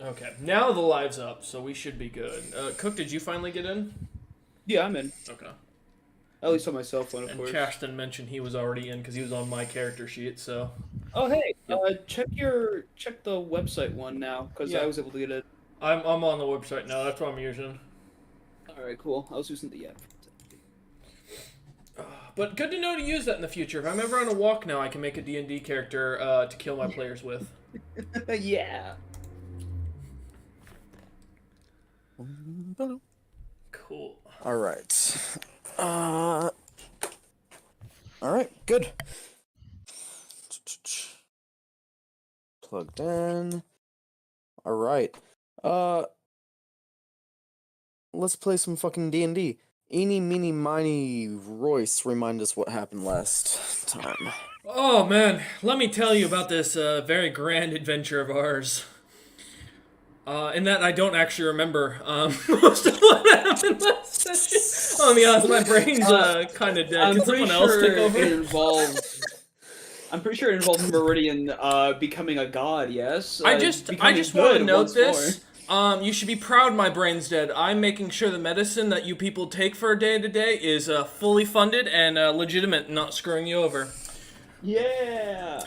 Okay, now the live's up, so we should be good. Cook, did you finally get in? Yeah, I'm in. Okay. At least on my cell phone, of And course. Chaston mentioned he was already in because he was on my character sheet, so... Oh, hey, Yep. check the website one now, because I Yeah, was able to get it. I'm on the website now, that's what I'm using. Alright, cool. I was using the app. But good to know to use that in the future. If I'm ever on a walk now, I can make a D&D character to kill my players with. Yeah. Cool. All right. All right. Good. Plugged in. All right. Let's play some fucking D&D. Eeny, meeny, miny, Royce, remind us what happened last time. Oh man, let me tell you about this very grand adventure of ours. In that I don't actually remember most of what happened last session. I'll be honest, my brain's kind of dead. Can someone else take over? It involved. I'm pretty sure it involved Meridian becoming a god. Yes. I just want to note this. You should be proud my brain's dead. I'm making sure the medicine that you people take for a day-to-day is fully funded and legitimate, not screwing you over. Yeah.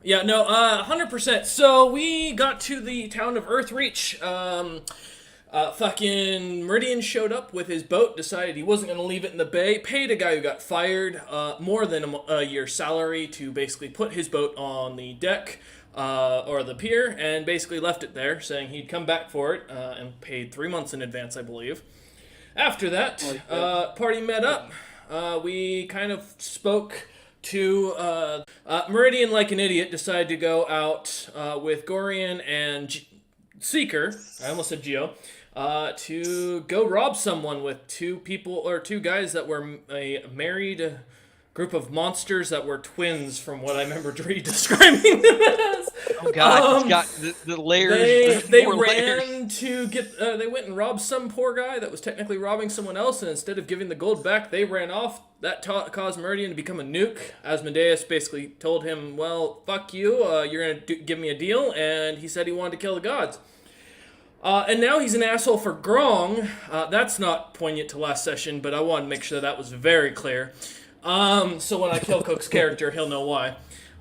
Yeah, no, 100%. So we got to the town of Earthreach. Fucking Meridian showed up with his boat, decided he wasn't going to leave it in the bay, paid a guy who got fired more than a year's salary to basically put his boat on the deck or the pier, and basically left it there, saying he'd come back for it, and paid 3 months in advance, I believe. After that, party met up. We kind of spoke to Meridian, like an idiot, decided to go out with Gorian and Seeker. I almost said Geo. To go rob someone with two guys that were a married group of monsters that were twins, from what I remember Dree describing them as. Oh god, it's got the layers. They more ran layers. to get. They went and robbed some poor guy that was technically robbing someone else, and instead of giving the gold back, they ran off. That caused Meridian to become a nuke. Asmodeus basically told him, "Well, fuck you. You're gonna give me a deal," and he said he wanted to kill the gods. And now he's an asshole for Grong. That's not poignant to last session, but I wanted to make sure that was very clear. So when I kill Cook's character, he'll know why.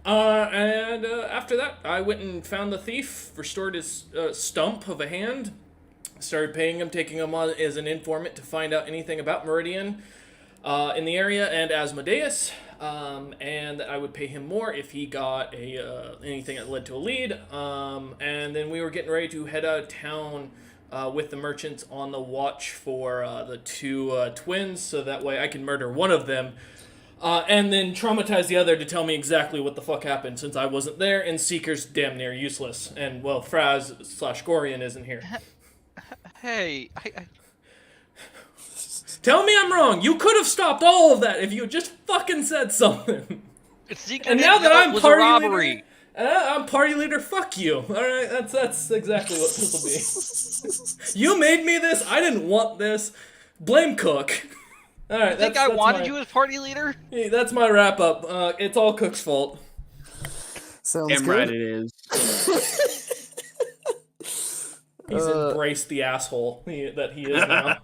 And after that, I went and found the thief, restored his stump of a hand, started paying him, taking him on as an informant to find out anything about Meridian in the area and Asmodeus. And that I would pay him more if he got anything that led to a lead. And then we were getting ready to head out of town with the merchants on the watch for the two twins, so that way I can murder one of them. And then traumatize the other to tell me exactly what the fuck happened, since I wasn't there, and Seeker's damn near useless. And, well, Fraz/Gorian isn't here. Hey, Tell me I'm wrong. You could have stopped all of that if you just fucking said something. And now that I'm party leader, I'm party leader. Fuck you. All right, that's exactly what this will be. You made me this. I didn't want this. Blame Cook. All right. I wanted you as party leader? Hey, that's my wrap up. It's all Cook's fault. Sounds Damn good. right it is. He's embraced the asshole that he is now.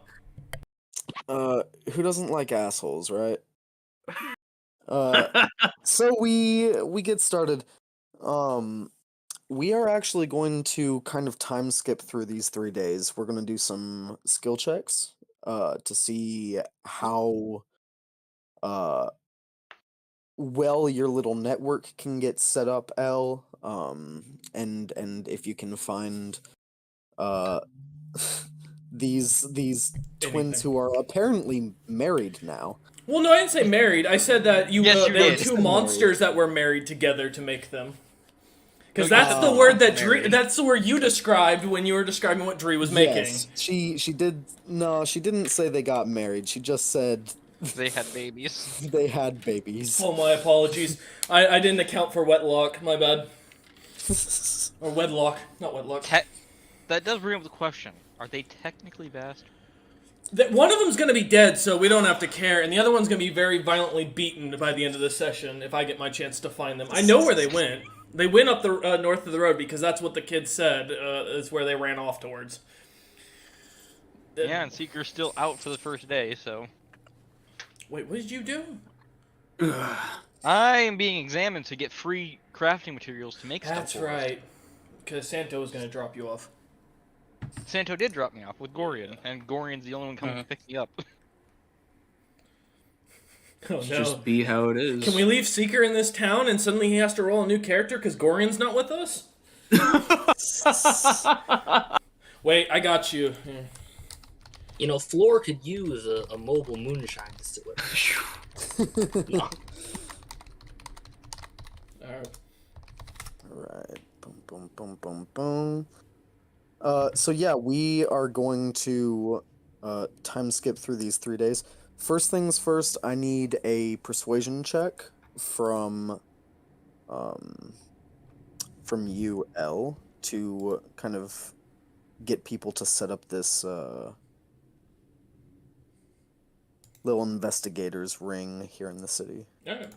Who doesn't like assholes, right? So we get started. We are actually going to kind of time skip through these 3 days. We're going to do some skill checks to see how well your little network can get set up, L. And if you can find these twins who are apparently married now. Well, no, I didn't say married. I said that Yes, you there were did. two monsters that were married together to make them. Because that's the word that that's the word you described when you were describing what Dree was making. Yes, she did. No, she didn't say they got married. She just said They had babies. they had babies. Oh, my apologies. I didn't account for wetlock. My bad. Or wedlock, not wedlock. That does bring up the question: are they technically bastards? One of them's going to be dead, so we don't have to care, and the other one's going to be very violently beaten by the end of the session if I get my chance to find them. I know where they went. They went up the north of the road because that's what the kids said is where they ran off towards. Yeah, and Seeker's still out for the first day, so Wait, what did you do? I am being examined to get free crafting materials to make That's stuff for us. right. Because Santo was going to drop you off. Santo did drop me off with Gorian, and Gorian's the only one coming to pick me up. Oh no. Just be how it is. Can we leave Seeker in this town and suddenly he has to roll a new character because Gorian's not with us? Wait, I got you. Yeah. You know, Floor could use a mobile moonshine distiller. No. Alright. Alright. Boom, boom, boom, boom, boom. So yeah, we are going to time skip through these 3 days. First things first, I need a persuasion check from you, L, to kind of get people to set up this little investigators ring here in the city. Alright.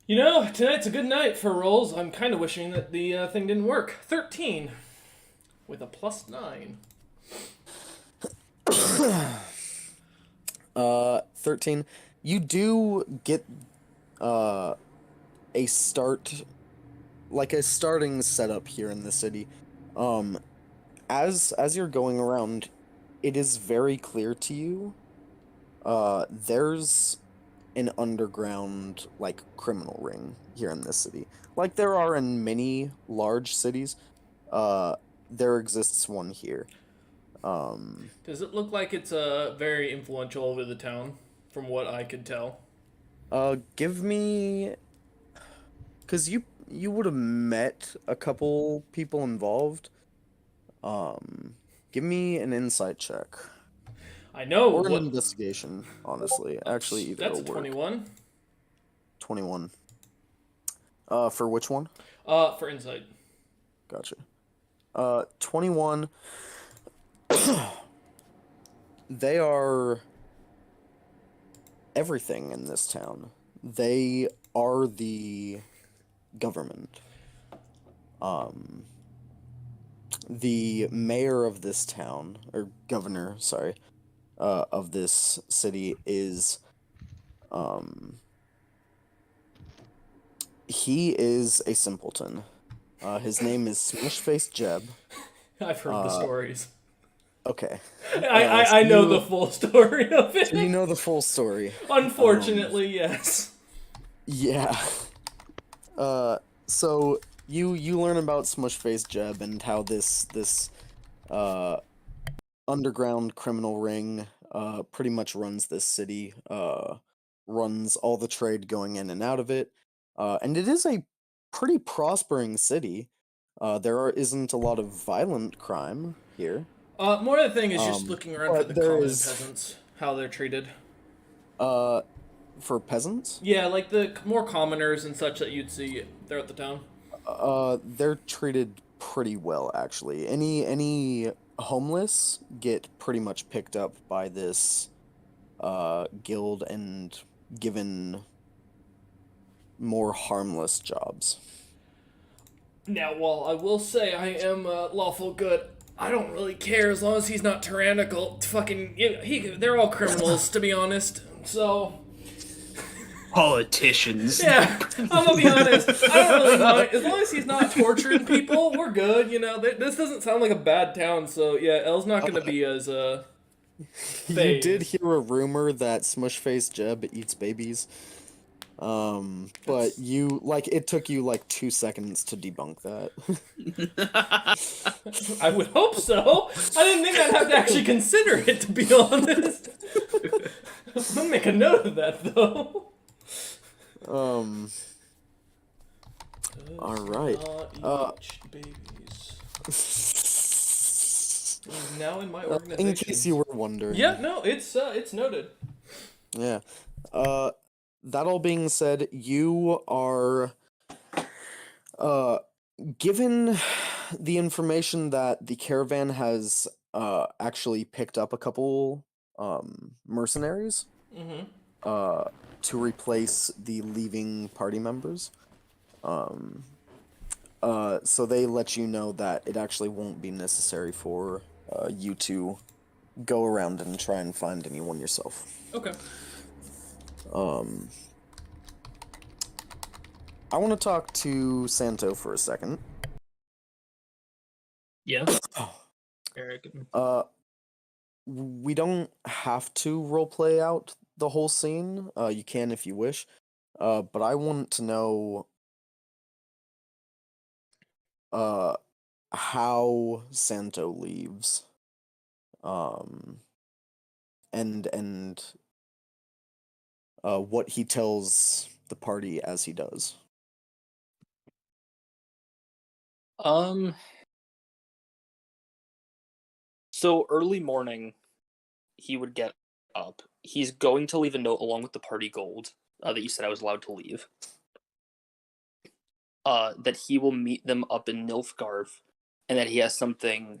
You know, tonight's a good night for rolls. I'm kind of wishing that the thing didn't work. 13. With a +9. 13. You do get a start, like a starting setup here in the city. As you're going around, it is very clear to you. There's an underground like criminal ring here in this city, like there are in many large cities. There exists one here. Does it look like it's very influential over the town, from what I could tell? Give me, cause you would have met a couple people involved. Give me an insight check. I know. Or an what... investigation, honestly. Actually, either That's will a work. 21. 21. For which one? For insight. Gotcha. 21. They are everything in this town. They are the government. The mayor of this town, or governor, sorry, of this city is, he is a simpleton. His name is Smishface Jeb. I've heard the stories. Okay. I know the full story of it. So you know the full story. Unfortunately, yes. Yeah. So you learn about Smushface Jeb and how this underground criminal ring pretty much runs this city, runs all the trade going in and out of it. And it is a pretty prospering city. Isn't a lot of violent crime here. More of the thing is just looking around for but the there common is- peasants, how they're treated. For peasants, Yeah, like the more commoners and such that you'd see throughout the town. they're treated pretty well actually. Any homeless get pretty much picked up by this guild and given more harmless jobs. Now, while I will say I am lawful good, I don't really care as long as he's not tyrannical. Fucking, they're all criminals, to be honest. So, Politicians. yeah, I'm gonna be honest. I don't really mind. As long as he's not torturing people, we're good. You know, this doesn't sound like a bad town. So, yeah, L's not gonna be as You phased. did hear a rumor that Smushface Jeb eats babies. But it took you like 2 seconds to debunk that. I would hope so. I didn't think I'd have to actually consider it, to be honest. I'm gonna make a note of that, though. Alright. Eat babies. He's now in my organization. In case you were wondering. Yeah, no, it's noted. Yeah. That all being said, you are given the information that the caravan has actually picked up a couple mercenaries Mm-hmm. to replace the leaving party members. So they let you know that it actually won't be necessary for you to go around and try and find anyone yourself. Okay. I want to talk to Santo for a second. Yeah. Eric. We don't have to roleplay out the whole scene. You can if you wish. But I want to know how Santo leaves. And what he tells the party as he does. So early morning, he would get up. He's going to leave a note along with the party gold that you said I was allowed to leave. That he will meet them up in Nilfgaard, and that he has something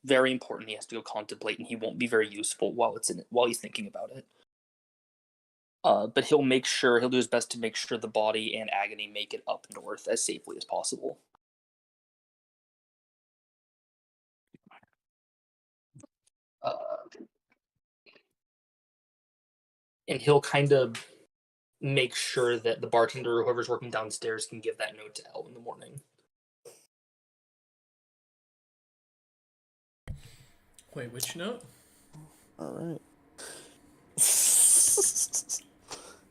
very important he has to go contemplate, and he won't be very useful while he's thinking about it. But he'll do his best to make sure the body and Agony make it up north as safely as possible. And he'll kind of make sure that the bartender or whoever's working downstairs can give that note to Elle in the morning. Wait, which note? All right.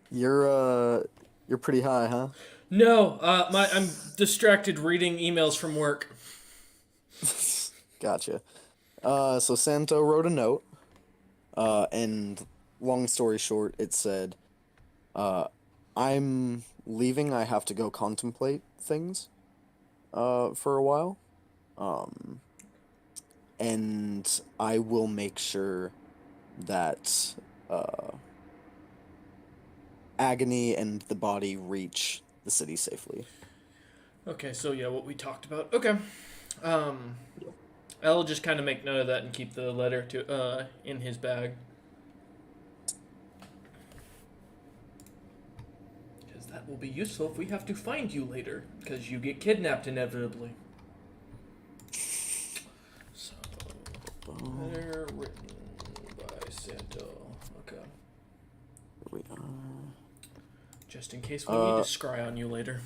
You're pretty high, huh? No, I'm distracted reading emails from work. Gotcha. So Santo wrote a note, and long story short, it said, I'm leaving, I have to go contemplate things, for a while. And I will make sure that, Agony and the body reach the city safely. Okay, so yeah, what we talked about. Okay. I'll just kind of make note of that and keep the letter to in his bag. Because that will be useful if we have to find you later. Because you get kidnapped inevitably. So, letter written by Santo. Okay. Here we are. Just in case we need to scry on you later.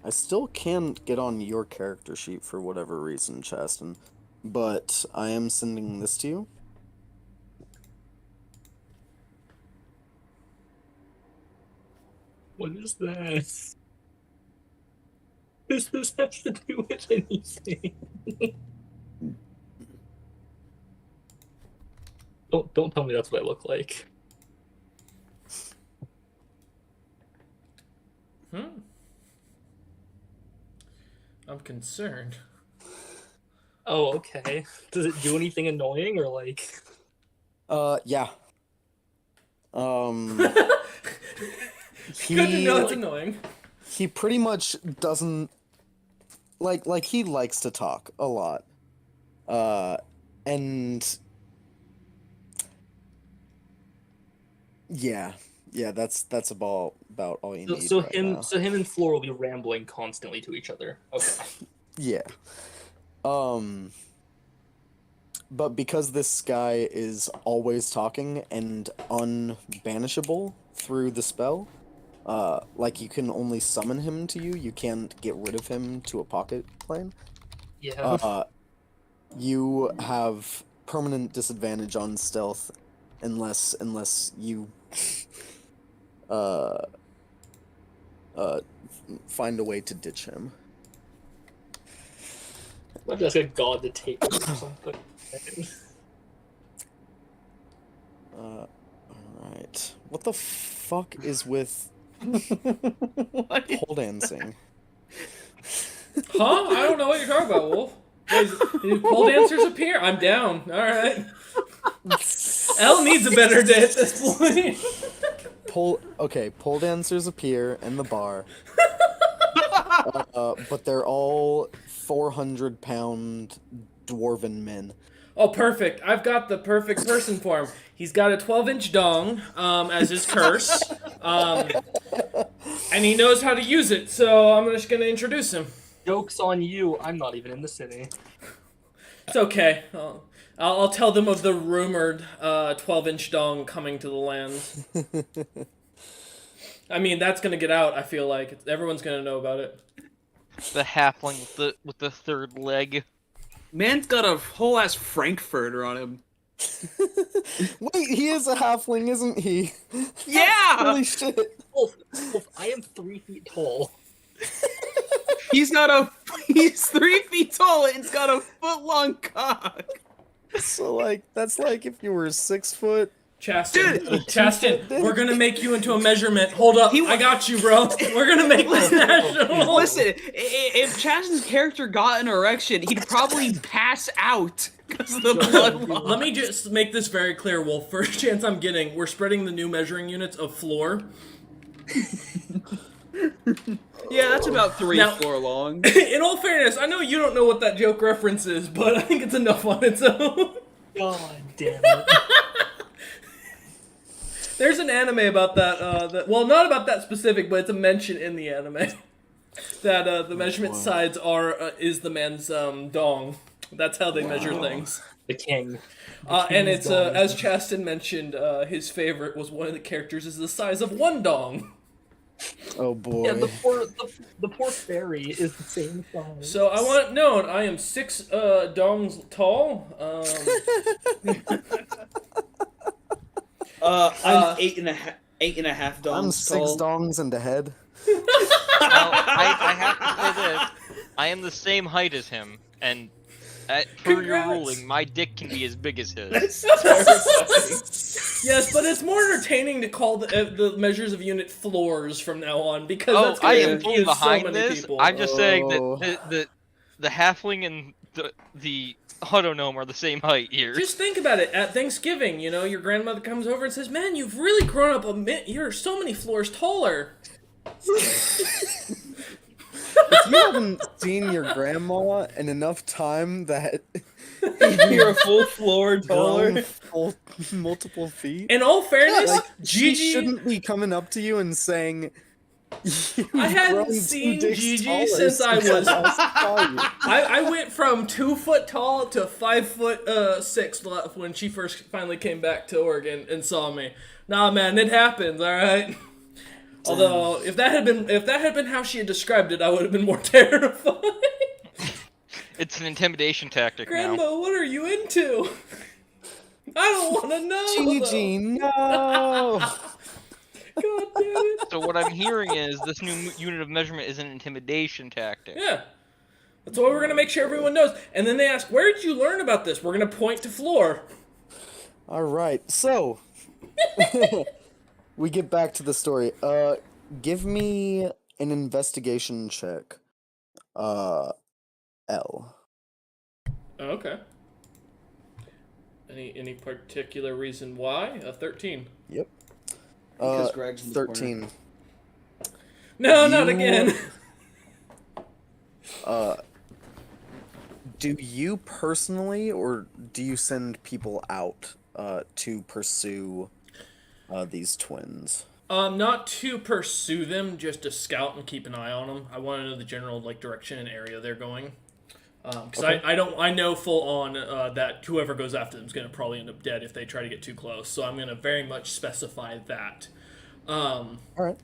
I still can't get on your character sheet for whatever reason, Chaston, but I am sending this to you. What is that? Does this have to do with anything? Don't tell me that's what I look like. I'm concerned. Oh, okay. Does it do anything annoying or like? Yeah. Good to know it's annoying. He pretty much doesn't like he likes to talk a lot. And yeah, that's about all you need. So right him now. so him and Floor will be rambling constantly to each other. Okay. Yeah. But because this guy is always talking and unbanishable through the spell, like you can only summon him to you, you can't get rid of him to a pocket plane. Yeah. You have permanent disadvantage on stealth unless you find a way to ditch him. I've just got God to take it or something. Alright. What the fuck is with pole dancing? Huh? I don't know what you're talking about, Wolf. Did pole dancers appear? I'm down. Alright. Elle needs a better day at this point. Pole dancers appear in the bar. But they're all 400-pound dwarven men. Oh, perfect. I've got the perfect person for him. He's got a 12-inch dong as his curse. And he knows how to use it, so I'm just gonna introduce him. Joke's on you. I'm not even in the city. It's okay. I'll tell them of the rumored 12-inch dong coming to the land. I mean, that's gonna get out. I feel like everyone's gonna know about it. The halfling with the third leg. Man's got a whole ass Frankfurter on him. Wait, he is a halfling, isn't he? Yeah! Holy shit. Wolf, I am 3 feet tall. He's 3 feet tall and he's got a foot-long cock. So, like, that's like if you were 6 foot. Chaston, we're gonna make you into a measurement. Hold up, I got you, bro. We're gonna make this national. Listen, if Chaston's character got an erection, he'd probably pass out because of the blood loss. Let me just make this very clear, Wolf. First chance I'm getting, we're spreading the new measuring units of floor. Yeah, that's about 3 Now- floor long. In all fairness, I know you don't know what that joke reference is, but I think it's enough on its own. God damn it. There's an anime about that, well, not about that specific, but it's a mention in the anime. That the measurement boy. sides is the man's dong. That's how they measure things. The king. And it's, dong. as Chaston mentioned, his favorite was one of the characters is the size of one dong. Oh boy. Yeah, the poor fairy is the same size. So I want it known, I am 6 dongs tall. I'm 8.5 dongs I'm 6 tall. dongs and a head. Now, I have to say this. I am the same height as him, and per your Congrats. ruling, my dick can be as big as his. Yes, but it's more entertaining to call the measures of unit floors from now on, because Oh, that's I going am to fully confuse so behind many this. people. I'm just saying Oh. that the halfling and the autognome are the same height here. Just think about it. At Thanksgiving, you know, your grandmother comes over and says, "Man, you've really grown up you're so many floors taller." If you haven't seen your grandma in enough time that You're a full floor taller. grown multiple feet, In all fairness, like, she Gigi, shouldn't be coming up to you and saying, "You've I hadn't grown 2 seen dicks Gigi taller since I was- I saw you." I went from 2 foot tall to 5'6" when she first finally came back to Oregon and saw me. Nah, man, it happens, all right. Although, if that had been how she had described it, I would have been more terrified. It's an intimidation tactic now. Grandma, what are you into? I don't want to know. Gigi, no. God damn it. So what I'm hearing is this new unit of measurement is an intimidation tactic. Yeah. That's why we're going to make sure everyone knows. And then they ask, where did you learn about this? We're going to point to floor. All right, so we get back to the story. Give me an investigation check. L. Okay. Any particular reason why? 13. Yep. Because Greg's in the corner. 13. No, not You- again. Do you personally, or do you send people out to pursue these twins? Not to pursue them, just to scout and keep an eye on them. I want to know the general direction and area they're going. Because Okay. I know full on that whoever goes after them is going to probably end up dead if they try to get too close. So I'm going to very much specify that. All right.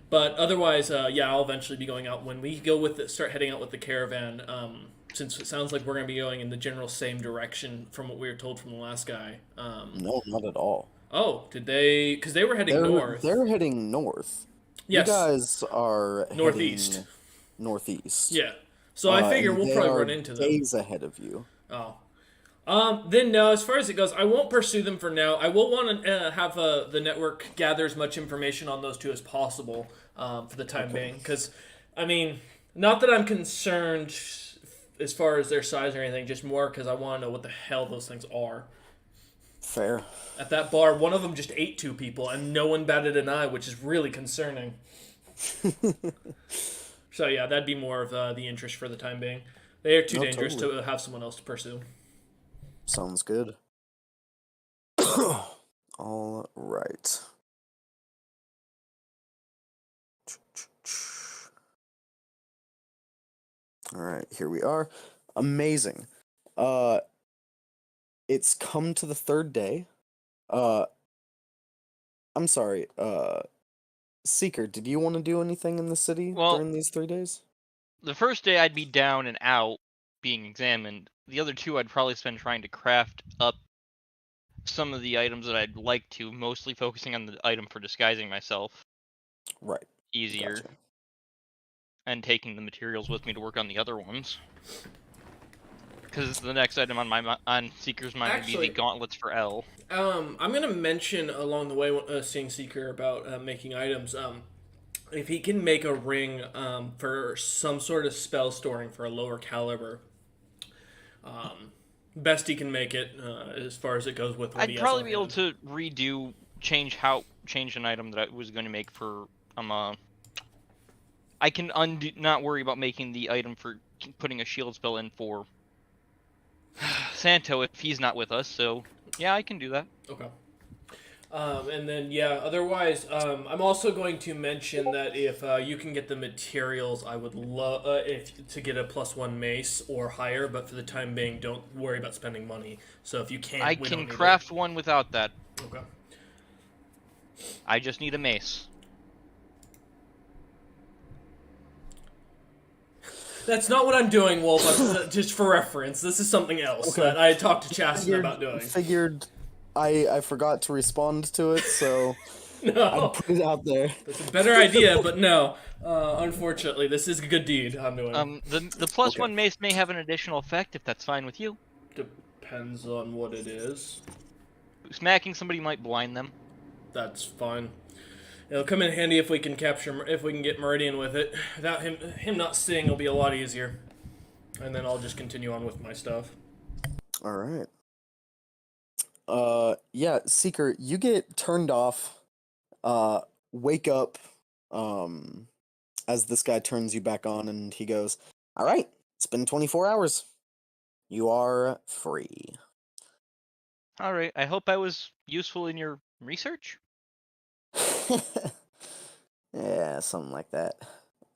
But otherwise, yeah, I'll eventually be going out when we go with it. Start heading out with the caravan. Since it sounds like we're going to be going in the general same direction from what we were told from the last guy. No, not at all. Oh, did they? Because they were heading north. They're heading north. Yes. You guys are Northeast. heading northeast. Yeah. So I figure and we'll they probably are run into them. days ahead of you. Oh. Then no, as far as it goes, I won't pursue them for now. I will want to have the network gather as much information on those two as possible for the time being. Because, I mean, not that I'm concerned as far as their size or anything, just more because I want to know what the hell those things are. Fair. At that bar, one of them just ate 2 people, and no one batted an eye, which is really concerning. So yeah, that'd be more of the interest for the time being. They are too No, dangerous totally. to have someone else to pursue. Sounds good. All right. All right, here we are. Amazing. It's come to the third day. I'm sorry. Seeker, did you want to do anything in the city Well- during these 3 days? The first day I'd be down and out being examined. The other 2 I'd probably spend trying to craft up some of the items that I'd like to, mostly focusing on the item for disguising myself Right. easier, Gotcha. and taking the materials with me to work on the other ones. Because the next item on Seeker's mind would be Actually- the gauntlets for L. I'm gonna mention along the way, seeing Seeker about making items. If he can make a ring for some sort of spell storing for a lower caliber, best he can make it as far as it goes with what he I'd has probably on be able hand. to change an item that I was going to make for I can not worry about making the item for putting a shield spell in for Santo if he's not with us. So yeah, I can do that. Okay. And then otherwise, I'm also going to mention that if you can get the materials, I would love if to get a +1 mace or higher. But for the time being, don't worry about spending money. So if you can't, I we can don't need craft one without that. it. Okay. I just need a mace. That's not what I'm doing, Wolf. Just for reference, this is something else that I talked to Chasten about doing. Figured I forgot to respond to it, so I No, put it out there. it's a better idea, but no. Unfortunately, this is a good deed I'm doing. The +1 mace may have an additional effect if that's fine with you. Depends on what it is. Smacking somebody might blind them. That's fine. It'll come in handy if we can get Meridian with it. Without him not seeing, it'll be a lot easier. And then I'll just continue on with my stuff. All right. Yeah, Seeker, you get turned off. Wake up. As this guy turns you back on, and he goes, "All right, it's been 24 hours. You are free." All right. I hope I was useful in your research. Yeah, something like that.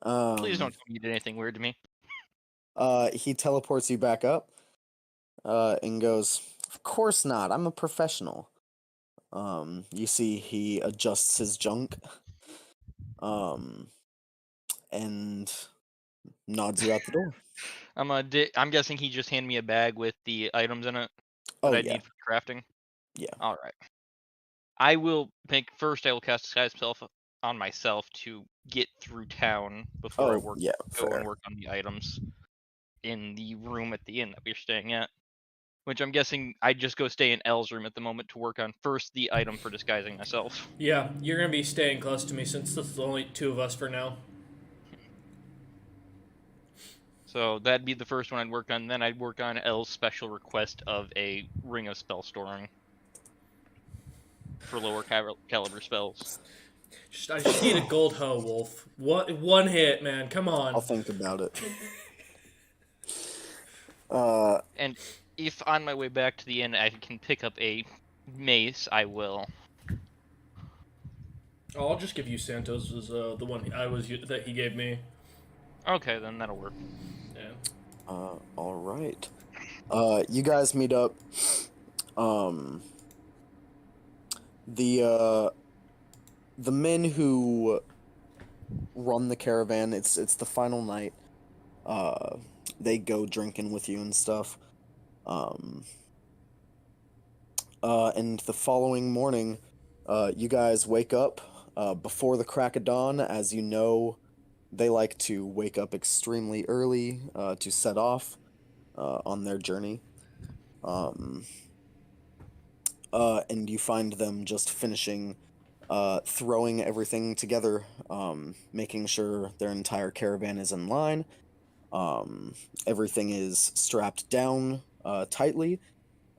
Please don't tell me you did anything weird to me. He teleports you back up, and goes, "Of course not. I'm a professional." You see he adjusts his junk, and nods you out the door. I'm guessing he just handed me a bag with the items in it Oh that I yeah, need for crafting. yeah. All right. I will cast disguise self on myself to get through town before I Oh go yeah, and fair. work on the items in the room at the inn that we're staying at. Which I'm guessing I'd just go stay in L's room at the moment to work on first the item for disguising myself. Yeah, you're gonna be staying close to me since there's only 2 of us for now. So that'd be the first one I'd work on. Then I'd work on L's special request of a ring of spell storing for lower caliber spells. I just need a gold hoe, Wolf. One hit, man. Come on. I'll think about it. And if on my way back to the inn I can pick up a mace, I will. Oh, I'll just give you Santos as the one that he gave me. Okay, then that'll work. Yeah. All right. You guys meet up. The men who run the caravan, it's the final night. They go drinking with you and stuff. And the following morning, you guys wake up before the crack of dawn. As you know, they like to wake up extremely early to set off on their journey. And you find them just finishing throwing everything together, making sure their entire caravan is in line. Everything is strapped down tightly.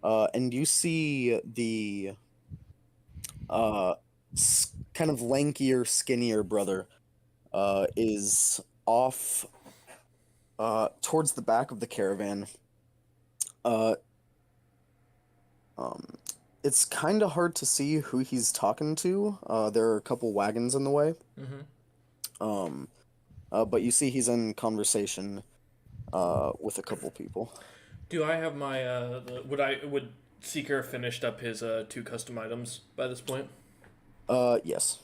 And you see the kind of lankier, skinnier brother is off towards the back of the caravan. It's kind of hard to see who he's talking to. There are a couple wagons in the way. Mm-hmm. But you see he's in conversation with a couple people. Do I have my would Seeker finished up his 2 custom items by this point? Yes.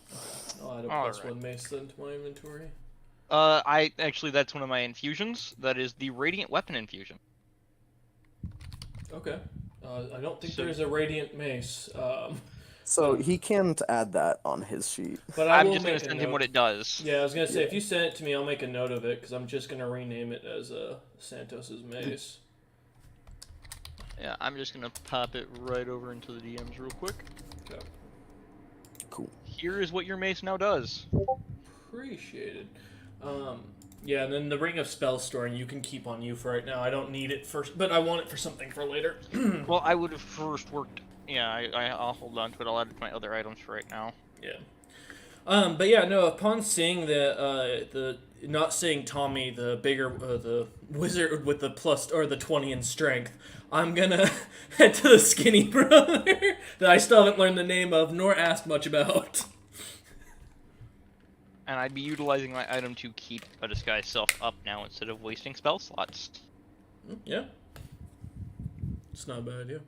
I'll add a Alright. +1 mace then to my inventory. I actually that's one of my infusions. That is the Radiant Weapon infusion. Okay. I don't think So- there's a radiant mace. So he can't add that on his sheet. But I I'm will just gonna make a send him note. what it does. Yeah, I was gonna say if Yeah. you send it to me, I'll make a note of it because I'm just gonna rename it as Santos's mace. Yeah, I'm just gonna pop it right over into the DMs real quick. Okay. Cool. Here is what your mace now does. Appreciated. Yeah, and then the Ring of Spell Storing you can keep on you for right now. I don't need it first, but I want it for something for later. Well, I would have first worked. Yeah, I'll hold on to it. I'll add it to my other items for right now. Yeah. But yeah, no. Upon seeing the not seeing Tommy, the bigger the wizard with the plus or the 20 in strength, I'm gonna head to the skinny brother that I still haven't learned the name of nor asked much about. And I'd be utilizing my item to keep a disguise self up now instead of wasting spell slots. Yeah. It's not a bad idea.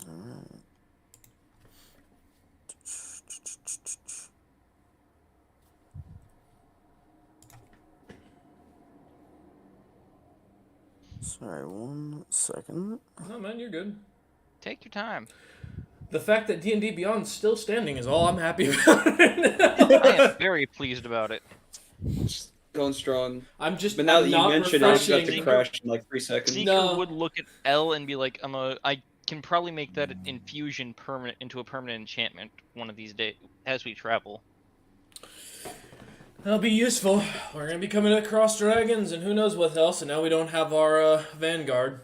Alright. Sorry, 1 second. No, man, you're good. Take your time. The fact that D&D Beyond's still standing is all I'm happy about. I am very pleased about it. Just going strong. I'm just. But now I'm that you not mentioned it, it's got to refreshing. crash in like 3 seconds. Seeker No. would look at L and be like, I can probably make that infusion permanent into a permanent enchantment one of these days as we travel. That'll be useful. We're gonna be coming across dragons and who knows what else. And now we don't have our vanguard.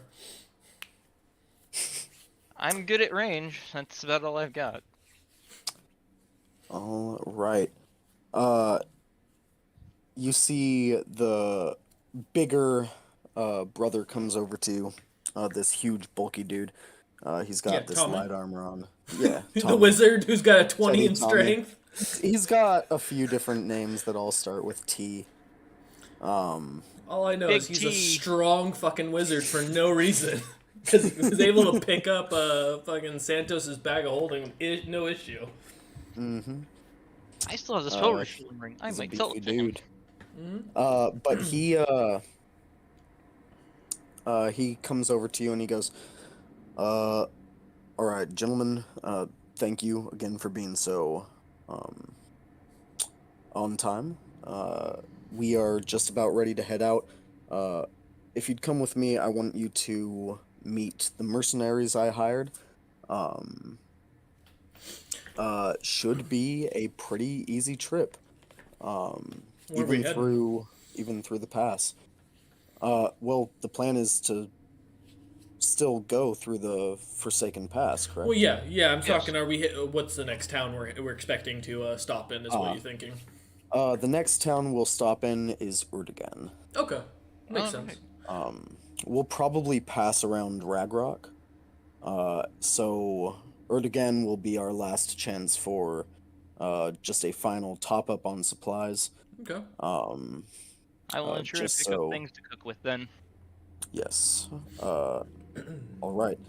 I'm good at range. That's about all I've got. All right. You see the bigger brother comes over to you. This huge bulky dude. He's got Yeah, this Tommy. light armor on. Yeah, The Tommy. wizard who's got a 20 in Tommy. strength. He's got a few different names that all start with T. All I know Big is he's T. a strong fucking wizard for no reason. Because he was able to pick up fucking Santos's bag of holding, no issue. Mm-hmm. I still have the spell Uh, refueling ring. I He's a might sell beefy it to him. dude. Mm-hmm. But he comes over to you and he goes, all right, gentlemen, thank you again for being so, on time. We are just about ready to head out. If you'd come with me, I want you to meet the mercenaries I hired. Should be a pretty easy trip. Where are we Even heading? through the pass. Well, the plan is to still go through the Forsaken Pass, correct? Well, yeah. I'm Yes. talking. Are we? What's the next town we're expecting to stop in? Is what you're thinking? The next town we'll stop in is Urdagan. Okay, makes Oh, sense. okay. We'll probably pass around Ragrock. So Urdagan will be our last chance for just a final top up on supplies. Okay. I will ensure to just pick so- up things to cook with then. Yes. All right.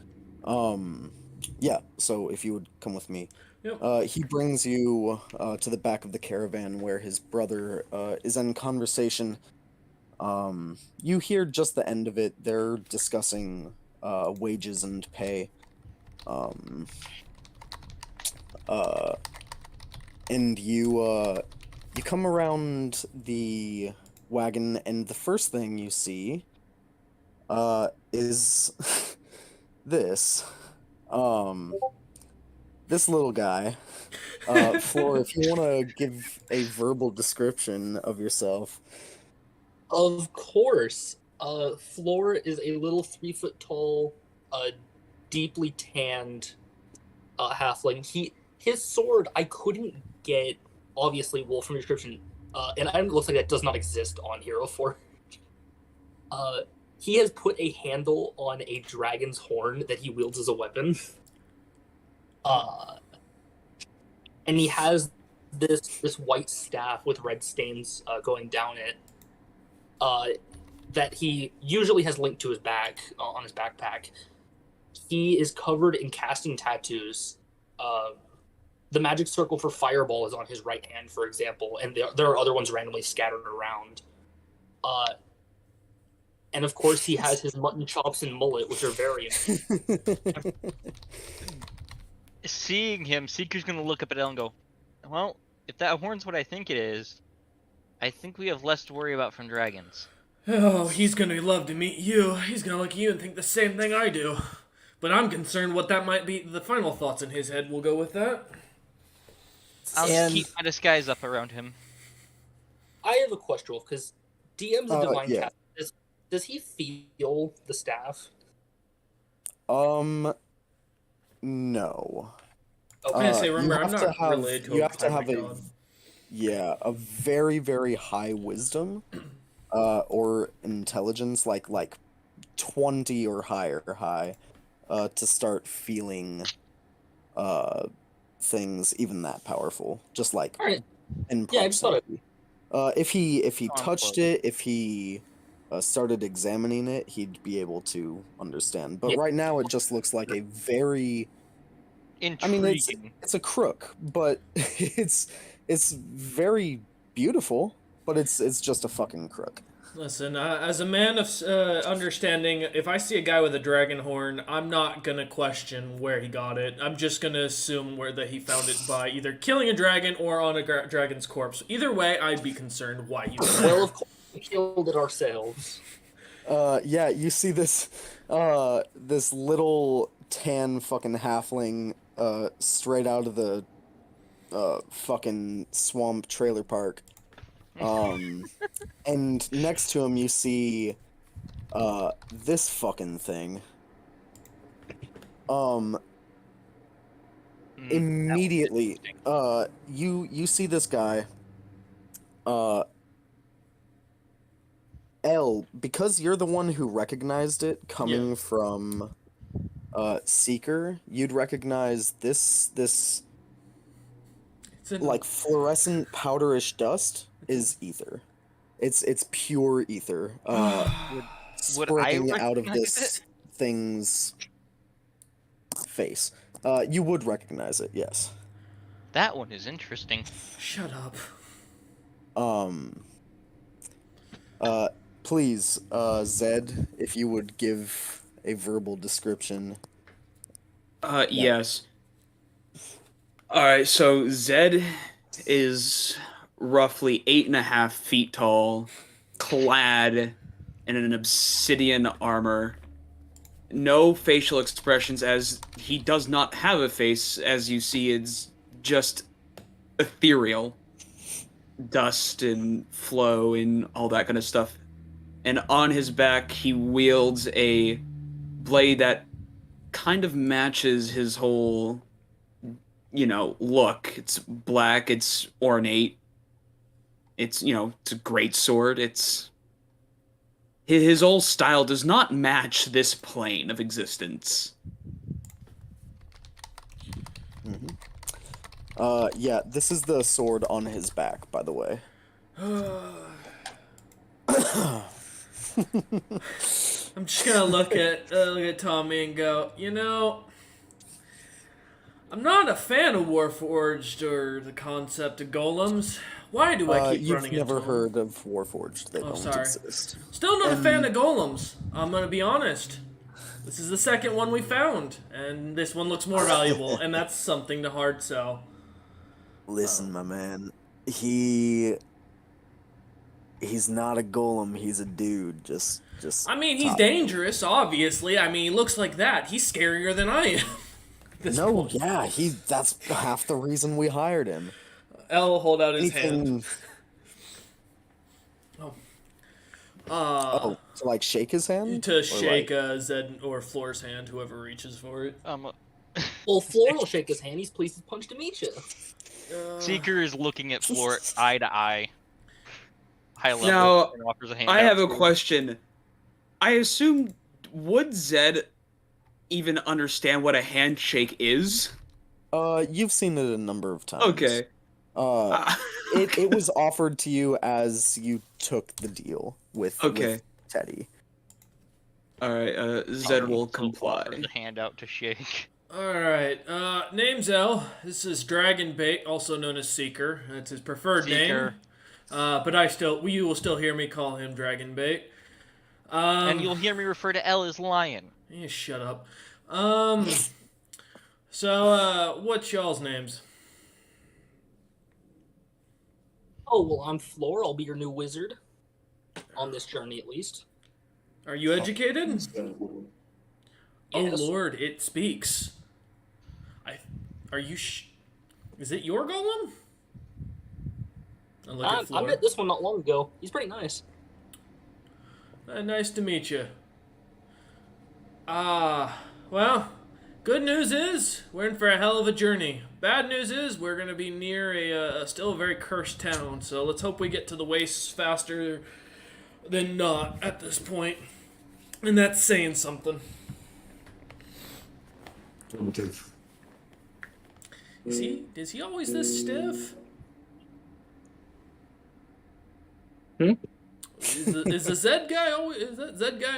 Yeah, so if you would come with me. Yep. He brings you to the back of the caravan where his brother is in conversation. You hear just the end of it. They're discussing wages and pay. And you come around the wagon, and the first thing you see is this. This little guy. Floor, if you want to give a verbal description of yourself. Of course. Floor is a little 3-foot tall, deeply tanned halfling. His sword I couldn't get, obviously, Wolf from your description, and it looks like that does not exist on Hero 4. He has put a handle on a dragon's horn that he wields as a weapon. And he has this white staff with red stains going down it. That he usually has linked to his back on his backpack. He is covered in casting tattoos. The magic circle for fireball is on his right hand, for example, and there are other ones randomly scattered around. And of course, he has his mutton chops and mullet, which are very Seeing him, Seeker's gonna look up at Elle and go, well, if that horn's what I think it is, I think we have less to worry about from dragons. Oh, he's gonna love to meet you. He's gonna look at you and think the same thing I do. But I'm concerned what that might be. The final thoughts in his head will go with that. I'll just And- keep my disguise up around him. I have a question, Wolf, because DM's a divine yeah. cast. Does he feel the staff? No. I was gonna say, You remember, I'm have to not have- related to you him. have to Oh my have a God. a very, very high wisdom, or intelligence, like 20 or high, to start feeling, things even that powerful. Just like Alright. in Yeah, I just thought it- proximity. If he Oh, touched close. it, if he started examining it, he'd be able to understand. But Yeah. right now, it just looks like a very. I Intriguing. mean, it's a crook, but it's very beautiful, but it's just a fucking crook. Listen, as a man of understanding, if I see a guy with a dragon horn, I'm not gonna question where he got it. I'm just gonna assume that he found it by either killing a dragon or on a dragon's corpse. Either way, I'd be concerned why he was there. Well, of course, we killed it ourselves. Yeah, you see this this little tan fucking halfling straight out of the fucking swamp trailer park. And next to him you see this fucking thing. Immediately you see this guy L, because you're the one who recognized it coming from Seeker, you'd recognize this It's an- like fluorescent powderish dust is ether. It's pure ether. Would I Spreading out of recognize this thing's face. You would recognize it, yes. That one is interesting. Shut up. Please, Zed, if you would give a verbal description. Yes. Alright, so Zed is roughly 8.5 feet tall, clad in an obsidian armor. No facial expressions, as he does not have a face. As you see, it's just ethereal. Dust and flow and all that kind of stuff. And on his back, he wields a blade that kind of matches his whole, look. It's black, it's ornate. It's, it's a great sword. It's... His whole style does not match this plane of existence. Yeah, this is the sword on his back, by the way. I'm just gonna look at Tommy and go, I'm not a fan of Warforged or the concept of golems. Why do I keep You've running never into them? heard of Warforged. They don't sorry. exist. Still not a fan of golems. I'm gonna be honest. This is the second one we found, and this one looks more valuable, and that's something to hard sell. Listen, my man. He's not a golem, he's a dude. Just I mean, he's top. dangerous, obviously. I mean, he looks like that. He's scarier than I am. No, yeah, that's half the reason we hired him. L will hold out his hand. Anything... to like shake his hand? To Or, shake like- Zed or Floor's hand, whoever reaches for it. Well, Floor will shake his hand. He's pleased his punch to meet you. Seeker is looking at Floor eye to eye. High level. Now, and offers a hand I out have a to him. question. I assume, would Zed even understand what a handshake is? You've seen it a number of times. Okay. It was offered to you as you took the deal with Teddy. All right. Zed will comply. Offers a hand out to shake. Alright, name's L. This is Dragonbait, also known as Seeker. That's his preferred Seeker. name. But you will still hear me call him Dragonbait. And you'll hear me refer to L as Lion. Yeah, shut up. What's y'all's names? Oh, well, I'm Floor. I'll be your new wizard. On this journey, at least. Are you educated? Yes. Oh Lord, it speaks. Is it your golem? I met this one not long ago. He's pretty nice. Nice to meet you. Well, good news is we're in for a hell of a journey. Bad news is we're gonna be near a still very cursed town. So let's hope we get to the wastes faster than not at this point. And that's saying something. Is he always this stiff? Is the Zed guy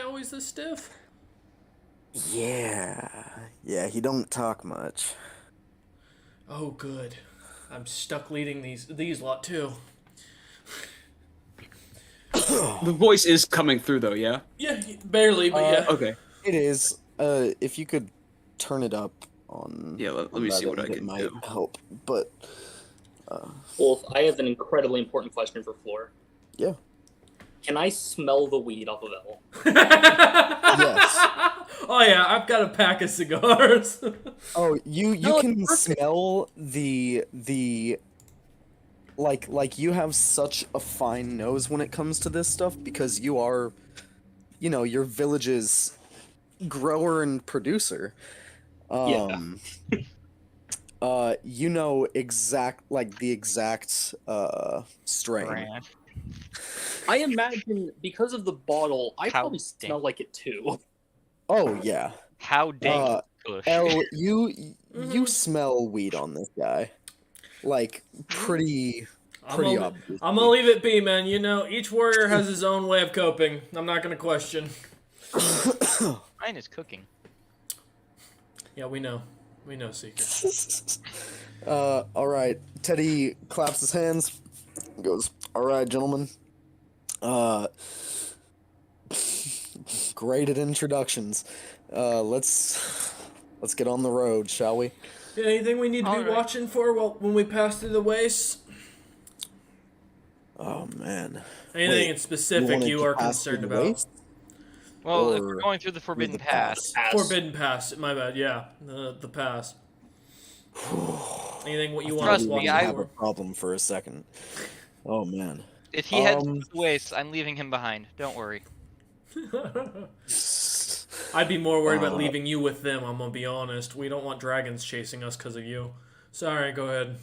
always this stiff? Yeah, he don't talk much. Oh, good. I'm stuck leading these lot too. The voice is coming through though, yeah? Yeah, barely, but yeah. Okay. It is. If you could turn it up on. Yeah, let me see what I can might do. help, but. Wolf, I have an incredibly important question for Floor. Yeah. Can I smell the weed off of L? Yes. Oh yeah, I've got a pack of cigars. Oh, you No, can it's perfect. smell the like you have such a fine nose when it comes to this stuff because you are, your village's grower and producer. You know the exact strain. Brand. I imagine because of the bottle, I How probably dang. smell like it too. Oh yeah. How dang Kush. Elle, you smell weed on this guy. Like pretty obvious. I'm gonna leave it be, man. Each warrior has his own way of coping. I'm not gonna question. Mine is cooking. Yeah, we know. We know, Seeker. Alright. Teddy claps his hands, goes, alright, gentlemen. Great at introductions. Let's get on the road, shall we? Anything we need to be Alright. watching for when we pass through the wastes? Oh man. Anything Wait, in specific wanted you to are pass through concerned the about? waste? Well, if Or we're going through the Forbidden the Pass, Forbidden Pass. My bad. Yeah, the pass. Anything what you want Trust to me, watch I I have a for? problem for a second. Oh man. if he heads to the waste, I'm leaving him behind. Don't worry. I'd be more worried about leaving you with them. I'm gonna be honest. We don't want dragons chasing us because of you. Sorry. Go ahead.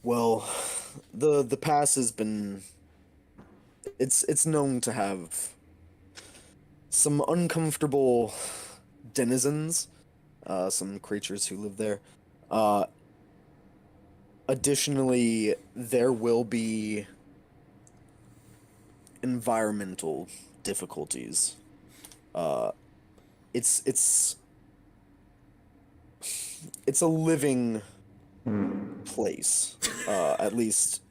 Well, the pass has been. It's known to have some uncomfortable denizens, some creatures who live there. Additionally, there will be environmental difficulties. It's a living place, at least.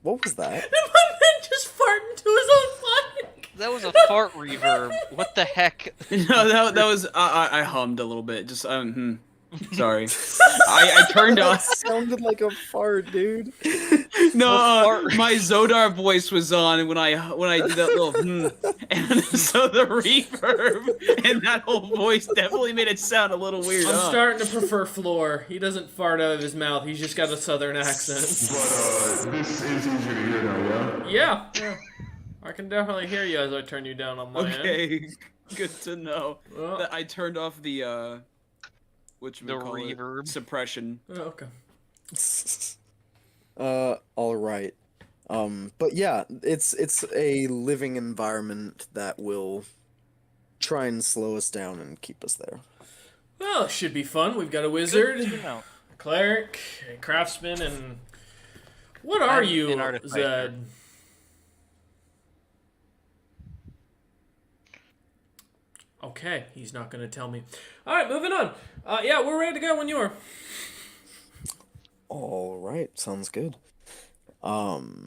What was that? My man just farted into his own mic. That was a fart reverb. What the heck? No, that was I hummed a little bit. Just sorry. I turned That on. sounded like a fart, dude. No, my Zodar voice was on when I did that little and so the reverb and that whole voice definitely made it sound a little weird. I'm starting to prefer Floor. He doesn't fart out of his mouth. He's just got a southern accent. But this is easy to hear now, yeah? Yeah. I can definitely hear you as I turn you down on my end. Okay, good to know. Well, That I turned off the The reverb. suppression. okay. All right. But yeah, it's a living environment that will try and slow us down and keep us there. Well, it should be fun. We've got a Good wizard, to know. Cleric, a craftsman, and what are I'm you, an artificer. Zed? Okay, he's not going to tell me. All right, moving on. Yeah, we're ready to go when you are. All right, sounds good. Yeah,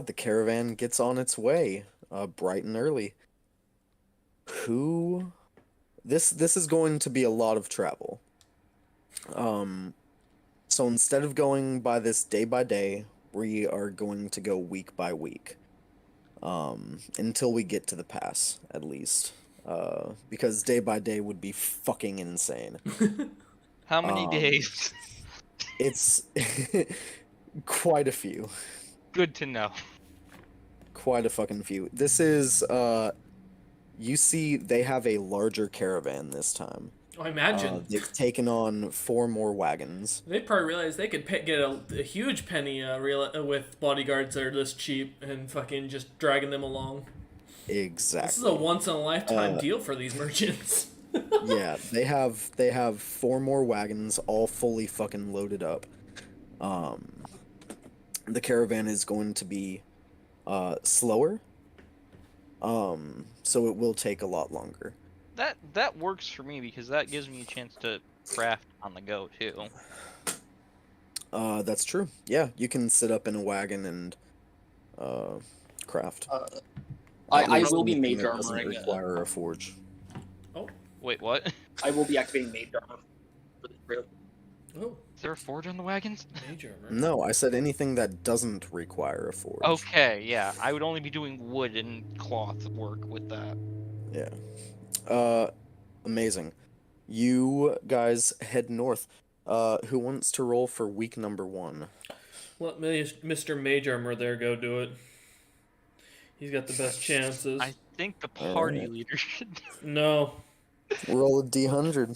the caravan gets on its way, bright and early. Who? This is going to be a lot of travel. So instead of going by this day by day, we are going to go week by week. Until we get to the pass, at least. Because day by day would be fucking insane. How many Um, days? It's quite a few. Good to know. Quite a fucking few. This is, you see they have a larger caravan this time. I imagine. They've taken on 4 more wagons. They probably realized they could get a huge penny with bodyguards that are this cheap and fucking just dragging them along. Exactly. This is a once-in-a-lifetime deal for these merchants. Yeah, they have 4 more wagons, all fully fucking loaded up. The caravan is going to be slower. So it will take a lot longer. That works for me because that gives me a chance to craft on the go too. That's true. Yeah, you can sit up in a wagon and craft. I will be Anything mage that doesn't armoring. require a forge. Wait, what? I will be activating mage armor for this trip. Oh, Is there a forge on the wagons? major armor. No, I said anything that doesn't require a forge. Okay, yeah. I would only be doing wood and cloth work with that. Yeah. Amazing. You guys head north. Who wants to roll for week number 1? Let Mr. Mage Armor there go do it. He's got the best chances. I think the party Alright. leader should. No. Roll a D100.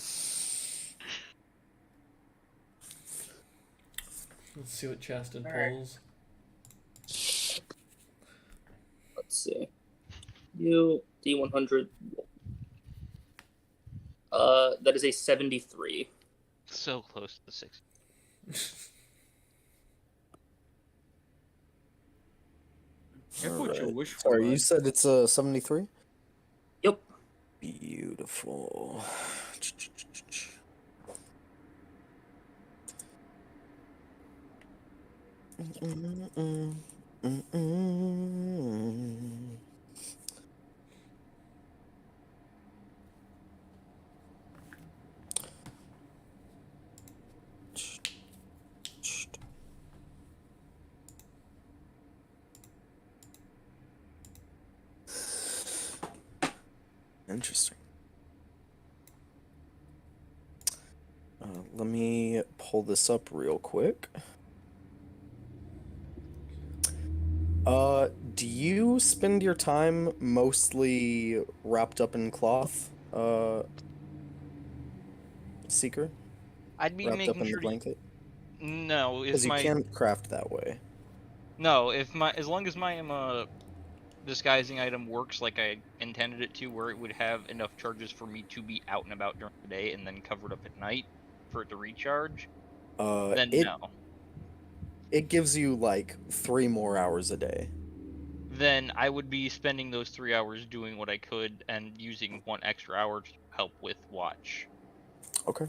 Let's see what Chaston Alright. pulls. Let's see. You D100. That is a 73. So close to the 60. Careful what you Alright. wish for. Sorry, you bud. said it's a 73? Yep. Beautiful. Interesting. Let me pull this up real quick. Do you spend your time mostly wrapped up in cloth, Seeker? I'd be Wrapped up making in sure the blanket? No, Because if you my can't craft that way. no, if my as long as my disguising item works like I intended it to, where it would have enough charges for me to be out and about during the day and then covered up at night for it to recharge, then no. It gives you like 3 more hours a day. Then I would be spending those 3 hours doing what I could and using 1 extra hour to help with watch Okay.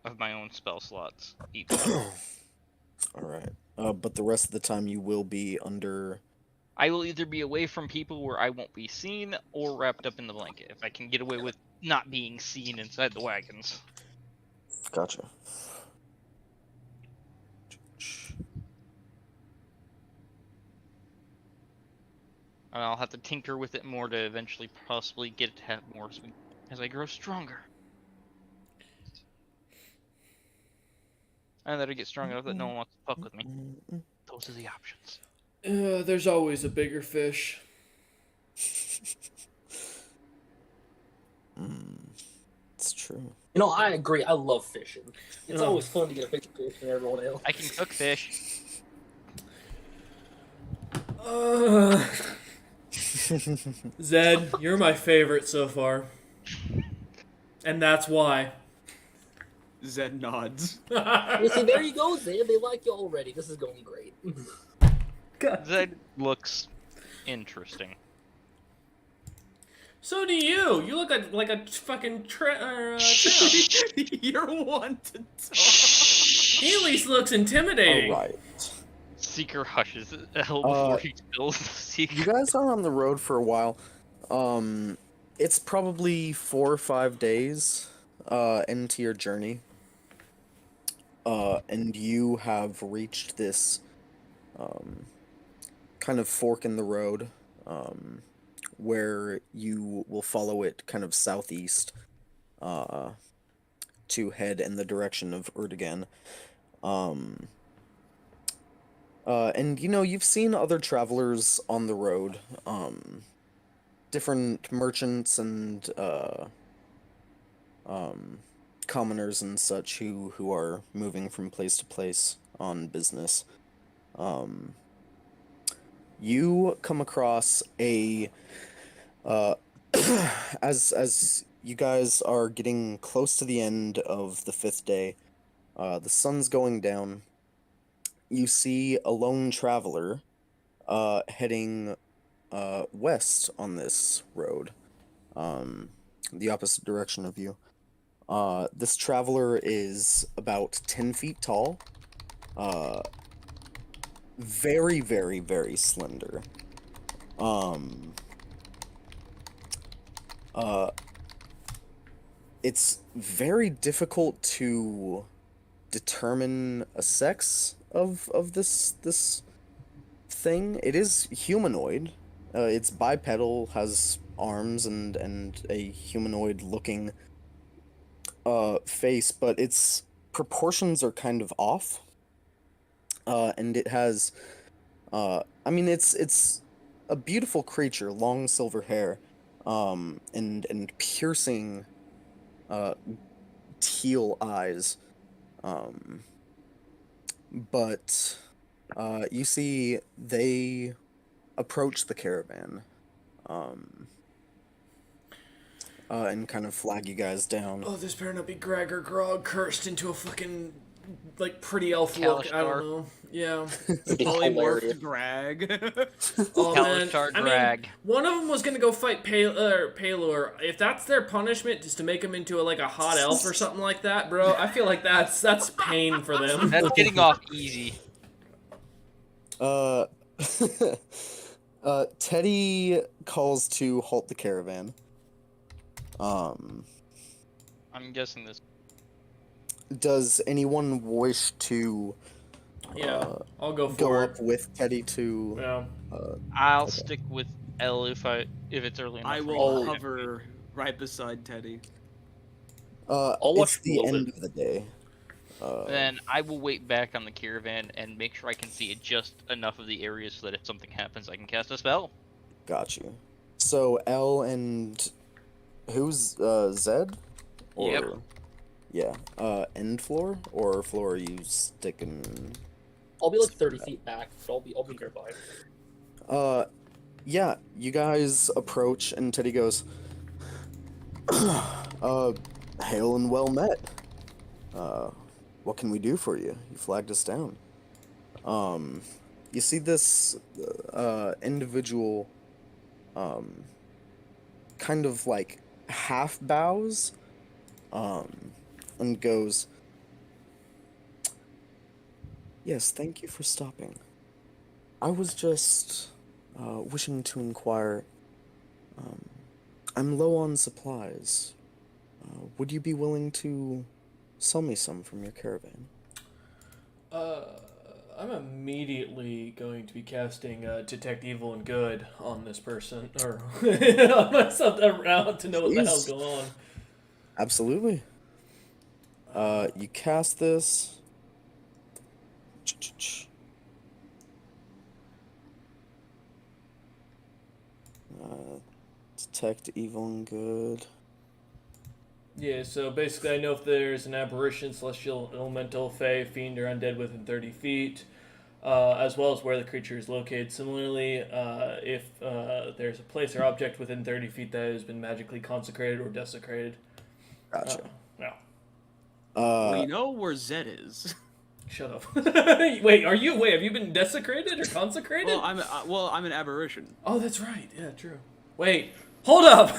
of my own spell slots each. Alright. But the rest of the time you will be under... I will either be away from people where I won't be seen or wrapped up in the blanket if I can get away with not being seen inside the wagons. Gotcha. And I'll have to tinker with it more to eventually possibly get it to have more as I grow stronger. And that I get strong enough that no one wants to fuck with me. Those are the options. There's always a bigger fish. It's true. You know, I agree. I love fishing. It's Oh. always fun to get a picture fish and everyone else. I can cook fish. Zed, you're my favorite so far. And that's why. Zed nods. You see, there you go, Zed. They like you already. This is going great. Zed looks interesting. So do you. You look like a fucking tramp. You're one to talk. He at least looks intimidating. All right. Seeker hushes L before he spills the secret. You guys are on the road for a while. It's probably 4 or 5 days into your journey. And you have reached this kind of fork in the road where you will follow it kind of southeast to head in the direction of Erdogan. And you've seen other travelers on the road, different merchants and commoners and such who are moving from place to place on business. You come across a as you guys are getting close to the end of the 5th day, the sun's going down. You see a lone traveler heading west on this road, the opposite direction of you. This traveler is about 10 feet tall, very, very, very slender. It's very difficult to determine a sex of this thing. It is humanoid. It's bipedal, has arms and a humanoid looking face, but its proportions are kind of off. And it has it's a beautiful creature, long silver hair, and piercing teal eyes. But you see they approach the caravan and kind of flag you guys down. Oh, this better not be Greg or Grog cursed into a fucking, like, pretty elf look. I don't know. Yeah. Polymorphed Grag. Oh, man. Kalishtar I mean, Grag. one of them was gonna go fight Palor. If that's their punishment, just to make him into a hot elf or something like that, bro, I feel like that's pain for them. That's getting off easy. Teddy calls to halt the caravan. I'm guessing this. Does anyone wish to Yeah, I'll go go for up it. with Teddy to Yeah. I'll stick with L if it's early enough. I for will me. hover right beside Teddy. I'll watch it's the a little end bit. of the day. Then I will wait back on the caravan and make sure I can see just enough of the area so that if something happens, I can cast a spell. Got you. So L and who's Zed? Or Yep. yeah. End floor or floor are you sticking? I'll be like 30 feet back, but I'll be nearby. Yeah, you guys approach and Teddy goes, hail and well met. What can we do for you? You flagged us down. You see this individual kind of like half bows and goes, yes, thank you for stopping. I was just wishing to inquire. I'm low on supplies. Would you be willing to sell me some from your caravan? I'm immediately going to be casting Detect Evil and Good on this person, or on myself around to know what the Please. hell's going on. Absolutely. You cast this. Detect evil and good. Yeah, so basically I know if there's an apparition, celestial, elemental, fae, fiend, or undead within 30 feet, as well as where the creature is located. Similarly, if there's a place or object within 30 feet that has been magically consecrated or desecrated. Gotcha. Yeah. We know where Zed is. Shut up. Wait, have you been desecrated or consecrated? Well, I'm an aberration. Oh, that's right. Yeah, true. Wait, hold up.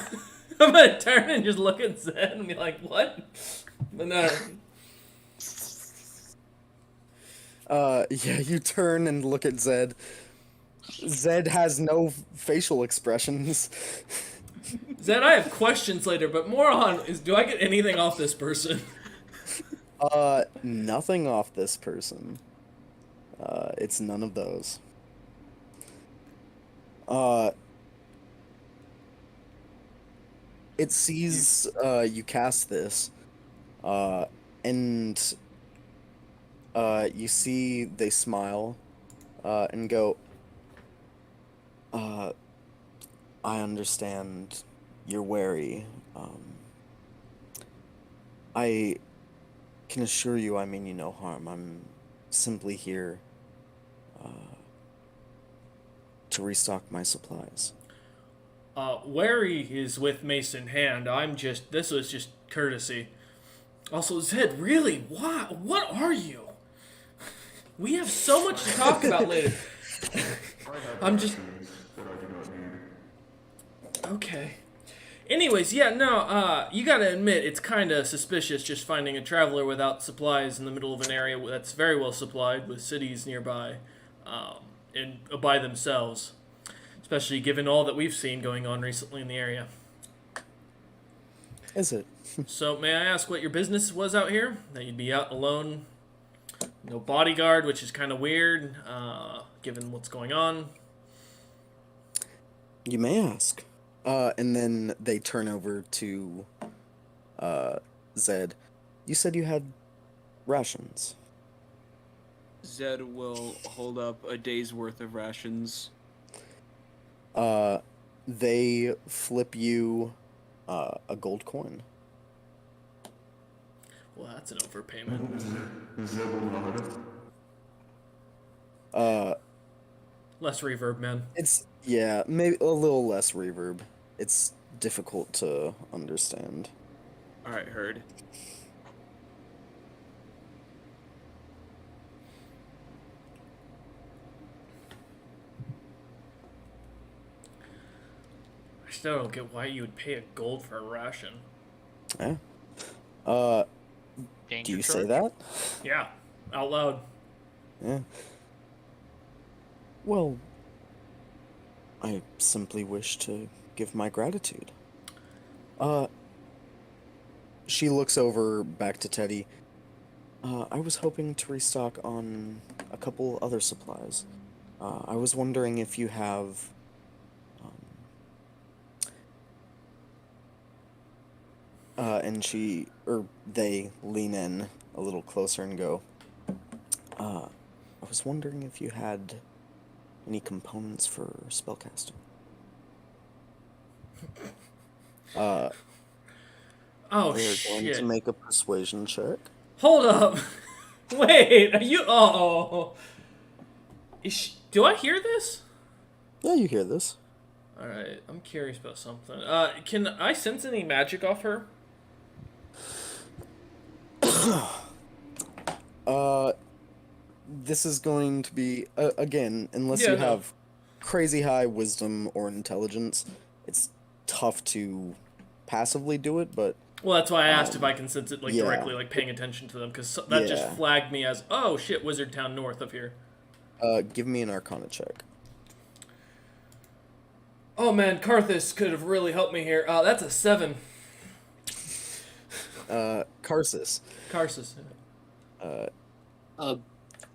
I'm gonna turn and just look at Zed and be like, what? But no. Yeah, you turn and look at Zed. Zed has no facial expressions. Zed, I have questions later, but more on is, do I get anything off this person? Nothing off this person. It's none of those. It sees, you cast this, and, you see they smile, and go, I understand you're wary. I can assure you I mean you no harm. I'm simply here to restock my supplies. Wary is with mace in hand. This was just courtesy. Also, Zed, really, what are you? We have so much to talk about later. I'm just... That I do not need. Okay. Anyways, yeah, no, you gotta admit, it's kinda suspicious just finding a traveler without supplies in the middle of an area that's very well supplied with cities nearby, and by themselves. Especially given all that we've seen going on recently in the area. Is it? So, may I ask what your business was out here? That you'd be out alone? No bodyguard, which is kind of weird, given what's going on. You may ask. And then they turn over to Zed. You said you had rations. Zed will hold up a day's worth of rations. They flip you a gold coin. Well, that's an overpayment. Is that what we Less reverb, man. It's, yeah, maybe a little less reverb. It's difficult to understand. Alright, heard. I still don't get why you would pay a gold for a ration. Yeah. Danger Do you charge? say that? Yeah, out loud. Yeah. Well, I simply wish to give my gratitude. She looks over back to Teddy. I was hoping to restock on a couple other supplies. I was wondering if you have and they lean in a little closer and go, I was wondering if you had any components for spellcasting. Oh, They are going shit. to make a persuasion check. Hold up. Wait, are you... Oh. Do I hear this? Yeah, you hear this. Alright, I'm curious about something. Can I sense any magic off her? This is going to be, again, unless Yeah, you no. have crazy high wisdom or intelligence, it's tough to passively do it, but Well, that's why I asked if I can sense it yeah. directly, paying attention to them, because that just Yeah. flagged me as, oh shit, Wizard Town north of here. give me an Arcana check. Oh man, Karthus could have really helped me here. That's a 7. Karsus. Karsus.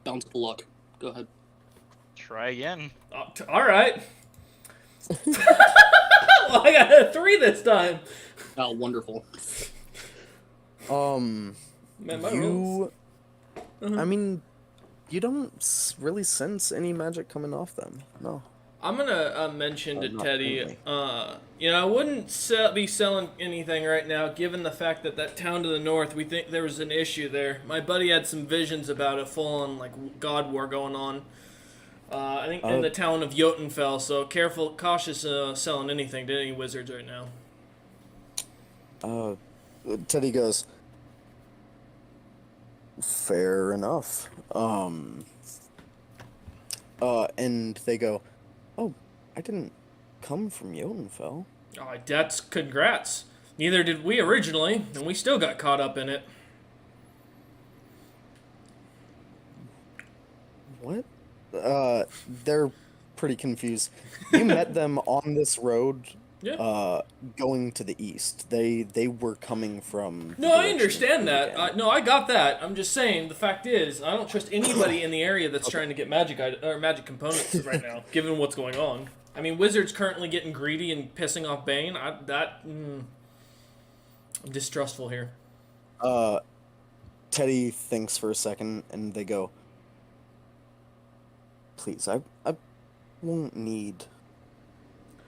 Bountiful luck. Go ahead. Try again. Alright. Well, I got a 3 this time. Oh, wonderful. Man, my rolls. I mean, you don't really sense any magic coming off them. No. I'm gonna mention to not Teddy, really. I wouldn't be selling anything right now, given the fact that town to the north, we think there was an issue there. My buddy had some visions about a full-on, god war going on. I think in the town of Jotunfell, so cautious selling anything to any wizards right now. Teddy goes, Fair enough. And they go, "Oh, I didn't come from Jotunfell." Oh, that's congrats. Neither did we originally, and we still got caught up in it. What? They're pretty confused. You met them on this road, Yeah. going to the east. They were coming from. the No, I direction of understand that. Kurgan. No, I got that. I'm just saying. The fact is, I don't trust anybody in the area that's trying to get magic or magic components right now, given what's going on. I mean, Wizard's currently getting greedy and pissing off Bane. I'm distrustful here. Teddy thinks for a second, and they go, "Please, I won't need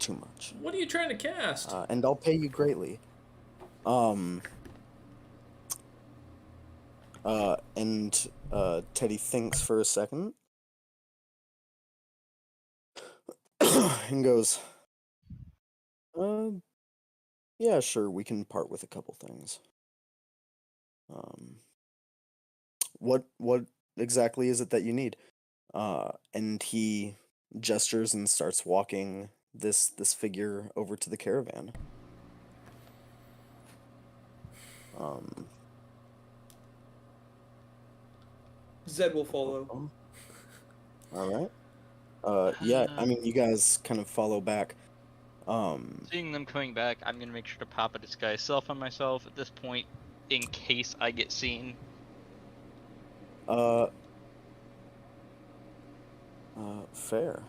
too much, What are you trying to cast? and I'll pay you greatly." And Teddy thinks for a second, and goes, yeah, sure, we can part with a couple things. What exactly is it that you need?" And he gestures and starts walking this figure over to the caravan. Zed will follow. All right. Yeah, I mean, you guys kind of follow back. Seeing them coming back, I'm gonna make sure to pop a disguise self on myself at this point, in case I get seen. Fair.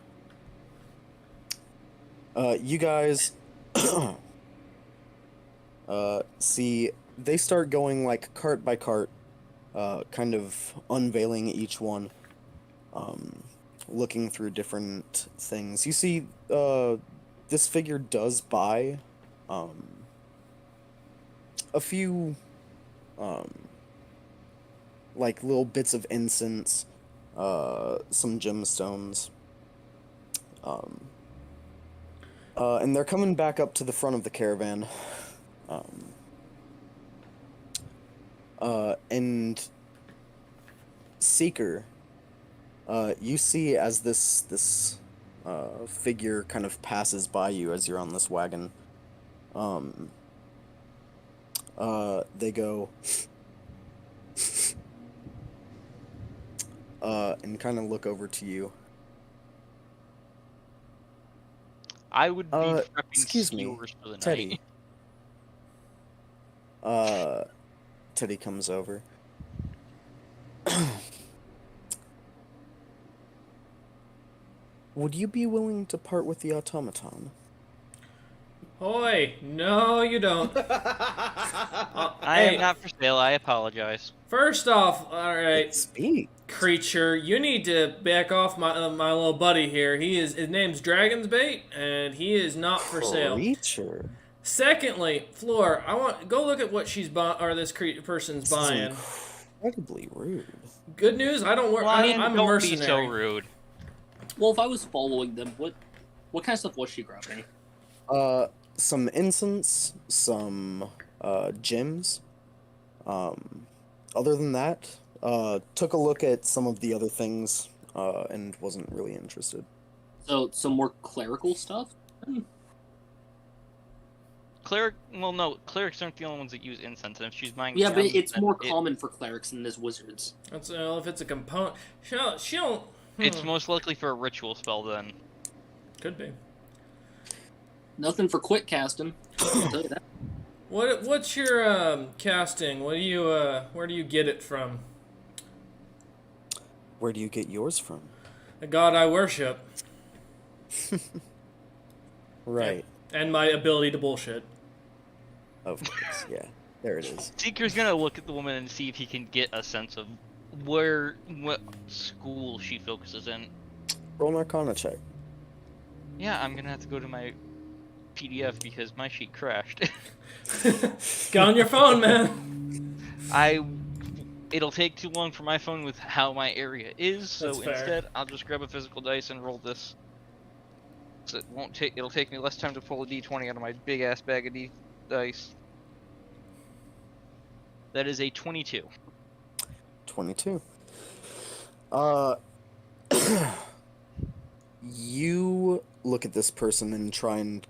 You guys see they start going like cart by cart, kind of unveiling each one, looking through different things. You see, this figure does buy, a few, like little bits of incense, some gemstones, and they're coming back up to the front of the caravan, and Seeker, you see as this figure kind of passes by you as you're on this wagon. They go, and kind of look over to you. I would be prepping Excuse me, skewers for the Teddy. night. Teddy comes over. Would you be willing to part with the automaton? Oi, no, you don't. I am not for sale. I apologize. First off, all right, Speak. creature, you need to back off my little buddy here. His name's Dragon's Bait, and he is not for sale. Creature. Secondly, Floor, go look at what she's person's This is buying. incredibly rude. Good news, I don't work. Ryan, I'm a don't mercenary. be so rude. Well, if I was following them, what kind of stuff was she grabbing? Some incense, some gems. Other than that, took a look at some of the other things, and wasn't really interested. So some more clerical stuff. Clerics aren't the only ones that use incense, and if she's buying... Yeah, but gems, it's then more common for clerics than as wizards. That's if it's a component. She'll. It's most likely for a ritual spell, then. Could be. Nothing for quick casting. I'll tell you that. What's your casting? Where do you get it from? Where do you get yours from? The god I worship. Right. And my ability to bullshit. Of course, yeah. There it is. Seeker's gonna look at the woman and see if he can get a sense of what school she focuses in. Roll an Arcana check. Yeah, I'm gonna have to go to my PDF because my sheet crashed. Get on your phone, man. It'll take too long for my phone with how my area is, so That's fair. instead I'll just grab a physical dice and roll this. So it'll take me less time to pull a d20 out of my big ass bag of dice. That is a 22. 22. You look at this person and try and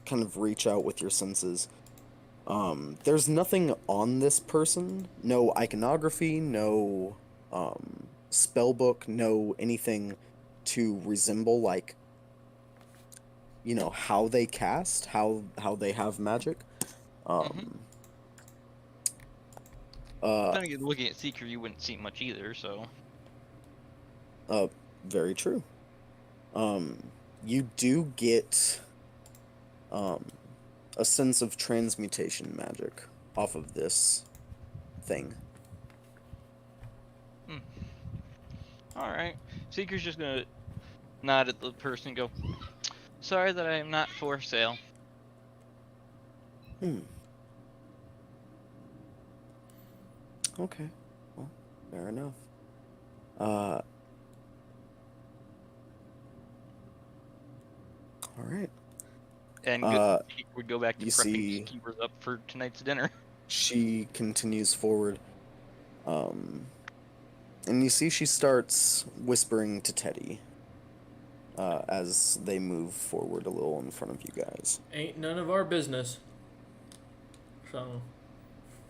kind of reach out with your senses. There's nothing on this person. No iconography, no spell book, no anything to resemble like how they cast, how they have magic. Then again, looking at Seeker, you wouldn't see much either, so. Very true. You do get a sense of transmutation magic off of this thing. Alright. Seeker's just gonna nod at the person and go, sorry that I am not for sale. Okay. Well, fair enough. Alright. And would go back to prepping keepers up for tonight's dinner. She continues forward. And you see she starts whispering to Teddy as they move forward a little in front of you guys. Ain't none of our business. So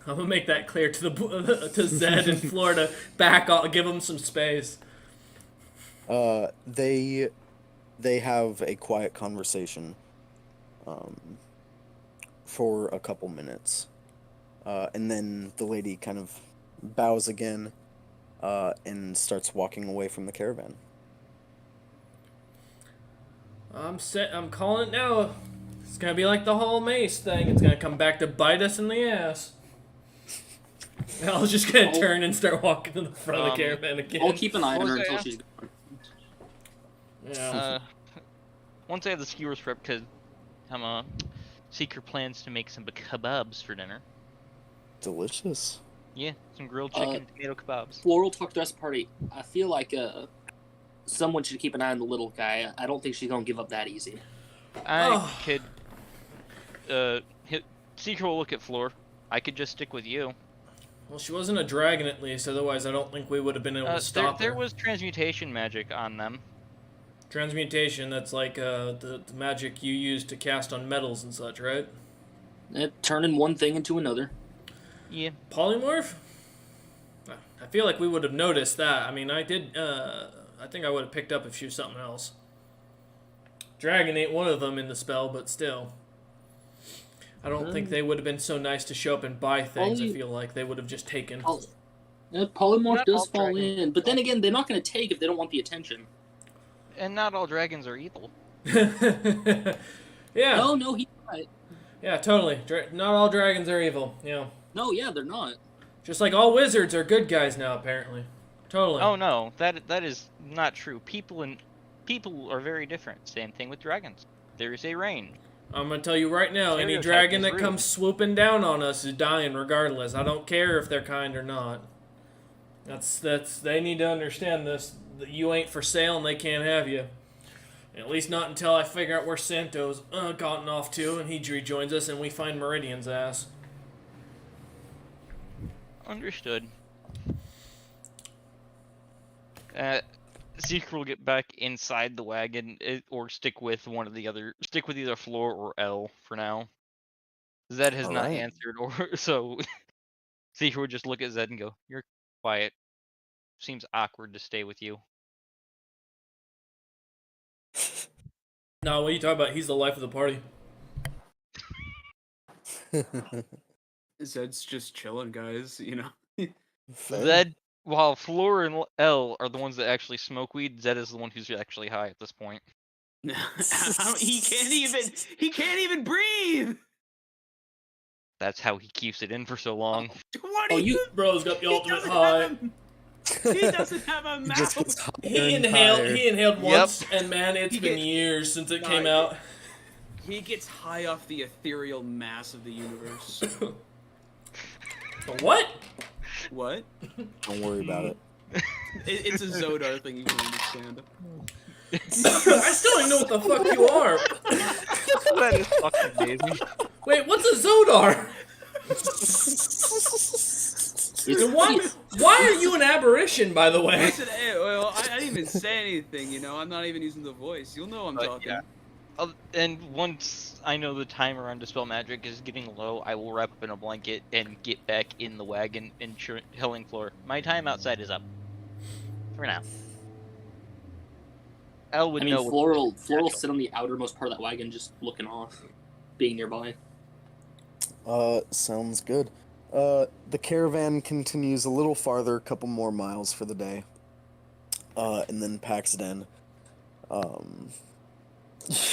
I'm gonna make that clear to Zed and Florida. Back off, give them some space. They have a quiet conversation for a couple minutes. And then the lady kind of bows again and starts walking away from the caravan. I'm calling it now. It's gonna be like the whole mace thing. It's gonna come back to bite us in the ass. And I was just gonna turn and start walking to the front of the caravan again. I'll keep an eye on her until she's gone. Yeah. Once I have the skewers prepped, because Seeker plans to make some kebabs for dinner. Delicious. Yeah, some grilled chicken, tomato kebabs. Floral talk to the rest of the party. I feel like someone should keep an eye on the little guy. I don't think she's gonna give up that easy. I could. Seeker will look at Floor. I could just stick with you. Well, she wasn't a dragon at least. Otherwise, I don't think we would have been able to stop her. There was transmutation magic on them. Transmutation, that's like the magic you use to cast on metals and such, right? Turning one thing into another. Yeah. Polymorph? I feel like we would have noticed that. I mean, I did, I think I would have picked up if she was something else. Dragon ain't one of them in the spell, but still. I don't think they would have been so nice to show up and buy things. I feel like they would have just taken. Polymorph does fall in, but then again, they're not going to take if they don't want the attention. And not all dragons are evil. Yeah. No, he's right. Yeah, totally. Not all dragons are evil. Yeah. No, yeah, they're not. Just like all wizards are good guys now, apparently. Totally. Oh no, that is not true. People are very different. Same thing with dragons. There is a range. I'm gonna tell you right now, any dragon that comes swooping down on us is dying regardless. I don't care if they're kind or not. They need to understand this. That you ain't for sale and they can't have you. At least not until I figure out where Santo's gotten off to and he rejoins us and we find Meridian's ass. Understood. Seeker will get back inside the wagon, or stick with either Floor or L for now. Zed has not answered, so Seeker would just look at Zed and go, "You're quiet. Seems awkward to stay with you." No, what are you talking about? He's the life of the party. Zed's just chilling, guys, Zed, while Floor and L are the ones that actually smoke weed, Zed is the one who's actually high at this point. He can't even breathe. That's how he keeps it in for so long. What are you? Bro's got the ultimate high. He doesn't have a mouth. He inhaled once, and man, it's been years since it came out. He gets high off the ethereal mass of the universe. What? What? Don't worry about it. It's a Zodar thing, you won't understand. I still don't know what the fuck you are. That is fucking amazing. Wait, what's a Zodar? Why are you aberration, by the way. Listen, well, I didn't even say anything, you know? I'm not even using the voice. You'll know I'm But, talking. yeah. And once I know the timer on Dispel Magic is getting low, I will wrap up in a blanket and get back in the wagon and telling Floor, my time outside is up. For now. Elle would I mean, know. Floral will sit on the outermost part of that wagon, just looking off, being nearby. Sounds good. The caravan continues a little farther, a couple more miles for the day. And then packs it in.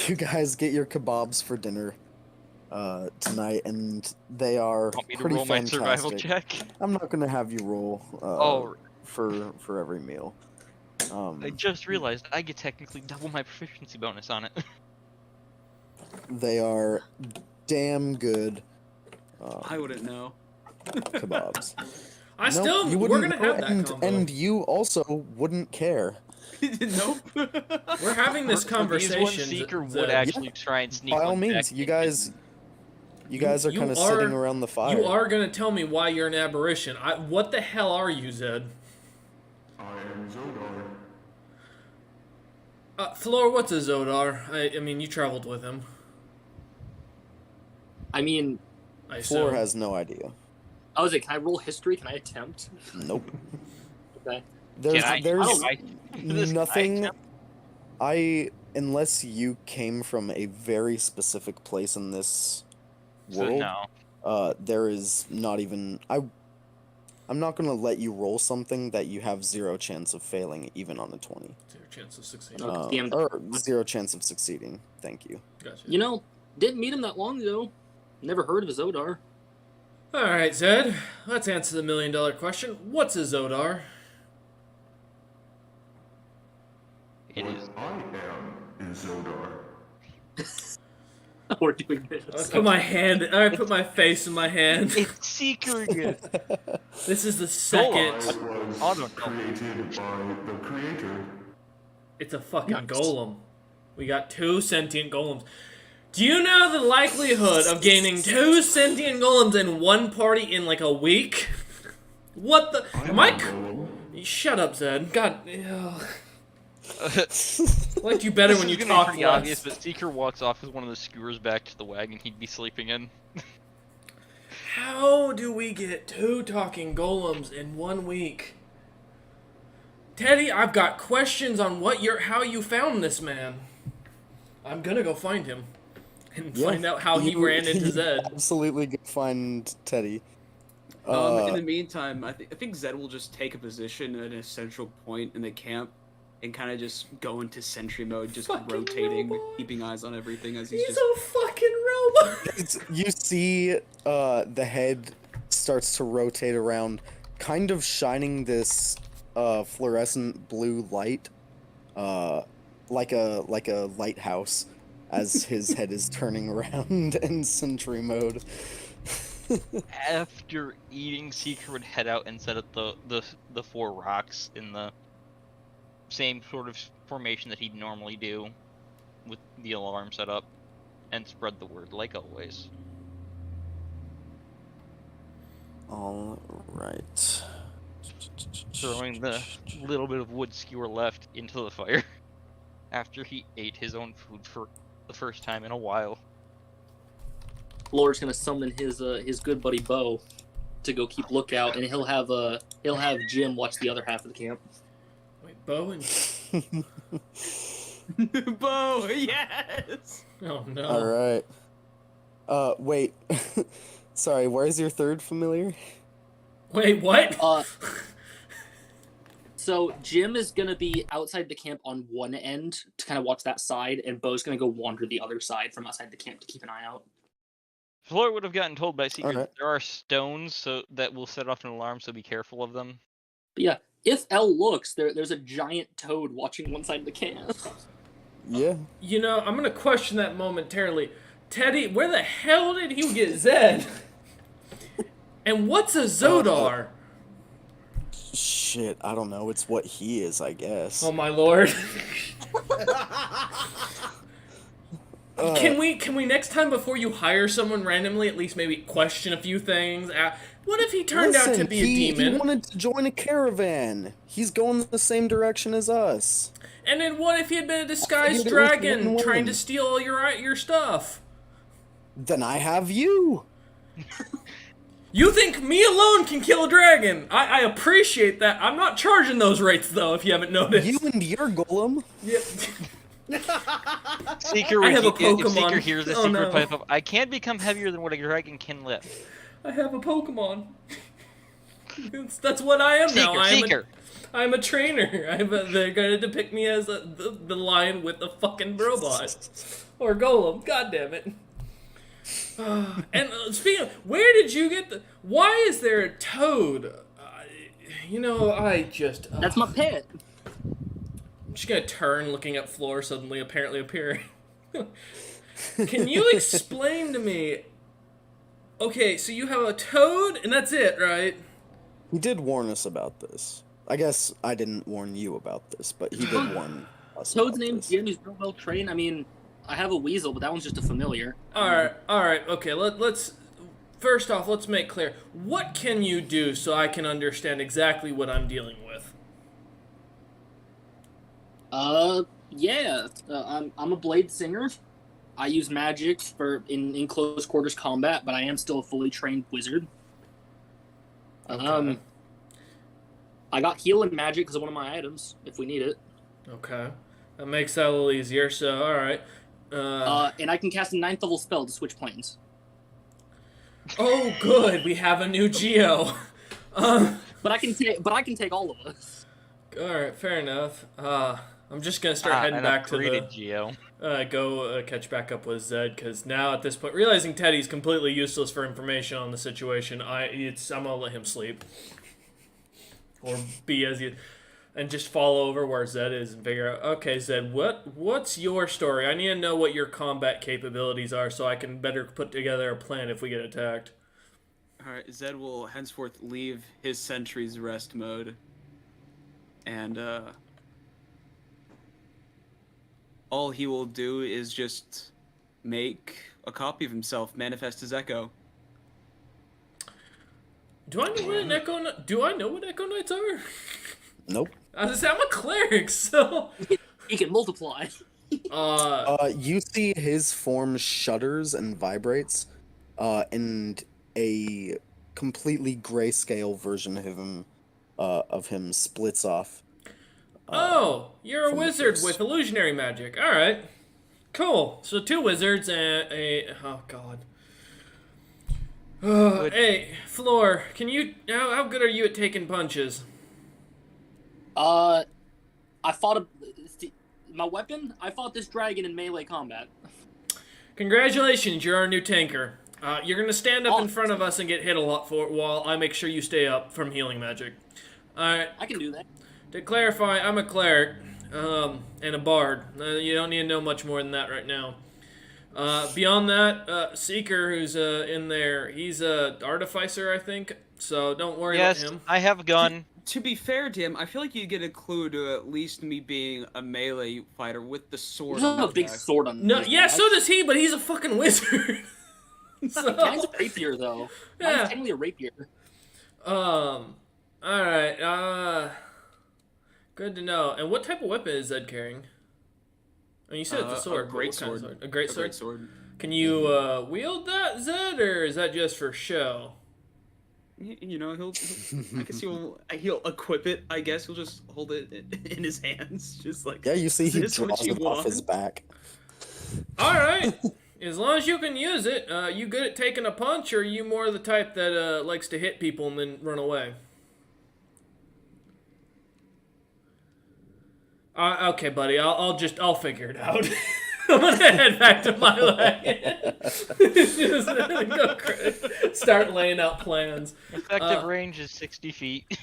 You guys get your kebabs for dinner tonight, and they are Want me to pretty roll my fantastic. survival check? I'm not gonna have you roll for every meal. I just realized I get technically double my proficiency bonus on it. They are damn good I wouldn't know. kebabs. We're gonna have that combo. And you also wouldn't care. Nope. We're having this conversation. One Seeker would actually try and sneak By all one means, back you in. guys are kind of are- sitting around the fire. You are gonna tell me why you're an aberration. What the hell are you, Zed? I am Zodar. Floor, what's a Zodar? I mean, you traveled with him. I mean, I Floor assume. has no idea. I was like, can I roll history? Can I attempt? Nope. Okay. There's This nothing. guy- Unless you came from a very specific place in this So world, no. there is not even. I'm not gonna let you roll something that you have zero chance of failing, even on a 20. Zero chance of succeeding. Okay, damn. Or zero chance of succeeding. Thank you. Gotcha. You know, didn't meet him that long ago. Never heard of a Zodar. All right, Zed. Let's answer the $1 million question. What's a Zodar? It is. I am Zodar. We're doing this. I put my face in my hand. It's Seeker again. This is the I second. was I don't know. created by the creator. It's a fucking Nice. golem. We got 2 sentient golems. Do you know the likelihood of gaining 2 sentient golems in one party in like a week? What the? I'm Mike? a golem. Shut up, Zed. God. Ugh. I liked you better when you This is gonna be talk pretty less. obvious, but Seeker walks off with one of the skewers back to the wagon he'd be sleeping in. How do we get 2 talking golems in 1 week? Teddy, I've got questions on how you found this man. I'm gonna go find him and find out how he ran into Zed. Absolutely go find Teddy. In the meantime, I think Zed will just take a position at a central point in the camp and kind of just go into sentry mode, just Fucking rotating, robot. keeping eyes on everything as He's just... a fucking robot. You see the head starts to rotate around, kind of shining this fluorescent blue light, like a lighthouse, as his head is turning around in sentry mode. After eating, Seeker would head out and set up the 4 rocks in the same sort of formation that he'd normally do, with the alarm set up, and spread the word like always. All right. Throwing the little bit of wood skewer left into the fire after he ate his own food for the first time in a while. Lord's gonna summon his good buddy Bo to go keep lookout, and he'll have Jim watch the other half of the camp. Wait, Bo and... Bo, yes! Oh no. All right. Wait. Sorry, where's your third familiar? Wait, what? So Jim is gonna be outside the camp on one end to kind of watch that side, and Bo's gonna go wander the other side from outside the camp to keep an eye out. Floor would have gotten told by Seeker Alright. that there are stones so that will set off an alarm, so be careful of them. But yeah, if Elle looks, there's a giant toad watching one side of the camp. Yeah. You know, I'm gonna question that momentarily. Teddy, where the hell did he get Zed? And what's a Zodar? Shit, I don't know. It's what he is, I guess. Oh my lord. Can we next time before you hire someone randomly at least maybe question a few things? What if he turned out to be a demon? He wanted to join a caravan. He's going the same direction as us. And then what if he had been a disguised figured it was dragon win-win. trying to steal all your stuff? Then I have you. You think me alone can kill a dragon? I appreciate that. I'm not charging those rates though, if you haven't noticed. You and your golem. Yep. Seeker, I have a if Pokemon. Seeker hears the Oh, secret no. pipe up, I can't become heavier than what a dragon can lift. I have a Pokemon. That's what I am now. Seeker. I'm a trainer. They're gonna depict me as the lion with the fucking robot. Or golem. God damn it. And speaking of, where did you get the... Why is there a toad? I just... That's my pet. I'm just gonna turn looking at floor suddenly apparently appearing. Can you explain to me... Okay, so you have a toad, and that's it, right? He did warn us about this. I guess I didn't warn you about this, but he did warn us Toad's about name's this. Jim. He's real well trained. I mean, I have a weasel, but that one's just a familiar. Alright, okay, let's... First off, let's make clear. What can you do so I can understand exactly what I'm dealing with? Yeah. I'm a blade singer. I use magic in close quarters combat, but I am still a fully trained wizard. Okay. I got heal and magic because of one of my items, if we need it. Okay. That makes that a little easier, so alright. And I can cast a 9th level spell to switch planes. Oh, good. We have a new Geo. But I can take all of us. All right, fair enough. I'm just gonna start heading back to the Geo. go catch back up with Zed, because now at this point, realizing Teddy's completely useless for information on the situation, I'm gonna let him sleep or be as he. And just follow over where Zed is and figure out, okay, Zed, what's your story? I need to know what your combat capabilities are so I can better put together a plan if we get attacked. Alright, Zed will henceforth leave his sentry's rest mode. And, all he will do is just make a copy of himself, manifest his echo. Do I know what an Echo? Do I know what Echo Knights are? Nope. I was gonna say, I'm a cleric, so... He can multiply. You see his form shudders and vibrates, and a completely grayscale version of him splits off. Oh, you're a from the wizard face. with illusionary magic. Alright. Cool. So 2 wizards and a... Oh, God. Hey, Floor, can you... How good are you at taking punches? I fought my weapon. I fought this dragon in melee combat. Congratulations, you're our new tanker. You're gonna stand up in front of us and get hit a lot while I make sure you stay up from healing magic. Alright. I can do that. To clarify, I'm a cleric, and a bard. You don't need to know much more than that right now. Beyond that, Seeker, who's in there, he's a artificer, I think. So don't worry about him. I have a gun. To be fair to him, I feel like you get a clue to at least me being a melee fighter with the sword. You on have a my big back. sword on. No, his yeah, back. so does he, but he's a fucking wizard. So, Mine's a rapier though. Yeah. Mine's technically a rapier. alright, good to know. And what type of weapon is Zed carrying? Oh, you said it's a sword. A but great what kind of sword. A great A sword? great sword. Can you, wield that, Zed, or is that just for show? You know, I guess he'll equip it. I guess he'll just hold it in his hands, just like. Yeah, you see he This is what draws you it off want. his back. Alright. As long as you can use it, you good at taking a punch, or are you more the type that likes to hit people and then run away? Okay, buddy, I'll figure it out. I'm gonna head back to my wagon. Just go start laying out plans. Effective range is 60 feet.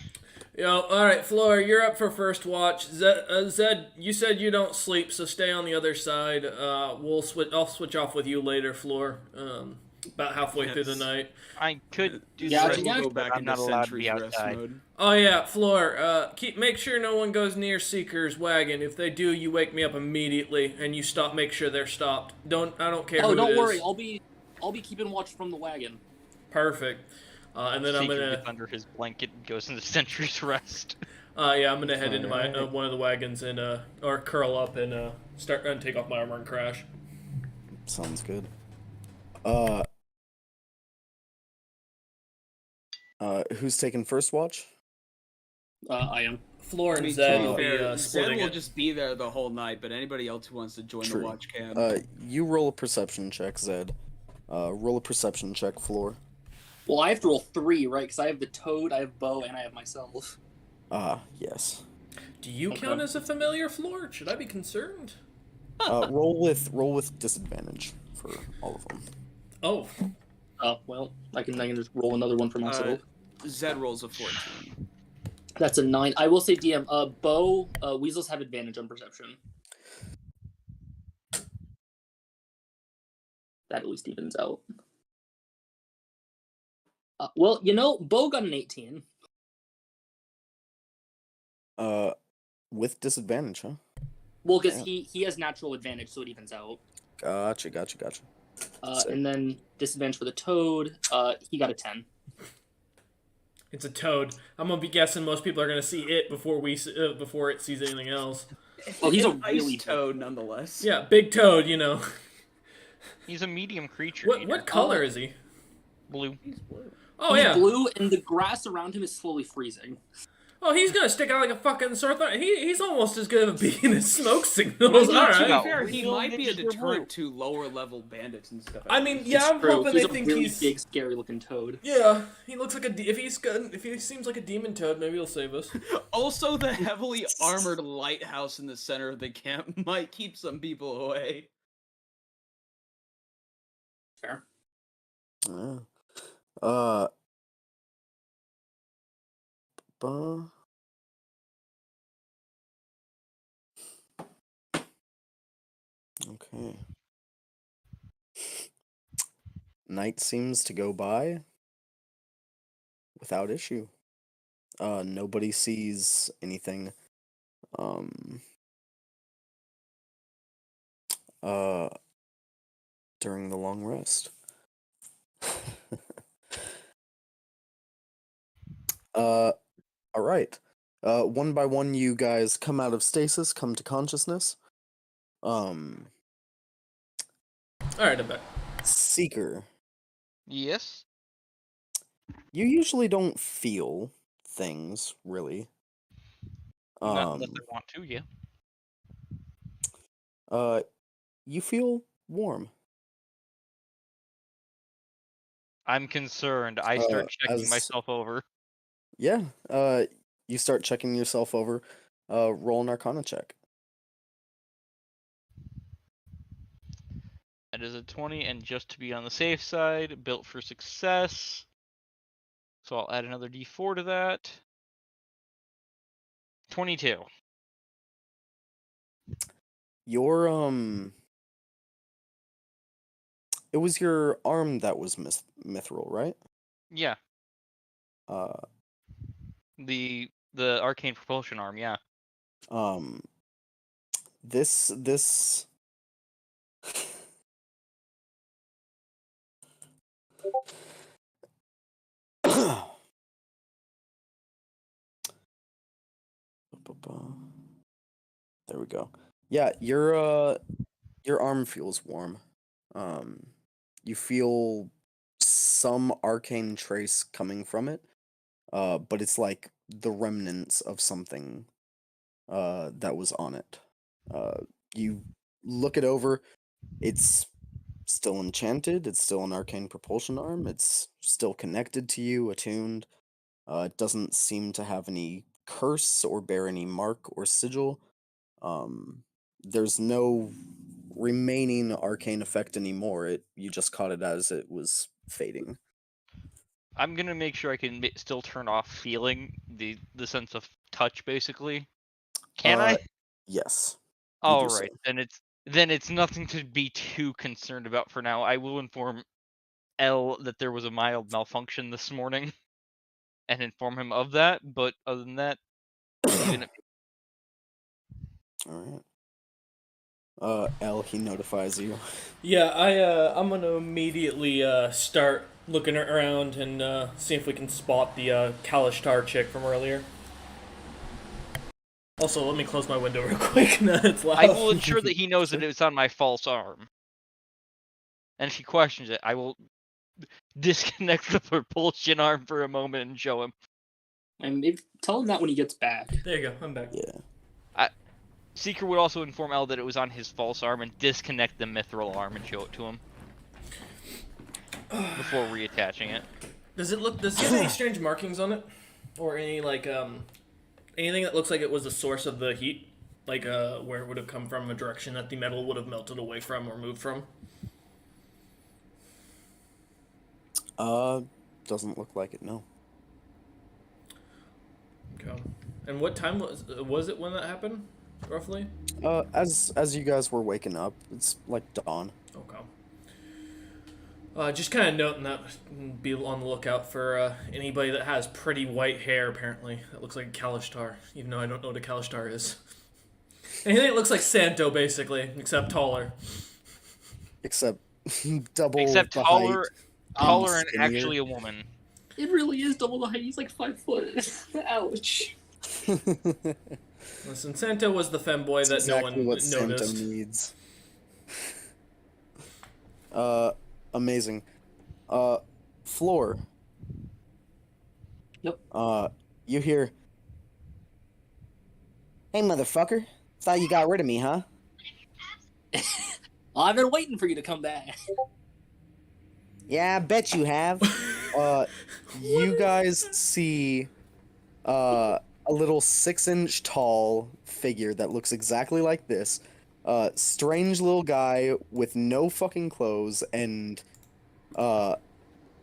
Alright, Floor, you're up for first watch. Zed, you said you don't sleep, so stay on the other side. I'll switch off with you later, Floor. About halfway through the night. I could do Yeah, the to rest, be honest, go back but I'm into not allowed to be Sentry's rest outside. mode. Oh yeah, Floor. Make sure no one goes near Seeker's wagon. If they do, you wake me up immediately, and you stop. Make sure they're stopped. I don't care Oh, who don't it worry. is. I'll be keeping watch from the wagon. Perfect. And then I'm Seeker gonna. gets under his blanket and goes into Sentry's rest. Yeah, I'm gonna head into my Alright. one of the wagons and or curl up and start and take off my armor and crash. Sounds good. Who's taking first watch? I am. Floor I and mean, Zed to will be be fair, Zed splitting will it. just be there the whole night, but anybody else who wants to join True. the watch can. You roll a perception check, Zed. Roll a perception check, Floor. Well, I have to roll 3, right? Because I have the toad, I have Bo, and I have myself. Yes. Do you Okay. count as a familiar, Floor? Should I be concerned? Roll with disadvantage for all of them. Oh, Oh, well, I can just roll another one for myself. Zed rolls a 14. That's a 9. I will say, DM, Bo, weasels have advantage on perception. That at least evens out. Well, Bo got an 18. With disadvantage, huh? Well, because Damn. he has natural advantage, so it evens out. Gotcha. And then disadvantage for the toad, he got a 10. it's a toad. I'm gonna be guessing most people are gonna see it before before it sees anything else. Oh, he's a An really ice toad, nonetheless. Yeah, big toad. You know. He's a medium creature. What color is he? Blue. Oh He's yeah. blue, and the grass around him is slowly freezing. Oh, he's gonna stick out like a fucking sore thumb. He's almost as good of a being as smoke I signals. mean, All to be right. fair, he might be a Ninja Blue. deterrent to lower level bandits and stuff. I mean, yeah, I'm True. hoping He's they a think really he's. big, scary looking toad. Yeah, he looks like if he's good. If he seems like a demon toad, maybe he'll save us. Also, the heavily armored lighthouse in the center of the camp might keep some people away. Fair. Okay. Night seems to go by without issue. Nobody sees anything. During the long rest. All right. One by one, you guys come out of stasis, come to consciousness. All right, I'm back. Seeker, Yes. you usually don't feel things, really. Not unless I want to, yeah. You feel warm. I'm concerned. I start checking as- myself over. Yeah, you start checking yourself over. Roll an Arcana check. That is a 20, and just to be on the safe side, built for success. So I'll add another d4 to that. 22. Your it was your arm that was mithril, right? Yeah, the arcane propulsion arm, yeah. This there we go. Yeah, your arm feels warm. You feel some arcane trace coming from it. But it's like the remnants of something that was on it. You look it over, it's still enchanted, it's still an arcane propulsion arm, it's still connected to you, attuned. It doesn't seem to have any curse or bear any mark or sigil. There's no remaining arcane effect anymore. You just caught it as it was fading. I'm gonna make sure I can still turn off feeling the sense of touch, basically. Can I? Yes. All do so. right, then it's nothing to be too concerned about for now. I will inform L that there was a mild malfunction this morning and inform him of that, but other than that, leaving it. All right. L, he notifies you. Yeah, I'm gonna immediately start looking around and see if we can spot the Kalishtar chick from earlier. Also, let me close my window real quick. No, it's loud. I will ensure that he knows that it's on my false arm. And if he questions it, I will disconnect the propulsion arm for a moment and show him. And maybe tell him that when he gets back. There you go. I'm back. Yeah. Seeker would also inform L that it was on his false arm and disconnect the mithril arm and show it to him before reattaching it. Does it have any strange markings on it, or any anything that looks like it was the source of the heat, like where it would have come from, a direction that the metal would have melted away from or moved from? Doesn't look like it. No. Okay. And what time was it when that happened, roughly? As you guys were waking up, it's like dawn. Okay. Just kind of noting that, be on the lookout for anybody that has pretty white hair, apparently. That looks like a Kalishtar, even though I don't know what a Kalishtar is. Anything that looks like Santo, basically, except taller. Except double Except the taller, height. taller and Skinnier. actually a woman. It really is double the height. He's like 5 foot. Ouch. Listen, Santo was the femboy that exactly no one what noticed. Santo needs. Amazing. Floor. Yep. You hear, "Hey, motherfucker. Thought you got rid of me, huh?" I've been waiting for you to come back. Yeah, I bet you have. You guys see a little 6-inch tall figure that looks exactly like this. Strange little guy with no fucking clothes and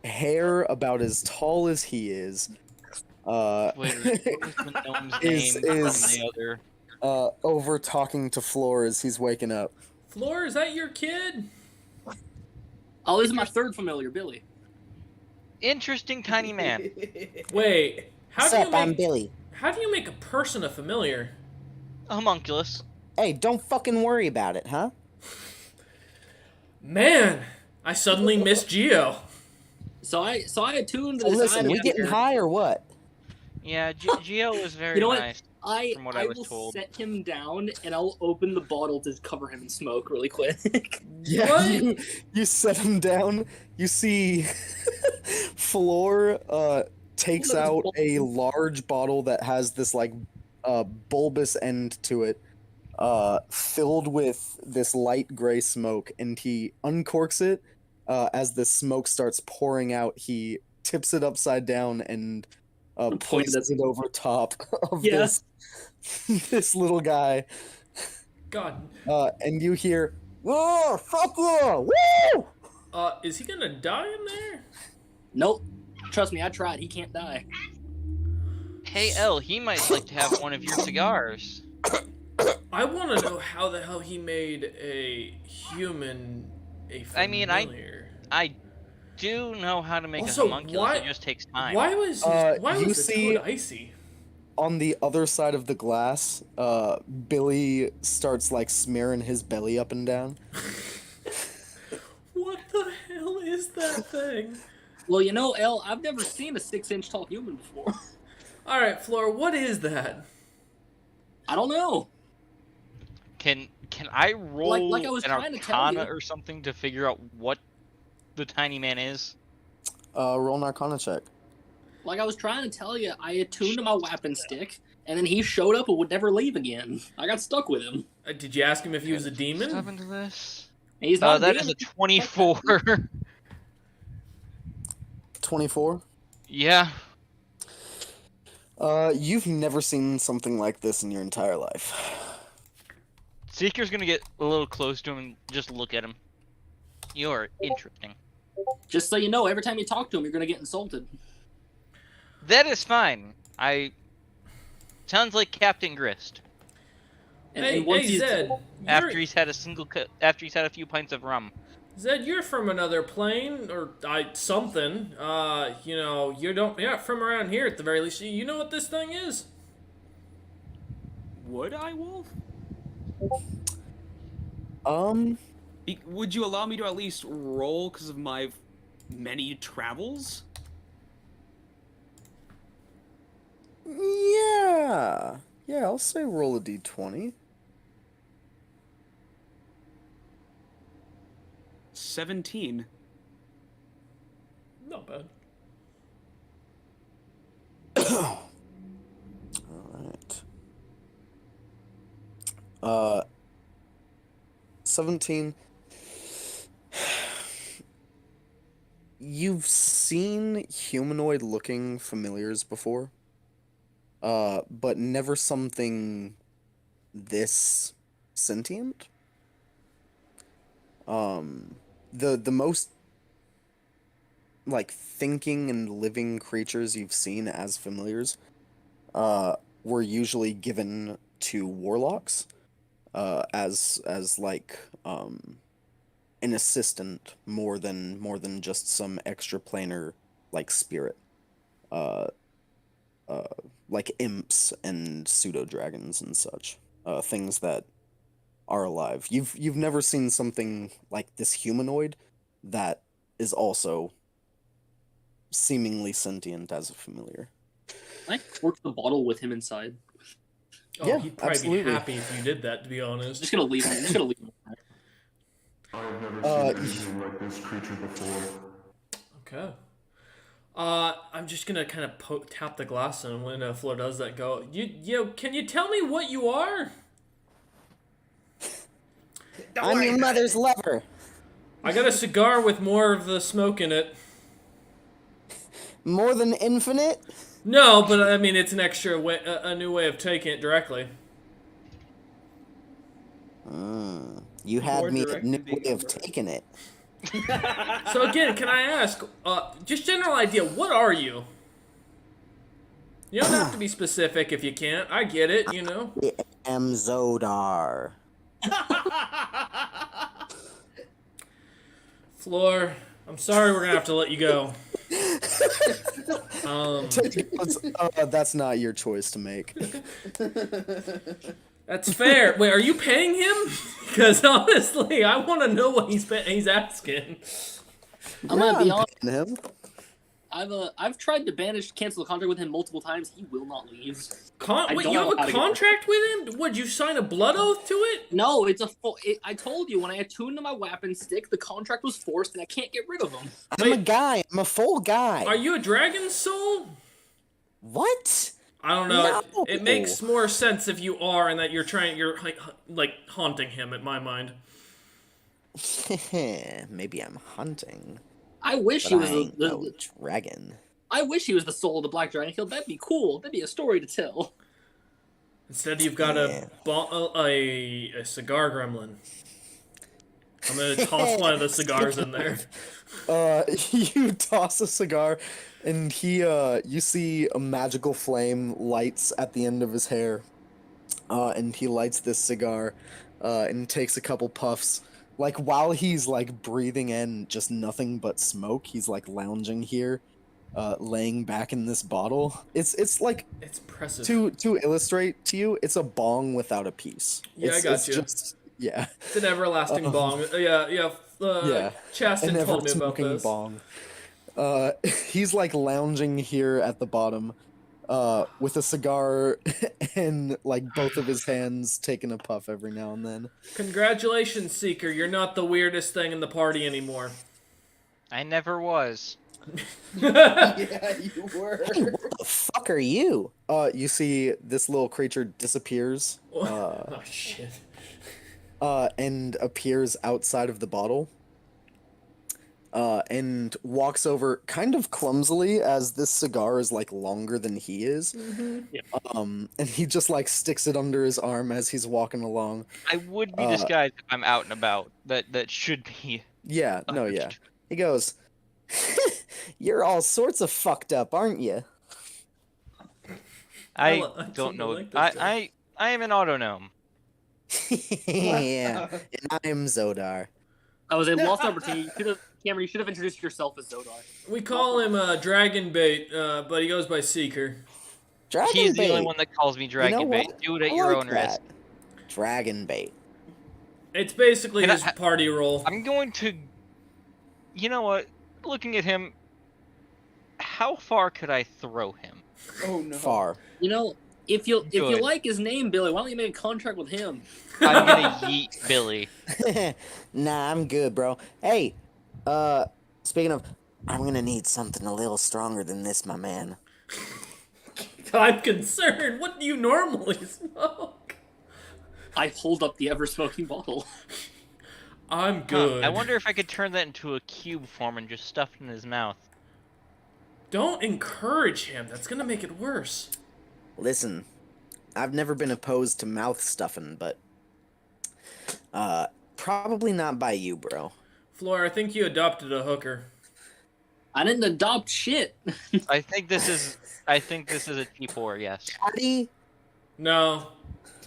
hair about as tall as he is. Wait, what was the gnome's Is- name is- from the other? Over talking to Floor as he's waking up. Floor, is that your kid? Oh, this is my third familiar, Billy. Interesting tiny man. Wait, What's up? I'm Billy. how do you make a person a familiar? A homunculus. Hey, don't fucking worry about it, huh? Man, I suddenly miss Geo. So I attuned to So this. listen, we getting high or what? Yeah, Geo was very You know what? nice. I from what I was will told. set him down and I'll open the bottle to cover him in smoke really quick. Yeah, What? you set him down. You see, Floor takes One of out those a large bottle that has this like bulbous end to it, filled with this light gray smoke, and he uncorks it. As the smoke starts pouring out, he tips it upside down and Pointed places it over top of Yeah. this little guy. God. And you hear, "Oh, fuck yeah! Woo!" Is he gonna die in there? Nope. Trust me, I tried. He can't die. Hey L, he might like to have one of your cigars. I want to know how the hell he made a human a familiar. I mean, I do know how to make Also, a homunculus. why- It just takes time. Why was you the see- toad icy? On the other side of the glass, Billy starts like smearing his belly up and down. What the hell is that thing? Well, you know, El, I've never seen a 6-inch tall human before. All right, Flora, what is that? I don't know. Can I roll Like I was an trying to tell Arcana you. or something to figure out what the tiny man is? Roll an Arcana check. Like I was trying to tell you, I attuned to my weapon stick, and then he showed up and would never leave again. I got stuck with him. Did you ask him if he was a What demon? happened to this? And he's not That a is a demon. 24. 24. Yeah. You've never seen something like this in your entire life. Seeker's gonna get a little close to him and just look at him. You're interesting. Just so you know, every time you talk to him, you're gonna get insulted. That is fine. Sounds like Captain Grist. And, Hey, and once hey, he's Zed. After he's had a few pints of rum. Zed, you're from another plane, or something. You're not from around here at the very least. You know what this thing is? Would I, Wolf? Would you allow me to at least roll because of my many travels? Yeah. Yeah, I'll say roll a d20. 17. Not bad. All right. 17. You've seen humanoid-looking familiars before, but never something this sentient. The most like thinking and living creatures you've seen as familiars, were usually given to warlocks, as like an assistant more than just some extraplanar like spirit. Uh, like imps and pseudo dragons and such. Things that are alive. You've never seen something like this humanoid that is also seemingly sentient as a familiar. Can I cork the bottle with him inside? Oh, Yeah, he'd probably absolutely. be happy if you did that, to be I'm honest. just gonna leave him. I'm just gonna leave him. I've never seen anything like this creature before. Okay. I'm just gonna kind of tap the glass, and when Flo does that, go, can you tell me what you are? I'm your mother's lover. I got a cigar with more of the smoke in it. More than infinite? No, but I mean, it's an extra way, a new way of taking it directly. You had More me a direct new than being way of indirect. taking it. So again, can I ask, just general idea, what are you? You don't have to be specific if you can't. I get it, you know. I am Zodar. Floor, I'm sorry we're gonna have to let you go. That's not your choice to make. That's fair. Wait, are you paying him? Because honestly, I want to know what he's asking. I'm gonna be honest. paying him. I've tried to cancel the contract with him multiple times. He will not leave. Wait, you have a contract with him? Would you sign a blood oath to it? No, it's a full. I told you when I attuned to my weapon stick, the contract was forced, and I can't get rid of him. I'm a guy. I'm a full guy. Are you a dragon soul? What? I don't know. No. It makes more sense if you are, and that you're like haunting him. In my mind. Maybe I'm hunting. I wish But he was I ain't no the dragon. I wish he was the soul of the Black Dragon Hill. That'd be cool. That'd be a story to tell. Instead, you've got a cigar gremlin. I'm gonna toss one of the cigars in there. You toss a cigar, and you see a magical flame lights at the end of his hair. And he lights this cigar, and takes a couple puffs. Like, while he's, like, breathing in just nothing but smoke, he's, like, lounging here, laying back in this bottle. It's like... It's impressive. To illustrate to you, it's a bong without a piece. Yeah, I got you. Yeah. It's an everlasting bong. Yeah. Chaston told me about this. Bong. He's, like, lounging here at the bottom, with a cigar and, like, both of his hands taking a puff every now and then. Congratulations, Seeker. You're not the weirdest thing in the party anymore. I never was. Yeah, you were. Hey, what the fuck are you? You see this little creature disappears. Oh, shit. And appears outside of the bottle. And walks over kind of clumsily, as this cigar is like longer than he is. Mm-hmm. Yeah. And he just like sticks it under his arm as he's walking along. I would be disguised if I'm out and about. That should be. Yeah, no, yeah. He goes, "You're all sorts of fucked up, aren't you?" I don't know. Like this guy. I am an auto gnome. Yeah, and I'm Zodar. I was a lost opportunity. Cameron, you should have introduced yourself as Zodar. We call him Dragon Bait, but he goes by Seeker. Dragon He's bait. the only one that calls me Dragon you know Bait. what? Do it at I your like own risk. that. Dragon bait. It's basically Can I- his party role. I'm going to. You know what? Looking at him, how far could I throw him? Oh no. Far. You know, if you Good. like his name, Billy, why don't you make a contract with him? I'm gonna yeet Billy. Nah, I'm good, bro. Hey, speaking of, I'm gonna need something a little stronger than this, my man. I'm concerned. What do you normally smoke? I hold up the ever-smoking bottle. I'm good. I wonder if I could turn that into a cube form and just stuff it in his mouth. Don't encourage him. That's gonna make it worse. Listen, I've never been opposed to mouth stuffing, but probably not by you, bro. Floor, I think you adopted a hooker. I didn't adopt shit. I think this is a T4, yes. Daddy? No.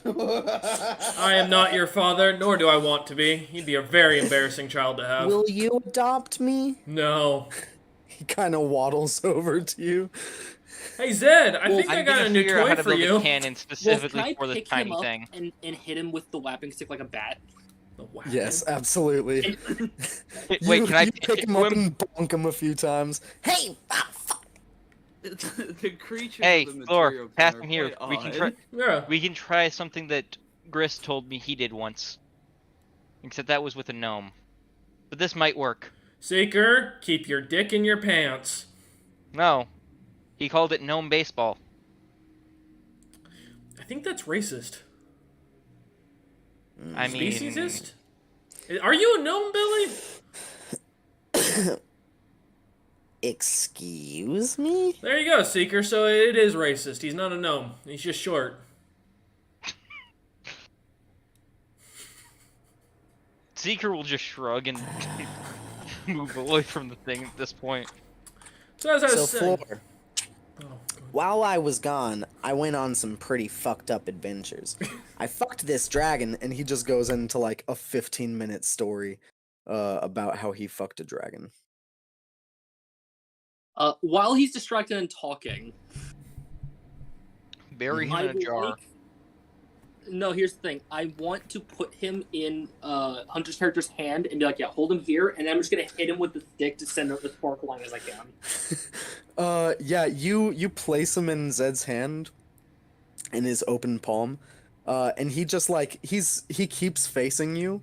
I am not your father, nor do I want to be. You'd be a very embarrassing child to have. Will you adopt me? No. He kind of waddles over to you. Hey Zed, I Well, think I I'm got gonna a new figure out how toy to for build you. a cannon Well, can specifically I for this pick him tiny up thing. and hit him with the whapping stick like a bat? The whack. Yes, absolutely. Wait, can I you pick him up him? and bonk him a few times. Hey! Fuck! The creatures Hey, of the Floor, material pass plane him are here. quite We can odd. try. Yeah. We can try something that Grist told me he did once. Except that was with a gnome. But this might work. Seeker, keep your dick in your pants. No. He called it gnome baseball. I think that's racist. I mean... Speciesist? Are you a gnome, Billy? Excuse me? There you go, Seeker. So it is racist. He's not a gnome. He's just short. Seeker will just shrug and move away from the thing at this point. So as I So, was saying... Floor, while I was gone, I went on some pretty fucked up adventures. I fucked this dragon, and he just goes into like a 15-minute story about how he fucked a dragon. While he's distracted and talking, Bury him I in a will jar. make- No, here's the thing. I want to put him in Hunter's character's hand and be like, yeah, hold him here, and then I'm just gonna hit him with the stick to send out the spark line as I can. Yeah, you place him in Zed's hand, in his open palm, and he just like he keeps facing you,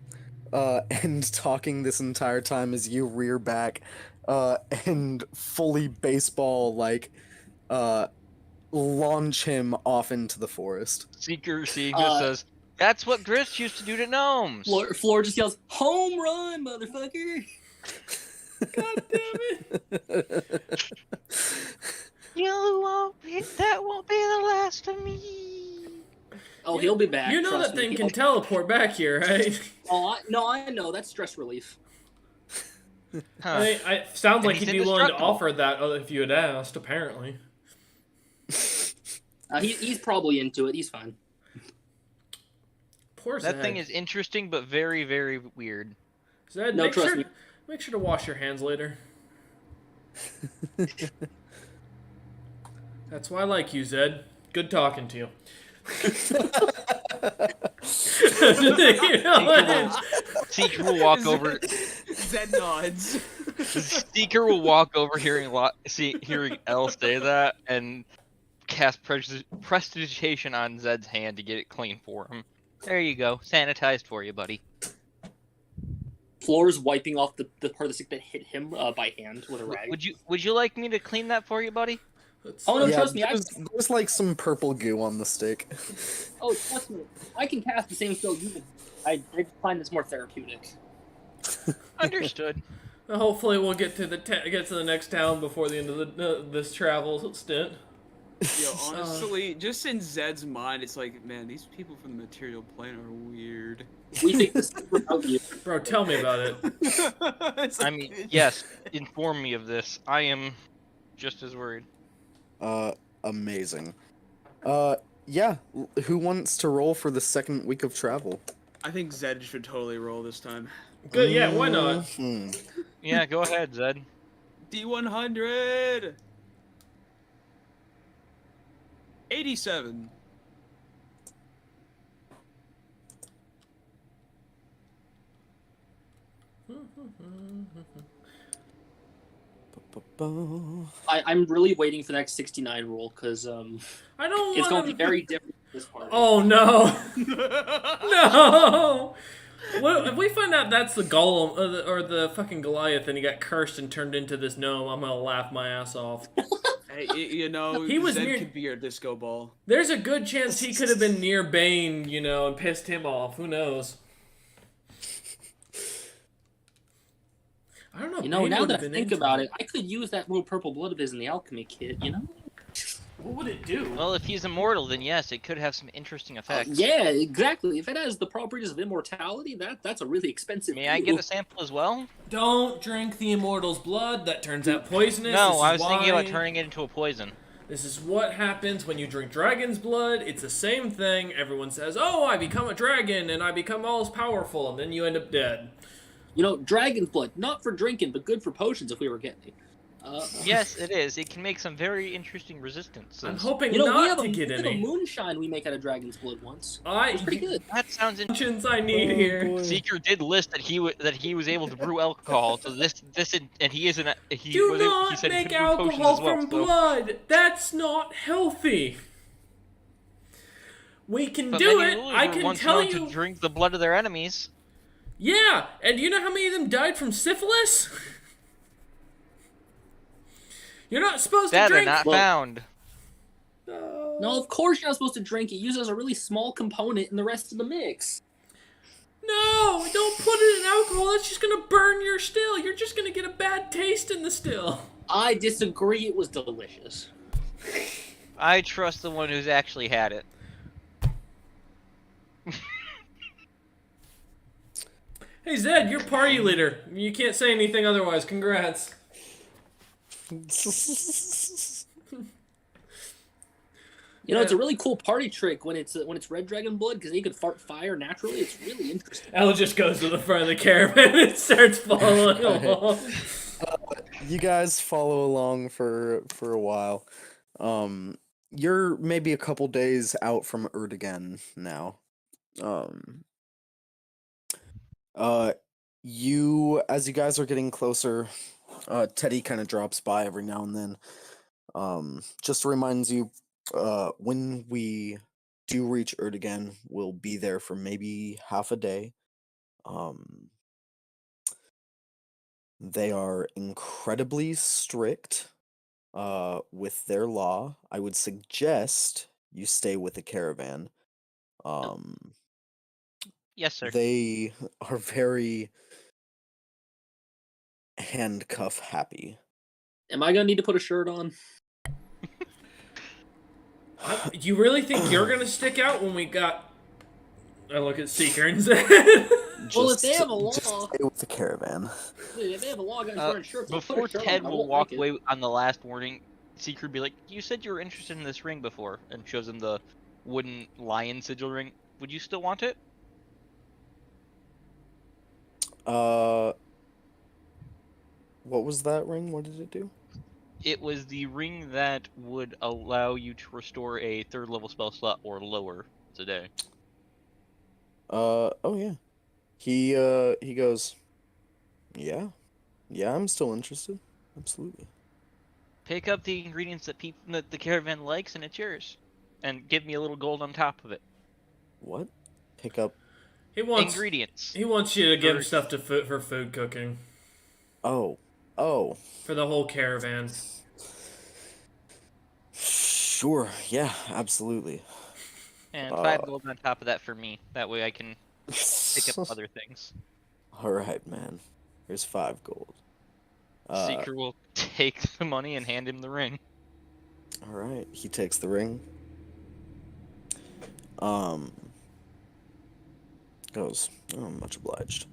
and talking this entire time as you rear back, and fully baseball like, launch him off into the forest. Seeker seeing this says, that's what Grist used to do to gnomes. Floor just yells, "Home run, motherfucker!" God damn it. That won't be the last of me. Oh, he'll be back. You know trust that thing me. can teleport back here, right? Oh, I know. That's stress relief. Huh. Sounds like he's he'd be willing to indestructible. offer that if you had asked, apparently. He's probably into it. He's fine. Poor That Zed. thing is interesting, but very, very weird. Zed, No, make trust sure, me. make sure to wash your hands later. That's why I like you, Zed. Good talking to you. You know what? Seeker will walk over. Zed nods. Seeker will walk over hearing Elle say that and cast prestidigitation on Zed's hand to get it clean for him. There you go, sanitized for you, buddy. Floor's wiping off the part of the stick that hit him by hand with a rag. Would you like me to clean that for you, buddy? Oh no, Yeah, trust me. there's like some purple goo on the stick. Oh, trust me. I can cast the same spell you can. I find this more therapeutic. Understood. Hopefully, we'll get to the next town before the end of this travel stint. Yo, honestly, just in Zed's mind, it's like, man, these people from the material plane are weird. We think this is about you. Bro, tell me about it. It's I like- mean, yes, inform me of this. I am just as worried. Amazing. Yeah, who wants to roll for the second week of travel? I think Zed should totally roll this time. Good, yeah, why not? Mhm. Yeah, go ahead, Zed. D100. 87. Ba-ba. I'm really waiting for the next 69 roll because I don't it's want going to be very different this part. Oh no! No! What, if we find out that's the golem or the fucking Goliath, and he got cursed and turned into this gnome, I'm gonna laugh my ass off. Hey, you know, He was Zed near- could be your disco ball. There's a good chance he could have been near Bane, you know, and pissed him off. Who knows? I don't know. You know, Bane now would that have I been think into about it, I could use that little purple blood of his in the alchemy kit, you know? What would it do? Well, if he's immortal, then yes, it could have some interesting effects. Yeah, exactly. If it has the properties of immortality, that's a really expensive May I get a sample as well? Don't drink the immortal's blood. That turns out poisonous. No, This I is was thinking about why- turning it into a poison. This is what happens when you drink dragon's blood. It's the same thing. Everyone says, oh, I become a dragon and I become all powerful, and then you end up dead. You know, dragon's blood, not for drinking, but good for potions if we were getting it. Yes, it is. It can make some very interesting resistances. I'm hoping You know, we not have to get a any. moonshine we make out of dragon's blood once. It I was pretty good. That sounds interesting. Intentions I need here. boy. Seeker did list that he was able to brew alcohol. So this and he isn't. He Do was. He not said he make could brew potions alcohol as well, from so- blood. That's not healthy. We can But do many it. rulers I were can once tell known you. to drink the blood of their enemies. Yeah, and you know how many of them died from syphilis? You're not supposed That to are drink. not Well- found. No, of course you're not supposed to drink it. Use it as a really small component in the rest of the mix. No, don't put it in alcohol. That's just gonna burn your still. You're just gonna get a bad taste in the still. I disagree. It was delicious. I trust the one who's actually had it. Hey Zed, you're party leader. You can't say anything otherwise. Congrats. You know, it's a really cool party trick when it's red dragon blood because you can fart fire naturally. It's really interesting. Ella just goes to the front of the caravan and starts following along. You guys follow along for a while. You're maybe a couple days out from Erdogan now. As you guys are getting closer, Teddy kind of drops by every now and then. Just reminds you, when we do reach Erdogan, we'll be there for maybe half a day. They are incredibly strict with their law. I would suggest you stay with the caravan. Yes, sir. They are very handcuff happy. Am I gonna need to put a shirt on? You really think you're gonna stick out when we got? I look at Seeker and Zed. Well, if they have a just law- stay with the caravan. If they have a law against wearing shirts, I'll put Before a shirt Ted on. I will won't walk like it. away on the last warning, Seeker would be like, "You said you were interested in this ring before," and shows him the wooden lion sigil ring. Would you still want it? What was that ring? What did it do? It was the ring that would allow you to restore a 3rd level spell slot or lower today. Oh yeah. He goes, yeah, I'm still interested. Absolutely. Pick up the ingredients that the caravan likes, and it's yours. And give me a little gold on top of it. What? Pick up. He wants Ingredients. He wants you to give him Or- stuff to for food cooking Oh. for the whole caravan. Sure. Yeah. Absolutely. And 5 gold on top of that for me. That way I can pick up other things. All right, man. Here's 5 gold. Seeker will take the money and hand him the ring. All right. He takes the ring. Goes, oh, much obliged.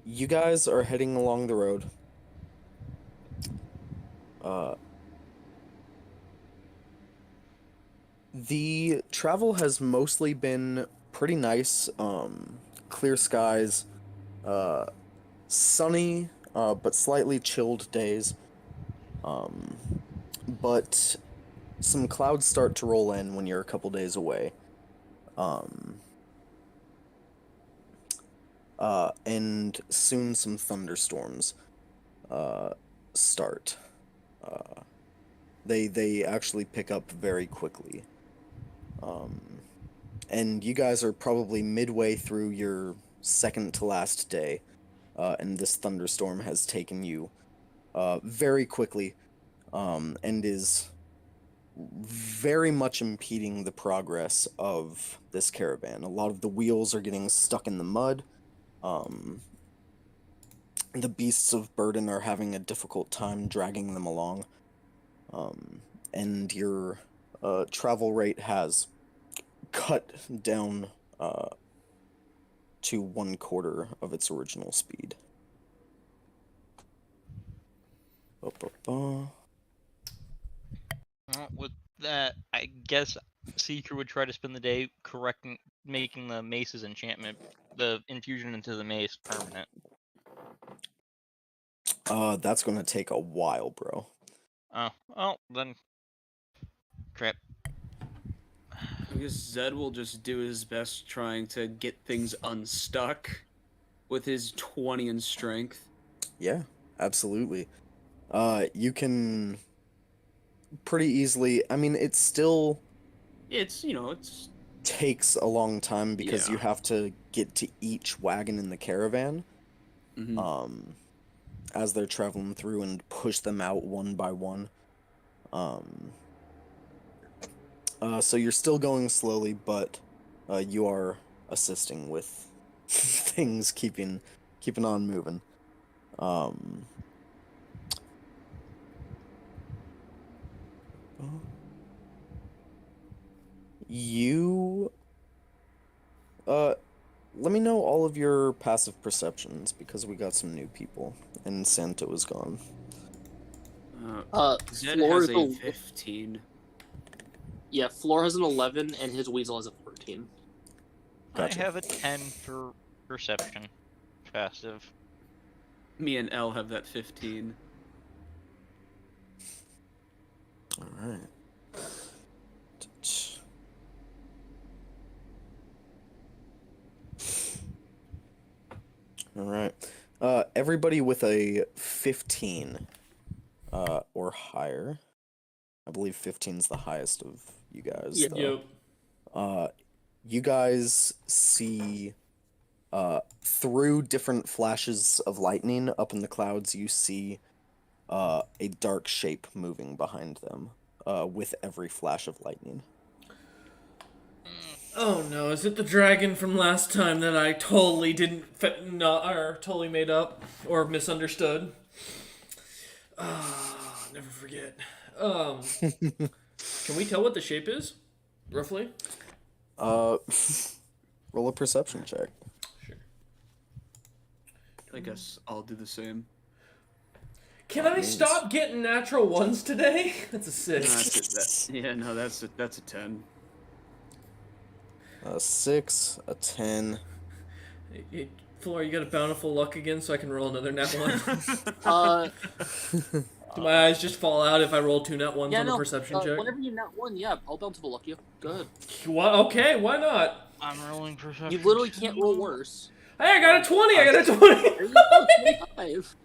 You guys are heading along the road. The travel has mostly been pretty nice. Clear skies, sunny, but slightly chilled days. But some clouds start to roll in when you're a couple days away. And soon some thunderstorms start. They actually pick up very quickly. And you guys are probably midway through your second to last day, and this thunderstorm has taken you very quickly, and is very much impeding the progress of this caravan. A lot of the wheels are getting stuck in the mud. The beasts of burden are having a difficult time dragging them along. And your travel rate has cut down to 1/4 of its original speed. Well, with that, I guess Seeker would try to spend the day making the mace's enchantment, the infusion into the mace, permanent. That's gonna take a while, bro. Oh, well, then. Crap. I guess Zed will just do his best trying to get things unstuck with his 20 in strength. Yeah, absolutely. You can pretty easily. I mean, it still It's, it's... takes a long time because Yeah. you have to get to each wagon in the caravan. Mhm. As they're traveling through and push them out one by one. So you're still going slowly, but you are assisting with things keeping on moving. You let me know all of your passive perceptions because we got some new people and Santa was gone. Zed Floor has is a a 15. Yeah, Floor has an 11, and his Weasel has a 13. Gotcha. I have a 10 for perception. Passive. Me and L have that 15. Alright. Alright. Everybody with a 15 or higher. I believe 15's the highest of you guys. Yeah. Though. Yep. You guys see through different flashes of lightning up in the clouds, you see a dark shape moving behind them with every flash of lightning. Oh no, is it the dragon from last time that I totally didn't or totally made up or misunderstood? Never forget. Can we tell what the shape is? Roughly? Roll a perception check. Sure. I guess I'll do the same. Can I stop getting natural ones today? That's a 6. No, that's a 10. A 6, a 10. Hey, Floor, you got a bountiful luck again so I can roll another nat 1? Do my eyes just fall out if I roll 2 nat 1s on a perception check? Whenever you nat 1, yeah, I'll bountiful luck you. Go ahead. What? Okay, why not? I'm rolling perception. You literally can't roll worse. Hey, I got a 20! I got a 20! There you go, 25.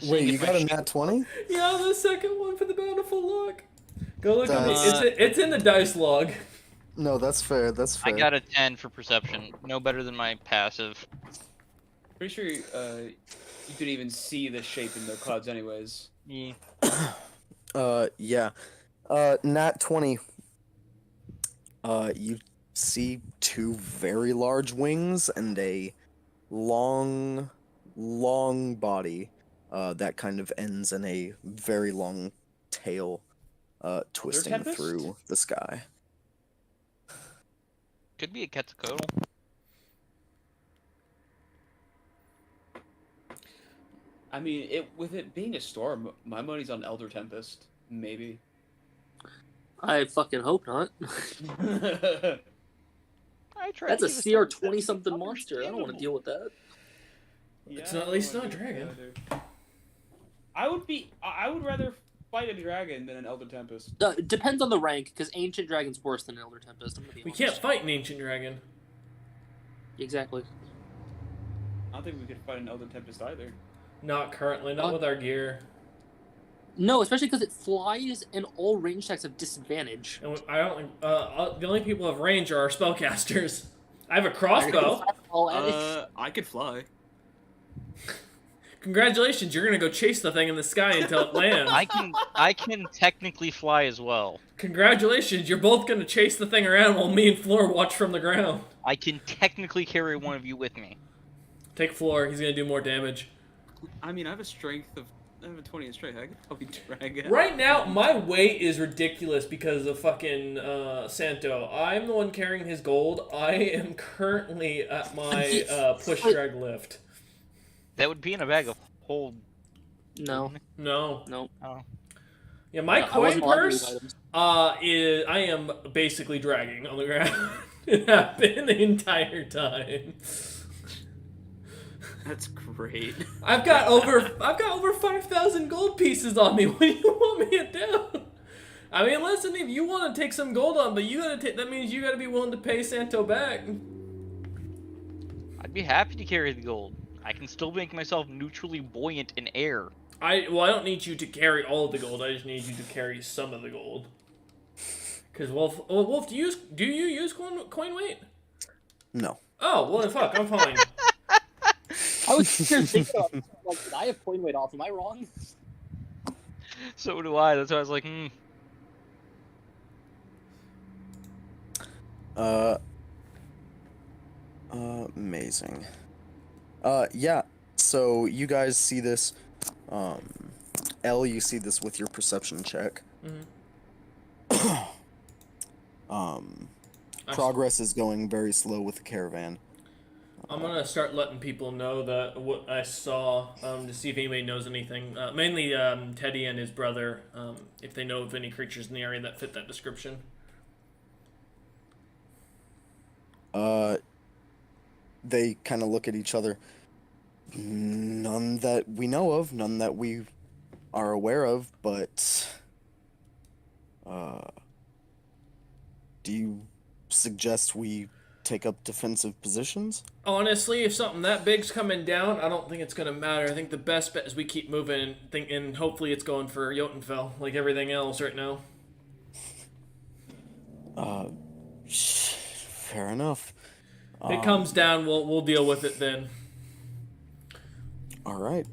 Wait, you got a nat 20? Yeah, the second one for the bountiful luck. Go look at That's- me. It's in the dice log. No, that's fair. That's I fair. got a 10 for perception. No better than my passive. Pretty sure you could even see the shape in the clouds anyways. Yeah. Yeah. Nat 20. You see 2 very large wings and a long body that kind of ends in a very long tail twisting Tempest? through the sky. Could be a Quetzalcoatl. I mean, with it being a storm, my money's on Elder Tempest. Maybe. I fucking hope not. I tried That's to a give us CR 20 something monster. I don't want to understandable. deal with that. It's not, at least not a dragon. I would rather fight a dragon than an Elder Tempest. It depends on the rank, because Ancient Dragon's worse than Elder Tempest. I'm gonna be We honest. can't fight an ancient dragon. Exactly. I don't think we could fight an Elder Tempest either. Not currently, not with our gear. No, especially because it flies and all range attacks have disadvantage. And I don't think the only people who have range are our spellcasters. I have a crossbow. I could fly. Congratulations, you're gonna go chase the thing in the sky until it lands. I can technically fly as well. Congratulations, you're both gonna chase the thing around while me and Floor watch from the ground. I can technically carry one of you with me. Take Floor, he's gonna do more damage. I mean, I have a 20 in strength. I could probably drag it. Right now, my weight is ridiculous because of fucking Santo. I'm the one carrying his gold. I am currently at my push drag lift. That would be in a bag of whole. No. No. Oh. Yeah, my I coin wasn't allowed to purse leave items. is I am basically dragging on the ground. It happened the entire time. That's great. I've got over 5,000 gold pieces on me. What do you want me to do? I mean, listen, if you want to take some gold on, but you gotta take, that means you gotta be willing to pay Santo back. I'd be happy to carry the gold. I can still make myself neutrally buoyant in air. I don't need you to carry all of the gold. I just need you to carry some of the gold. Cause Wolf, do you use coin weight? No. Oh well, then fuck, I'm fine. I was scared thinking of, like, did I have coin weight off? Am I wrong? So do I. That's why I was like, Amazing. Yeah, so you guys see this, L, you see this with your perception check. Progress is going very slow with the caravan. I'm gonna start letting people know that what I saw, to see if anybody knows anything. Mainly Teddy and his brother, if they know of any creatures in the area that fit that description. They kind of look at each other. None that we know of, none that we are aware of, but do you suggest we take up defensive positions? Honestly, if something that big's coming down, I don't think it's gonna matter. I think the best bet is we keep moving and hopefully it's going for Jotunfell, like everything else right now. Fair enough. If it comes down, we'll deal with it then. All right.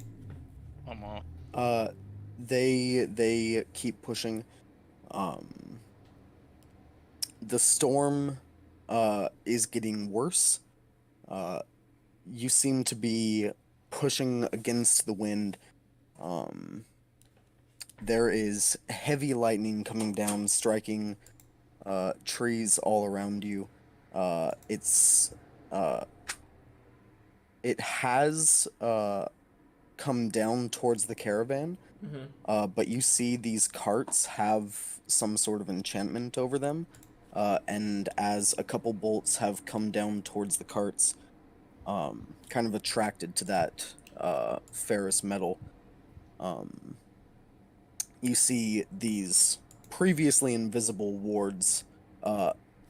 They keep pushing. The storm is getting worse. You seem to be pushing against the wind. There is heavy lightning coming down, striking trees all around you. It has come down towards the caravan, but you see these carts have some sort of enchantment over them, and as a couple bolts have come down towards the carts, kind of attracted to that ferrous metal, you see these previously invisible wards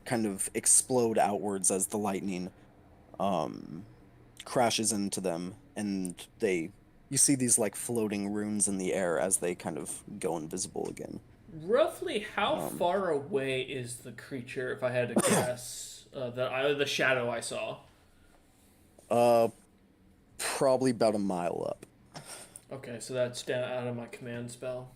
kind of explode outwards as the lightning crashes into them, and you see these like floating runes in the air as they kind of go invisible again. Roughly how far away is the creature, if I had to guess, the shadow I saw? Probably about a mile up. Okay, so that's down out of my command spell.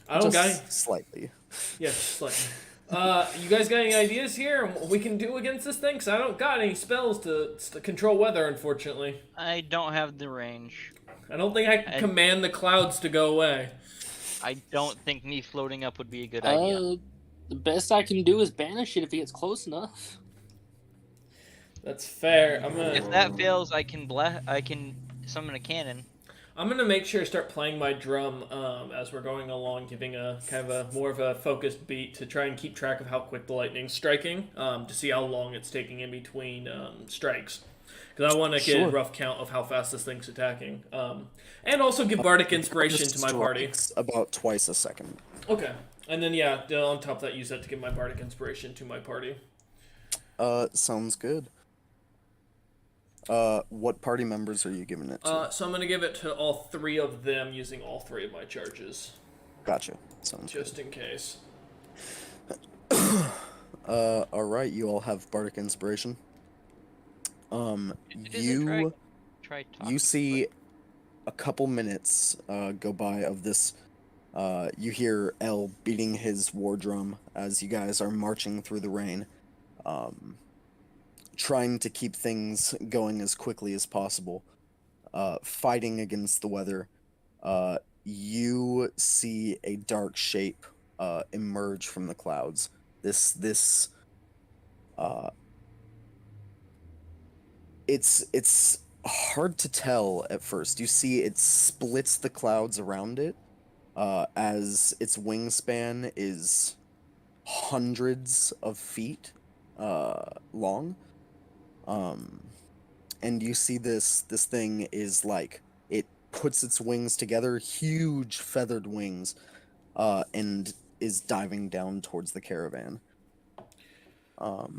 I don't got slightly. Yeah, slightly. You guys got any ideas here on what we can do against this thing? Because I don't got any spells to control weather, unfortunately. I don't have the range. I don't think I can command the clouds to go away. I don't think me floating up would be a good idea. The best I can do is banish it if it gets close enough. That's fair. If that fails, I can summon a cannon. I'm gonna make sure to start playing my drum as we're going along, giving a kind of a more of a focused beat to try and keep track of how quick the lightning's striking, to see how long it's taking in between strikes. Because I want to get Sure. a rough count of how fast this thing's attacking. And also give Bardic Inspiration to my party. Strikes about twice a second. Okay. And then, yeah, on top of that, use that to give my Bardic Inspiration to my party. Sounds good. What party members are you giving it to? So I'm going to give it to all 3 of them using all 3 of my charges. Gotcha. Sounds Just in case. Alright, you all have Bardic Inspiration. You see a couple minutes go by of this. You hear El beating his war drum as you guys are marching through the rain, trying to keep things going as quickly as possible, fighting against the weather. You see a dark shape emerge from the clouds. It's hard to tell at first. You see it splits the clouds around it, as its wingspan is hundreds of feet long. And you see this thing is like, it puts its wings together, huge feathered wings, and is diving down towards the caravan. Oh,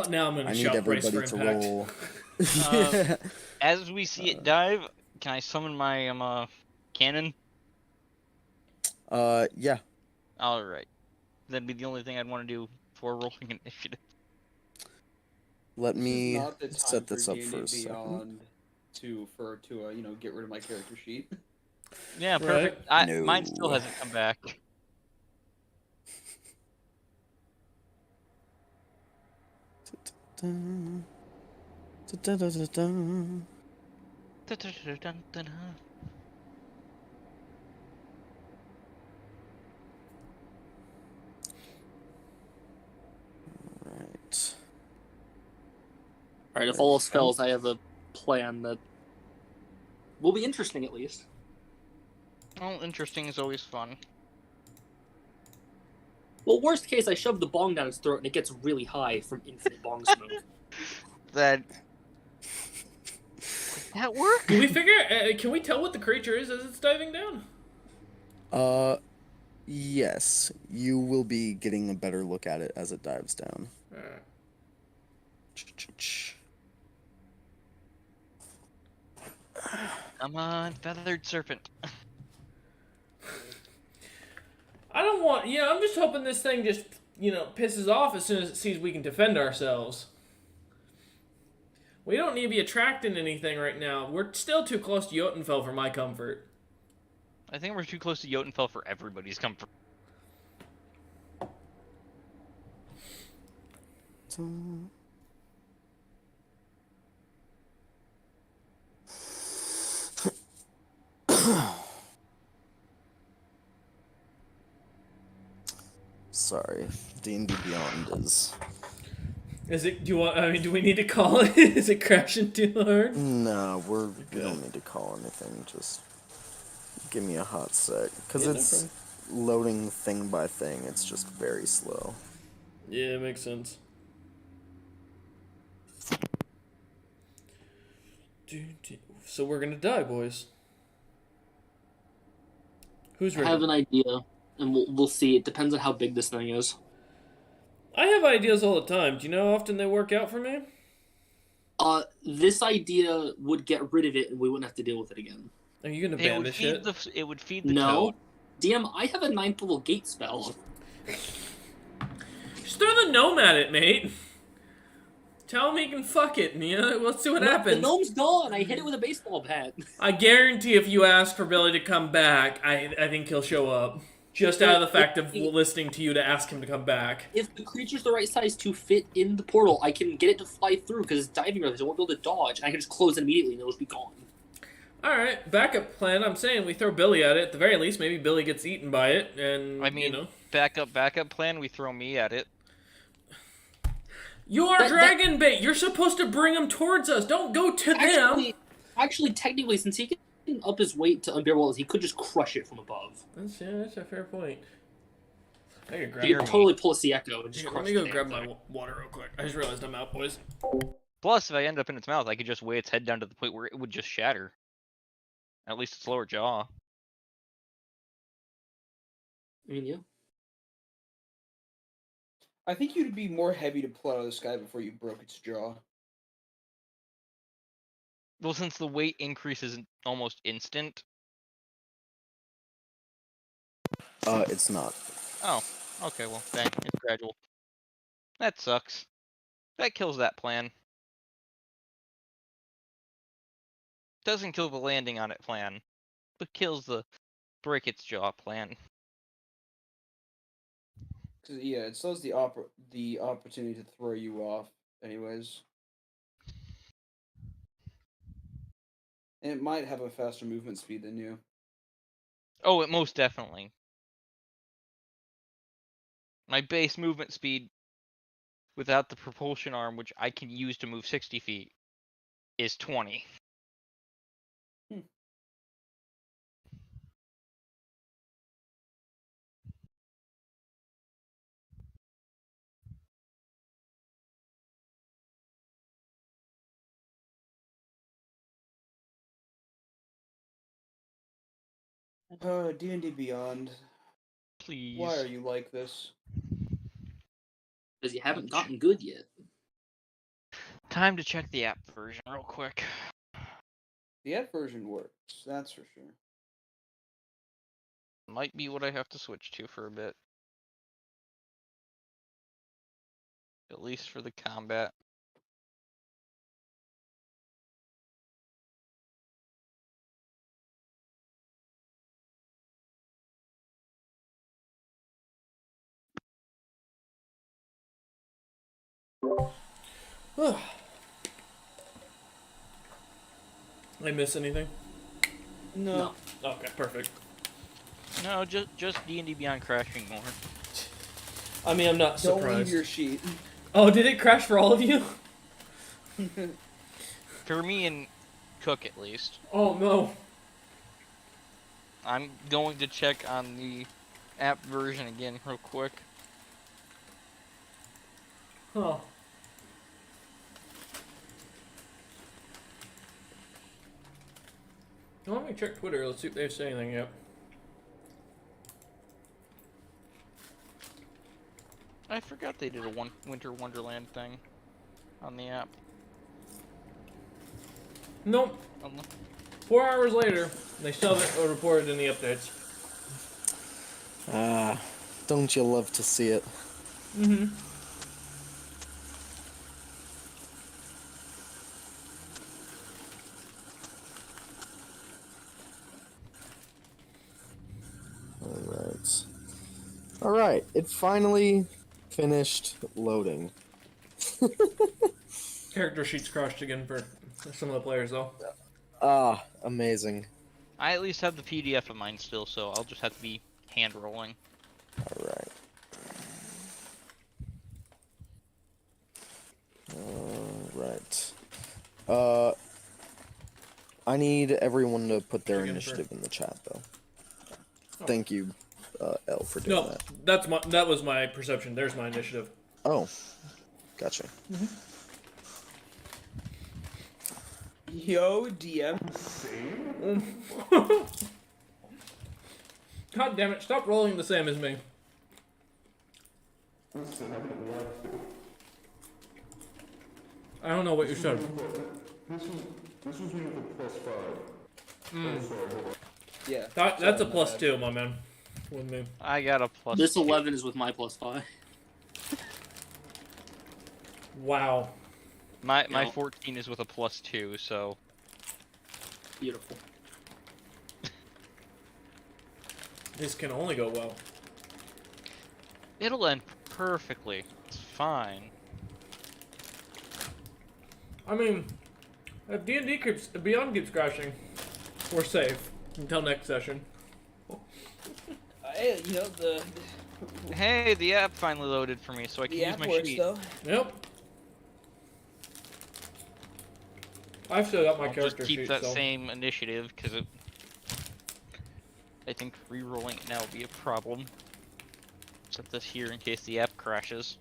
now I'm going to shout brace for impact. Roll. As we see it dive, can I summon my cannon? Yeah. Alright. That'd be the only thing I'd want to do before rolling initiative. Let me Not the time set this for up for a D&D second. Beyond to get rid of my character sheet. Yeah, perfect. Mine still No. hasn't come back. Right. Alright, if all else fails, I have a plan that will be interesting at least. Well, interesting is always fun. Well, worst case, I shove the bong down his throat and it gets really high from infinite bong smoke. That work? Can we figure? Can we tell what the creature is as it's diving down? Yes. You will be getting a better look at it as it dives down. Alright. Come on, feathered serpent. I don't want... Yeah, I'm just hoping this thing just, pisses off as soon as it sees we can defend ourselves. We don't need to be attracting anything right now. We're still too close to Jotunfell for my comfort. I think we're too close to Jotunfell for everybody's comfort. Sorry, D&D Beyond is... Is it? Do we need to call it? Is it crashing too hard? No, we don't need to call anything. Just give me a hot sec, because it's loading thing by thing. It's just very slow. Yeah, it makes sense. So we're gonna die, boys. Who's ready? I have an idea, and we'll see. It depends on how big this thing is. I have ideas all the time. Do you know how often they work out for me? This idea would get rid of it, and we wouldn't have to deal with it again. Are you gonna banish it? It would feed the No. toad. DM, I have a 9th level gate spell. Just throw the gnome at it, mate. Tell him he can fuck it, Mia. Let's see what happens. The gnome's gone. I hit it with a baseball bat. I guarantee if you ask for Billy to come back, I think he'll show up. Just out of the fact of listening to you to ask him to come back. If the creature's the right size to fit in the portal, I can get it to fly through because it's diving related. I won't be able to dodge. I can just close it immediately and it'll just be gone. Alright, backup plan. I'm saying we throw Billy at it. At the very least, maybe Billy gets eaten by it, and, I mean, backup plan, we throw me at it. You are dragon bait! You're supposed to bring him towards us! Don't go to them! Actually, technically, since he can up his weight to unbearable, he could just crush it from above. That's a fair point. I could grab He could totally pull a sea echo and just Here, crush let me go the grab damn my thing. water real quick. I just realized I'm out, boys. Plus, if I end up in its mouth, I could just weigh its head down to the point where it would just shatter. At least its lower jaw. I mean, yeah. I think you'd be more heavy to pull out of the sky before you broke its jaw. Well, since the weight increase is almost instant. It's not. Oh, okay, well, dang, it's gradual. That sucks. That kills that plan. Doesn't kill the landing on it plan, but kills the break its jaw plan. Cause yeah, it still has the opportunity to throw you off, anyways. And it might have a faster movement speed than you. Oh, it most definitely. My base movement speed, without the propulsion arm, which I can use to move 60 feet, is 20. D&D Beyond. Please. Why are you like this? Because you haven't gotten good yet. Time to check the app version real quick. The app version works, that's for sure. Might be what I have to switch to for a bit. At least for the combat. I miss anything? No. Okay, perfect. No, just D&D Beyond crashing more. I mean, I'm not Don't surprised. leave your sheet. Oh, did it crash for all of you? For me and Cook, at least. Oh, no. I'm going to check on the app version again real quick. Huh. Well, let me check Twitter. Let's see if they say anything yet. I forgot they did a Winter Wonderland thing on the app. Nope. 4 hours later, they still haven't reported any updates. Don't you love to see it? Mm-hmm. Alright, it finally finished loading. Character sheets crashed again for some of the players, though. Amazing. I at least have the PDF of mine still, so I'll just have to be hand rolling. Alright. Alright. I need everyone to put their initiative in the chat, though. Oh. Thank you, L, for doing that. That was my perception. There's my initiative. Oh. Gotcha. Yo, DM. God damn it, stop rolling the same as me. I don't know what you said. This was me with a +5. Yeah. That's a +2, my man. With me. I got a +2. This 11 is with my +5. Wow. My 14 is with a +2, so Beautiful. This can only go well. it'll end perfectly. It's fine. I mean, if D&D keeps Beyond keeps crashing, we're safe until next session. Hey, you know the Hey, the app finally loaded for me, so I can use app my works sheet. though. Yep. I've still got my I'll character just keep sheet. that So. same initiative because I think re-rolling it now will be a problem. Set this here in case the app crashes.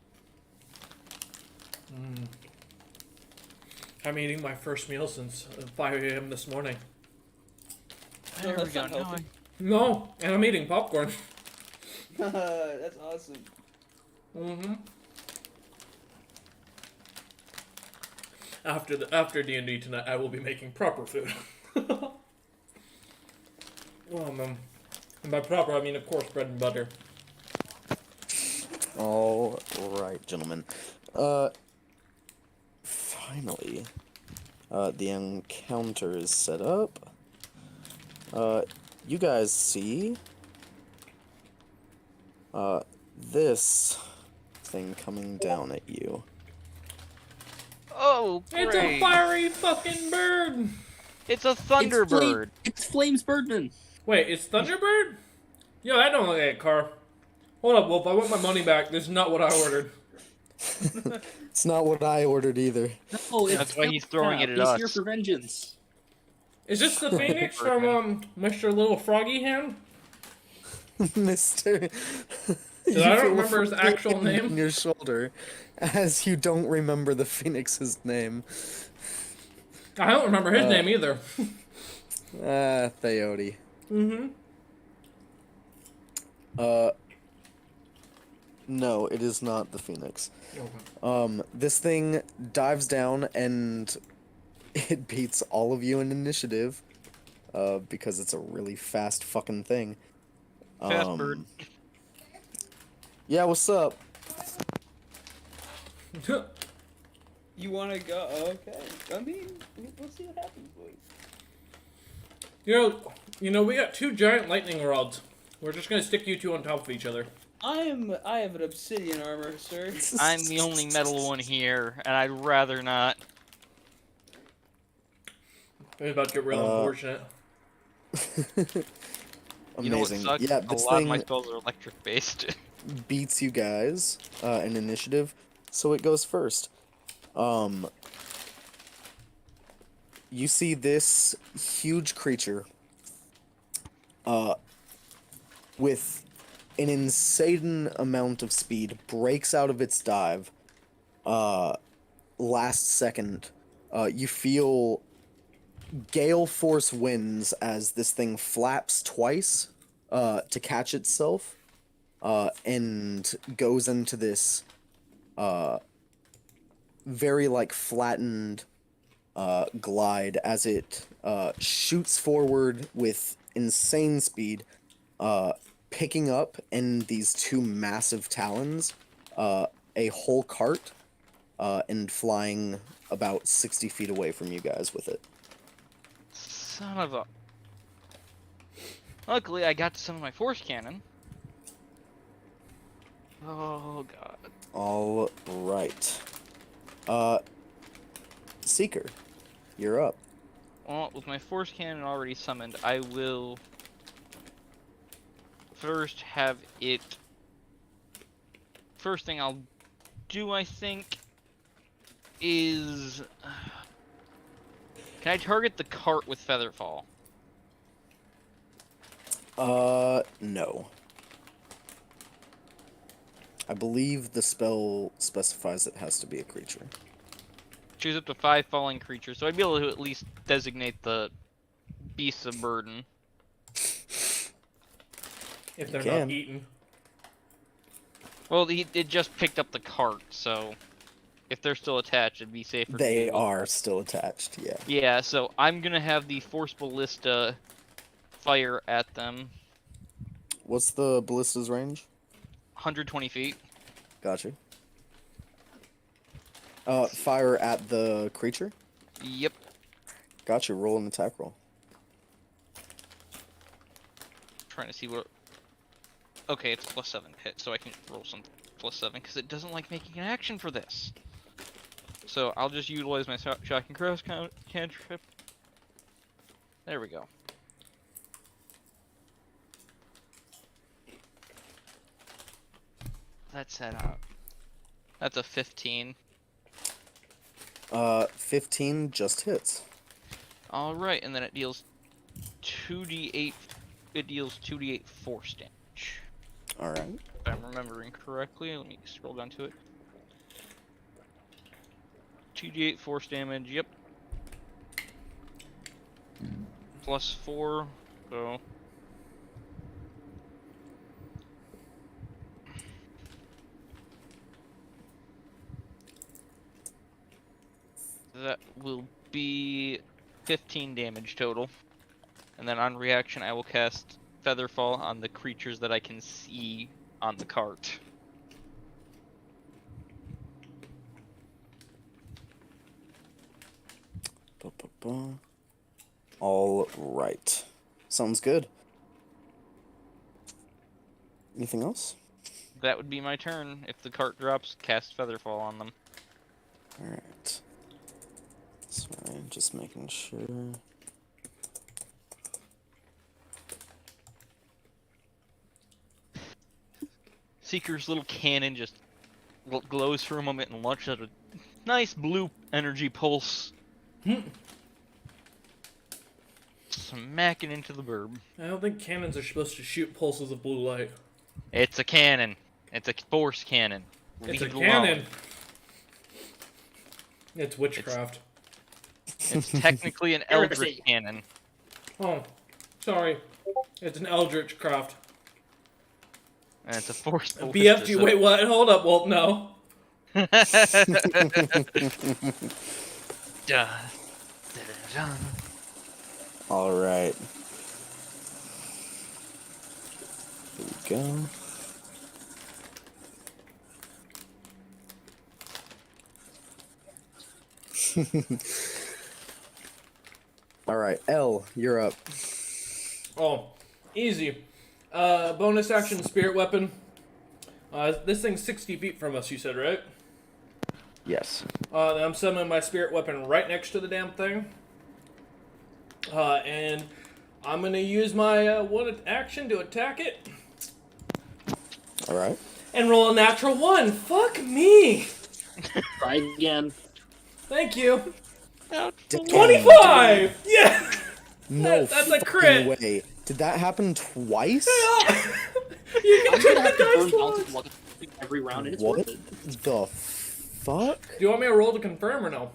I'm eating my first meal since 5 a.m. this morning. There we that's go. not Now healthy. No, and I'm eating popcorn. That's awesome. Mm-hmm. After D&D tonight, I will be making proper food. And by proper, I mean, of course, bread and butter. All right, gentlemen. Finally, the encounter is set up. You guys see, this thing coming down at you. Oh, It's a great! fiery fucking bird! It's a Thunderbird. It's Flames Birdman. Wait, it's Thunderbird? Yo, I don't look like a car. Hold up, Wolf, I want my money back. This is not what I ordered. It's not what I ordered either. No, it's That's why he's throwing it at He's us. here for vengeance. Is this the Phoenix from Mr. Little Froggy Hand? Mister. I don't remember his actual name. On your shoulder, as you don't remember the Phoenix's name. I don't remember his name either. Theoden. Mm-hmm. No, it is not the Phoenix. Okay. This thing dives down and it beats all of you in initiative, because it's a really fast fucking thing. Fast bird. Yeah, what's up? You want to go? Okay. I mean, we'll see what happens, boys. You know, we got 2 giant lightning rods. We're just gonna stick you 2 on top of each other. I have an obsidian armor, sir. I'm the only metal one here, and I'd rather not. It's about to get real unfortunate. Amazing. You know what sucks? Yeah, A this lot of thing my spells are electric based. beats you guys in initiative, so it goes first. You see this huge creature with an insane amount of speed breaks out of its dive. Last second, you feel gale force winds as this thing flaps twice to catch itself, and goes into this very like flattened glide as it shoots forward with insane speed, picking up in these 2 massive talons a whole cart, and flying about 60 feet away from you guys with it. Son of a... Luckily, I got some of my force cannon. Oh, God. All right. Seeker, you're up. Well, with my force cannon already summoned, I will first have it... First thing I'll do, I think, is... Can I target the cart with Featherfall? No. I believe the spell specifies it has to be a creature. Choose up to 5 falling creatures, so I'd be able to at least designate the beasts of burden. If they're can. not eaten. Well, it just picked up the cart, so if they're still attached, it'd be safer. They to are still attached, yeah. Yeah, so I'm gonna have the Force Ballista fire at them. What's the ballista's range? 120 feet. Gotcha. Fire at the creature? Yep. Gotcha, roll an attack roll. Trying to see what... Okay, it's +7 hit, so I can roll some +7, because it doesn't like making an action for this. So I'll just utilize my Shocking Cross cantrip. There we go. That's that out. That's a 15. 15 just hits. Alright, and then it deals 2d8. It deals 2d8 force damage. Alright. If I'm remembering correctly, let me scroll down to it. 2d8 force damage. Yep. +4. So. That will be 15 damage total. And then on reaction, I will cast Featherfall on the creatures that I can see on the cart. All right. Sounds good. Anything else? That would be my turn. If the cart drops, cast Featherfall on them. Alright. Sorry, just making sure. Seeker's little cannon just glows for a moment and launches out a nice blue energy pulse. Smacking into the burb. I don't think cannons are supposed to shoot pulses of blue light. It's a cannon. It's a force cannon. It's Leave a it cannon. alone. It's witchcraft. It's technically an eldritch cannon. Oh, sorry. It's an eldritch craft. And it's a force. BFG, wait, what? Hold up, Walt, no. Dun, dun, dun. All right. Here we go. All right, L, you're up. Oh, easy. Bonus action, spirit weapon. This thing's 60 feet from us, you said, right? Yes. Then I'm summoning my spirit weapon right next to the damn thing. And I'm gonna use my one action to attack it. All right. And roll a natural 1. Fuck me. Try again. Thank you. Damn. 25. Yeah. No, That's a fucking crit. way. Did that happen twice? You can I'm turn gonna have the to burn dice bounces once. lucky every round, and it's What worth it. the fuck? Do you want me to roll to confirm or no?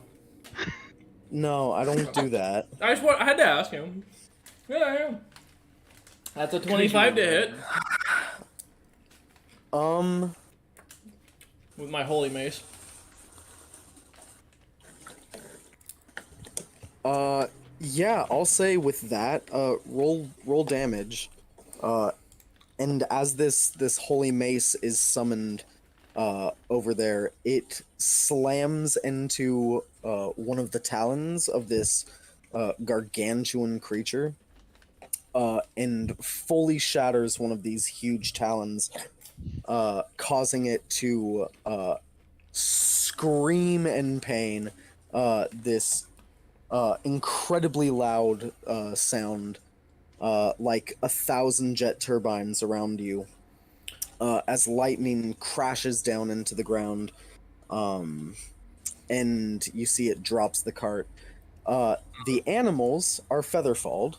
No, I don't do that. I had to ask him. Yeah. That's a 25 to hit with my holy mace. Yeah, I'll say with that, roll damage. And as this holy mace is summoned over there, it slams into one of the talons of this gargantuan creature, and fully shatters one of these huge talons, causing it to scream in pain. This incredibly loud sound, like 1,000 jet turbines around you, as lightning crashes down into the ground, and you see it drops the cart. The animals are featherfalled.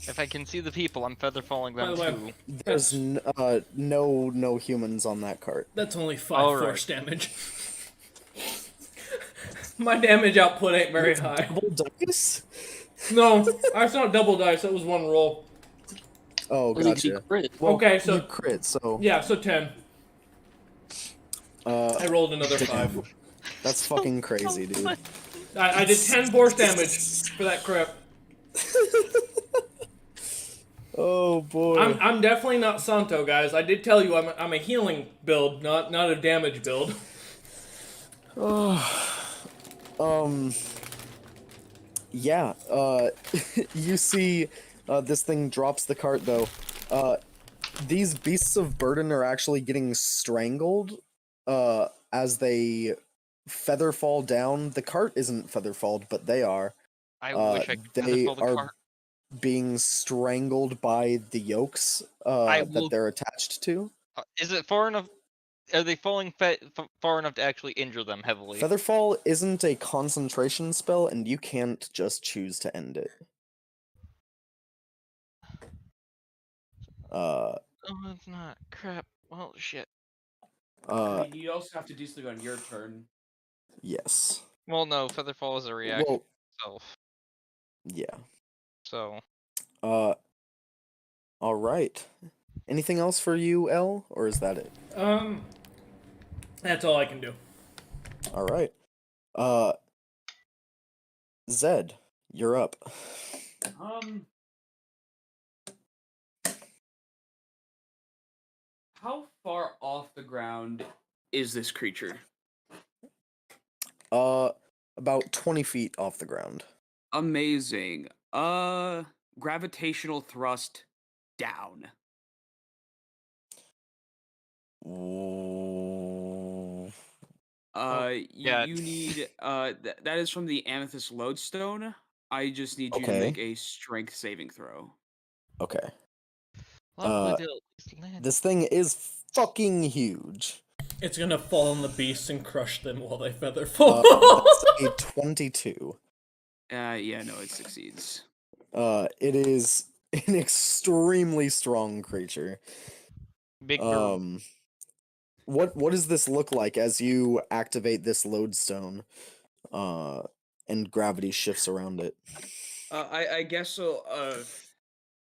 If I can see the people, I'm featherfalling them By the way, too. There's no humans on that cart. That's only 5 All right. force damage. My damage output ain't very high. Double dice? No, that's not double dice. That was one roll. Oh, Only if you gotcha. crit. Well, Okay, so you crit, so yeah, so 10. I rolled another 5. that's fucking crazy, dude. I did 10 force damage for that crit. Oh boy. I'm definitely not Santo, guys. I did tell you I'm a healing build, not a damage build. Yeah, you see this thing drops the cart, though. These beasts of burden are actually getting strangled as they feather fall down. The cart isn't feather falled, but they are. I wish I could They featherfall the are cart. being strangled by the yokes that they're attached to. Is it far enough? Are they falling far enough to actually injure them heavily? Featherfall isn't a concentration spell, and you can't just choose to end it. Oh, it's not. Crap. Well, shit. I mean, you also have to do something on your turn. Yes. Well, no, Featherfall is a reaction itself. Yeah. So. All right. Anything else for you, L, or is that it? That's all I can do. All right. Zed, you're up. How far off the ground is this creature? About 20 feet off the ground. Amazing. Gravitational thrust down. Ooh. Yeah. You need that is from the Amethyst Lodestone. I just need you to Okay. make a strength saving throw. Okay. Land. This thing is fucking huge. It's gonna fall on the beast and crush them while they feather fall. That's a 22. Yeah, no, it succeeds. It is an extremely strong creature. Big bird. What does this look like as you activate this lodestone? And gravity shifts around it. I guess so.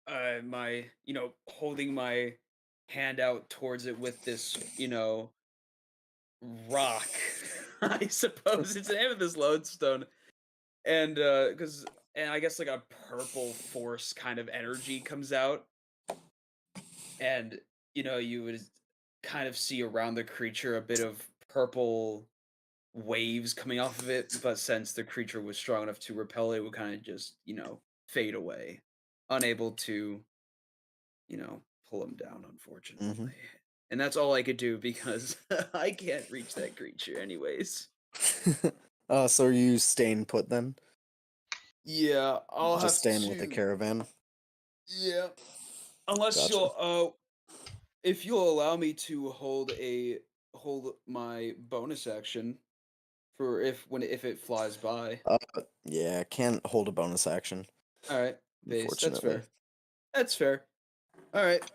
My holding my hand out towards it with this rock. I suppose it's an amethyst lodestone, and I guess like a purple force kind of energy comes out, and you would kind of see around the creature a bit of purple waves coming off of it, but since the creature was strong enough to repel it, would kind of just fade away, unable to pull him down, unfortunately. And that's all I could do because I can't reach that creature anyways. So are you staying put then? Yeah, I'll Just have staying with the caravan? Yeah. Unless Gotcha. if you'll allow me to hold my bonus action for if it flies by. Yeah, can't hold a bonus action. Alright, base. That's Unfortunately. fair. That's fair. Alright.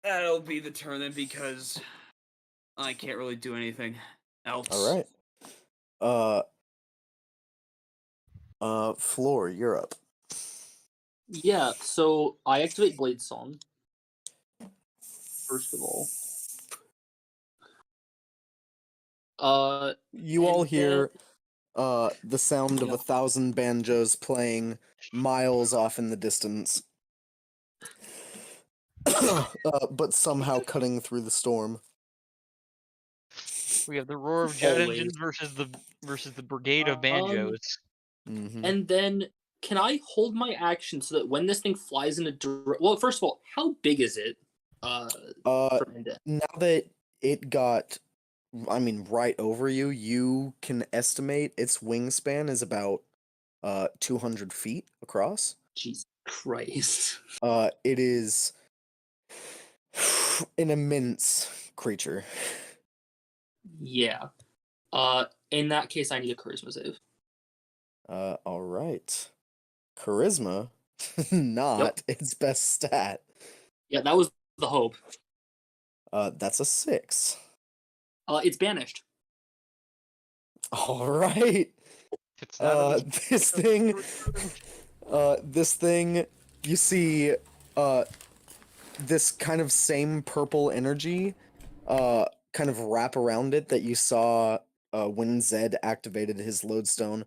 That'll be the turn then because I can't really do anything else. Alright. Floor, you're up. Yeah, so I activate Blade Song. First of all. You all hear the sound of 1,000 banjos playing miles off in the distance. But somehow cutting through the storm. We have the roar of jet engines versus the brigade of banjos. And then, can I hold my action so that when this thing flies in a well, first of all, how big is it? Now that it got, right over you, you can estimate its wingspan is about 200 feet across. Jesus Christ. It is an immense creature. Yeah. In that case, I need a charisma save. All right. Charisma, not its best stat. Yeah, that was the hope. That's a 6. It's banished. All right. This thing, you see, this kind of same purple energy, kind of wrap around it that you saw, when Zed activated his lodestone,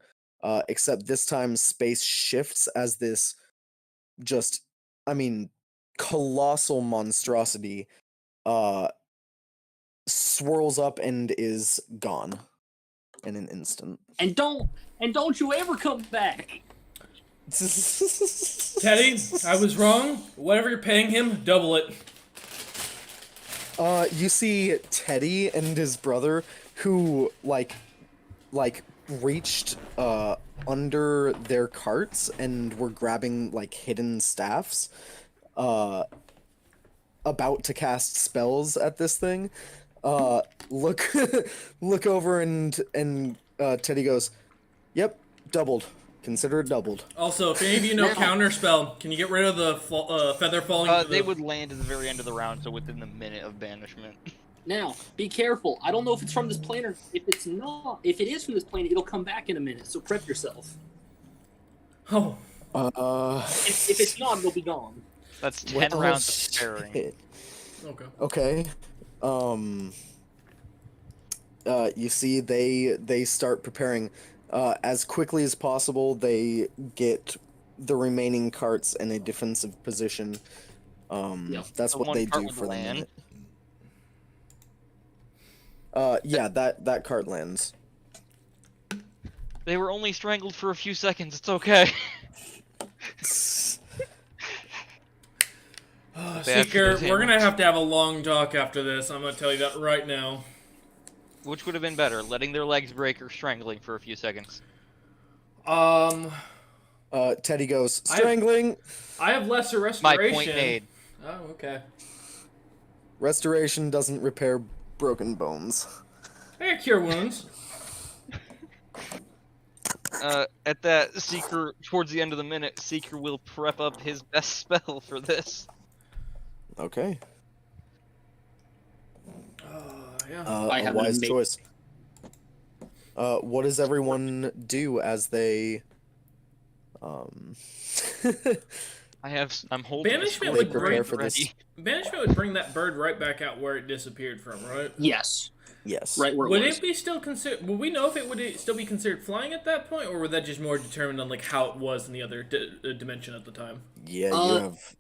except this time space shifts as this colossal monstrosity, swirls up and is gone in an instant. And don't you ever come back. Teddy, I was wrong. Whatever you're paying him, double it. You see Teddy and his brother, who reached under their carts and were grabbing hidden staffs, about to cast spells at this thing. Look over and Teddy goes, "Yep, doubled. Consider it doubled." Also, if any of you know counterspell, can you get rid of the feather falling? They would land at the very end of the round, so within the minute of banishment. Now, be careful. I don't know if it's from this plane or if it's not. If it is from this plane, it'll come back in a minute. So prep yourself. Oh. If it's not, it'll be gone. That's 10 Well, rounds of sparing. shit. Okay. Okay. You see, they start preparing. As quickly as possible, they get the remaining carts in a defensive position. That's The what one they cart do with for the land. minute. Yeah, that cart lands. They were only strangled for a few seconds. It's okay. Seeker, we're gonna have to have a long talk after this. I'm gonna tell you that right now. Which would have been better, letting their legs break or strangling for a few seconds? Teddy goes, strangling! I have lesser My restoration. point made. Oh, okay. Restoration doesn't repair broken bones. I got cure wounds. At that, Seeker, towards the end of the minute, Seeker will prep up his best spell for this. Okay. Yeah. I A have wise an choice. What does everyone do as they... I'm holding Banishment a would prepare bring for this. ready. Banishment would bring that bird right back out where it disappeared from, right? Yes. Yes. Right where Would it was. it be still considered? Would we know if it would still be considered flying at that point, or would that just more determined on like how it was in the other dimension at the time? Yeah, you have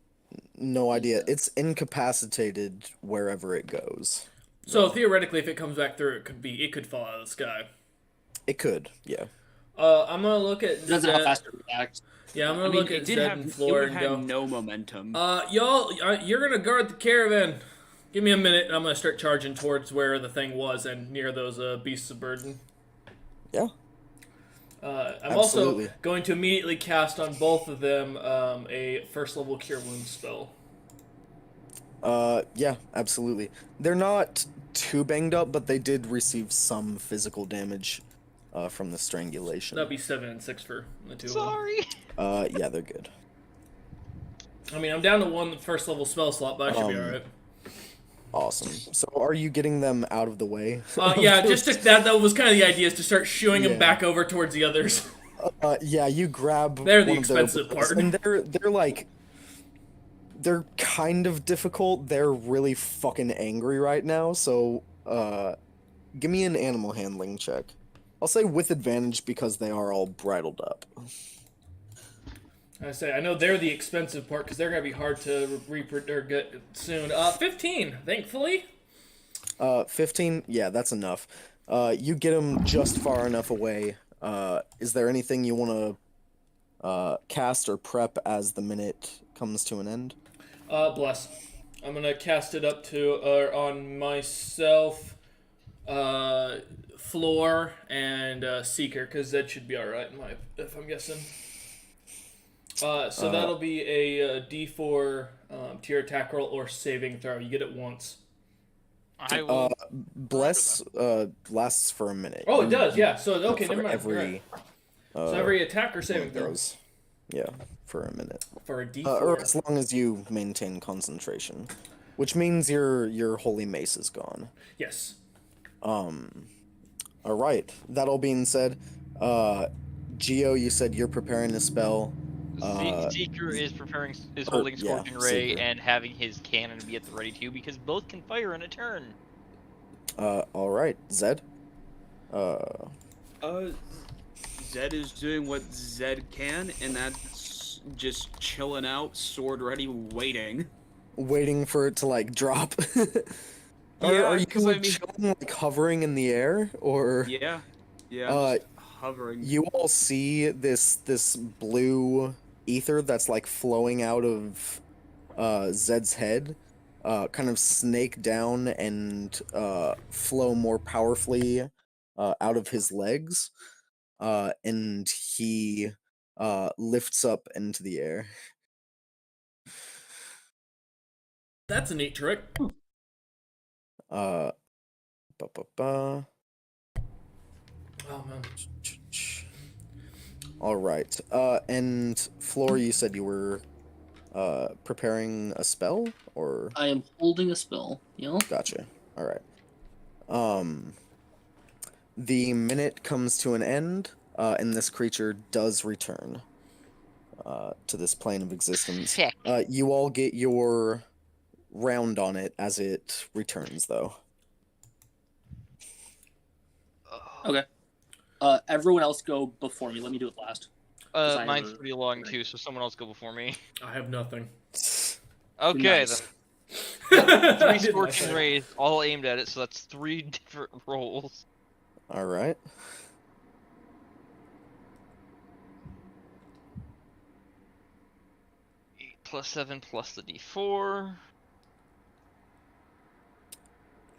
no idea. It's incapacitated wherever it goes. So theoretically, if it comes back through, it could fall out of the sky. It could, yeah. I'm gonna look at Depends on how fast it reacts. Yeah, I'm gonna look at Zed and it Floor would and have go. no momentum. Y'all, you're gonna guard the caravan. Give me a minute, and I'm gonna start charging towards where the thing was and near those beasts of burden. Yeah. I'm Absolutely. also going to immediately cast on both of them a first level cure wounds spell. Yeah, absolutely. They're not too banged up, but they did receive some physical damage from the strangulation. That'd be 7 and 6 for the two. Sorry. Yeah, they're good. I mean, I'm down to one first level spell slot, but I should be alright. Awesome. So, are you getting them out of the way? Yeah, just that was kind of the idea, is to start shooing them Yeah. back over towards the others. Yeah, you grab. They're the one of their expensive bullets, part. and they're kind of difficult. They're really fucking angry right now. So, give me an animal handling check. I'll say with advantage because they are all bridled up. I know they're the expensive part because they're gonna be hard to get soon. 15, thankfully. 15. Yeah, that's enough. You get them just far enough away. Is there anything you want to cast or prep as the minute comes to an end? Bless. I'm gonna cast it up to on myself, Floor, and Seeker, because that should be all right. If I'm guessing. So that'll be a D4 to your attack roll or saving throw. You get it once. I will. Bless lasts for a minute. Oh, it does. Yeah. So okay, for never mind. every. Right. So every attack or saving throw throws. Yeah, for a minute. for a D4. Or as long as you maintain concentration, which means your holy mace is gone. Yes. All right. That all being said, Geo, you said you're preparing a spell. Seeker is holding Scorching Ray Seeker. and having his cannon be at the ready too, because both can fire in a turn. All right, Zed. Zed is doing what Zed can, and that's just chilling out, sword ready, waiting. Waiting for it to like drop. Yeah, are you 'cause I mean- chilling, like hovering in the air, or? Yeah, just hovering. You all see this blue ether that's like flowing out of Zed's head, kind of snake down and flow more powerfully out of his legs, and he lifts up into the air. That's a neat trick. Ba ba ba. Oh man. All right. And Floor, you said you were preparing a spell, or? I am holding a spell. You know. Gotcha. All right. The minute comes to an end, and this creature does return to this plane of existence. Sick. You all get your round on it as it returns, though. Okay. Everyone else go before me. Let me do it last. I Mine's have a- pretty long too, so someone else go before me. I have nothing. Okay, Nice. then. I Three did my scorching thing. rays, all aimed at it, so that's 3 different rolls. All right. +7 plus the d4.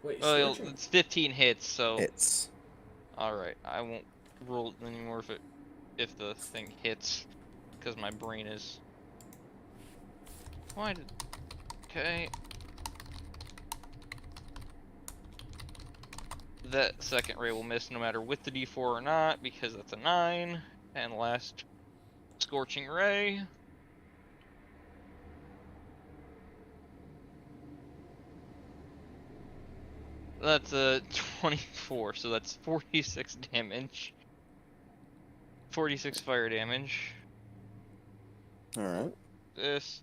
Wait, Oh, scorching? it's 15 hits, so Hits. all right. I won't roll it anymore if the thing hits, because my brain is. Why did? Okay. That second ray will miss no matter with the d4 or not, because that's a 9. And last scorching ray. That's a 24, so that's 46 damage. 46 fire damage. All right. This.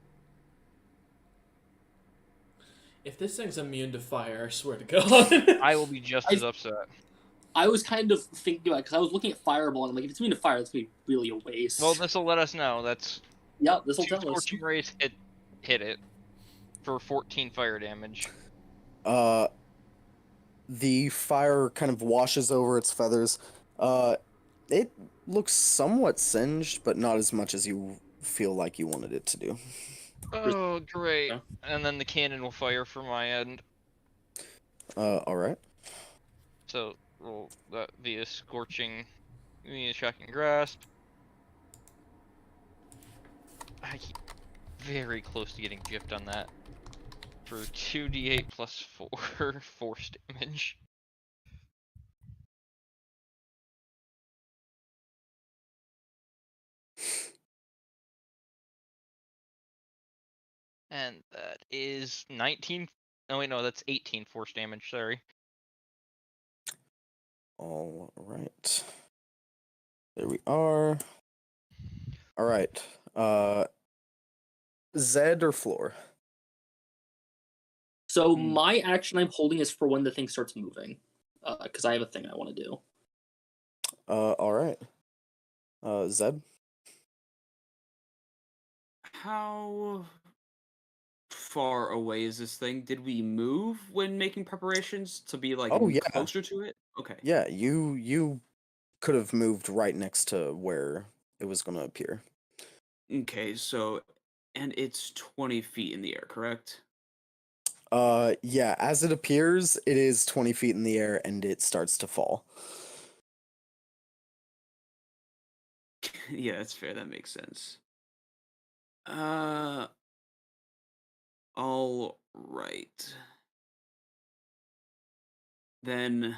If this thing's immune to fire, I swear to God. I will be just as upset. I was kind of thinking about it because I was looking at Fireball and I'm like, if it's immune to fire, that's gonna be really a waste. Well, this will let us know. That's yeah, this will 2 tell us. scorching rays hit it for 14 fire damage. The fire kind of washes over its feathers. It looks somewhat singed, but not as much as you feel like you wanted it to do. Oh, great. Yeah. And then the cannon will fire for my end. All right. So roll that via shocking grasp. I keep very close to getting gypped on that. For 2d8 plus 4 force damage. And that is 19. Oh wait, no, that's 18 force damage. Sorry. All right. There we are. All right. Zed or Floor? So my action I'm holding is for when the thing starts moving, because I have a thing I want to do. All right. Zed? How far away is this thing? Did we move when making preparations to be like Oh, yeah. closer to it? Okay. Yeah, you could have moved right next to where it was going to appear. Okay, so and it's 20 feet in the air, correct? Yeah, as it appears, it is 20 feet in the air and it starts to fall. Yeah, that's fair. That makes sense. All right. Then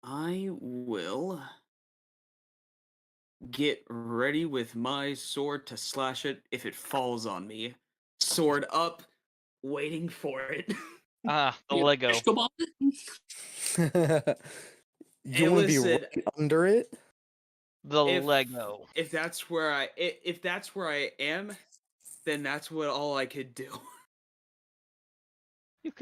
I will get ready with my sword to slash it if it falls on me. Sword up, waiting for it. Ah, the You Lego. fish kebab it? You Hey, want to be listen. right under it? The If- Lego. If that's where I am, then that's what all I could do.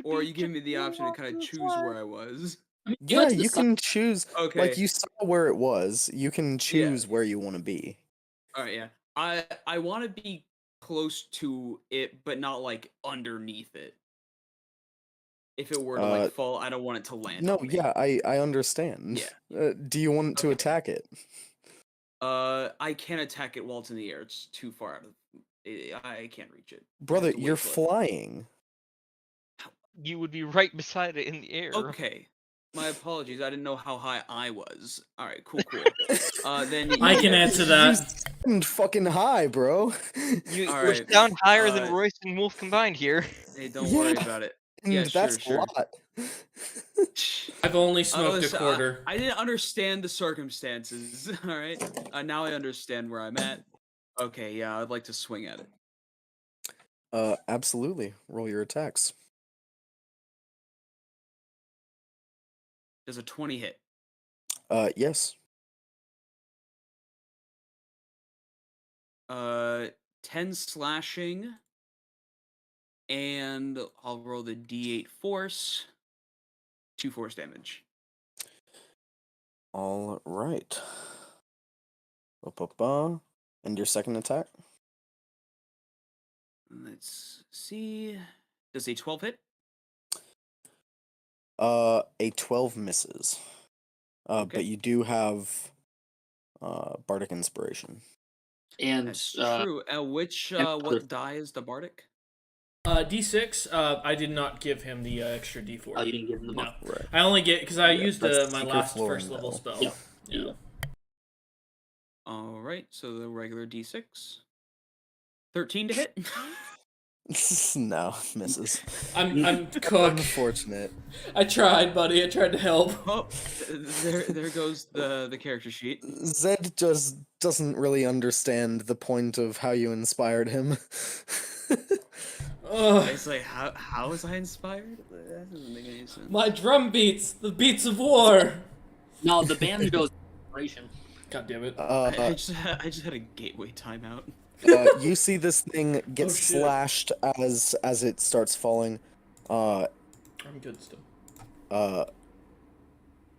Or you give me the option to kind of choose where I was. I mean, Yeah, went to the you side- can choose. Okay. Like, you saw where it was. You can choose where you want to be. All right, yeah. I want to be close to it, but not like underneath it. If it were to like fall, I don't want it to land. No, on me. yeah, I understand. Yeah. Do you want to Okay. attack it? I can't attack it while it's in the air. It's too far out of. I can't reach it. I have Brother, to wait you're till it- flying. You would be right beside it in the air. Okay. My apologies. I didn't know how high I was. All right, cool. Then I can answer that. You sound fucking high, bro. You All are right, sound higher than Royce and Wolf combined here. Hey, don't worry Yeah. about it. And Yeah, that's sure. a lot. I've only smoked a Listen, quarter. I didn't understand the circumstances. All right. Now I understand where I'm at. Okay, yeah, I'd like to swing at it. Absolutely. Roll your attacks. Does a 20 hit? Yes. 10 slashing, and I'll roll the D8 force. 2 force damage. All right. Ba-ba-ba. And your second attack? Let's see. Does a 12 hit? A 12 misses. Okay. But you do have Bardic Inspiration. And That's true. What die is the Bardic? D6. I did not give him the extra D4. Oh, you didn't give him the No, buff. Right. I only get because I used that's my Secret last Floor first level now. spell. Yeah. Yeah. All right, so the regular D6. 13 to hit. No, misses. I'm cooked. Unfortunate. I tried, buddy. I tried to help. Oh, there goes the character sheet. Zed just doesn't really understand the point of how you inspired him. It's like, how was I inspired? That doesn't make any sense. My drum beats, the beats of war. No, the banjo's inspiration. God damn it. I just had a gateway timeout. You see this thing get Oh, shit. slashed as it starts falling. I'm good still.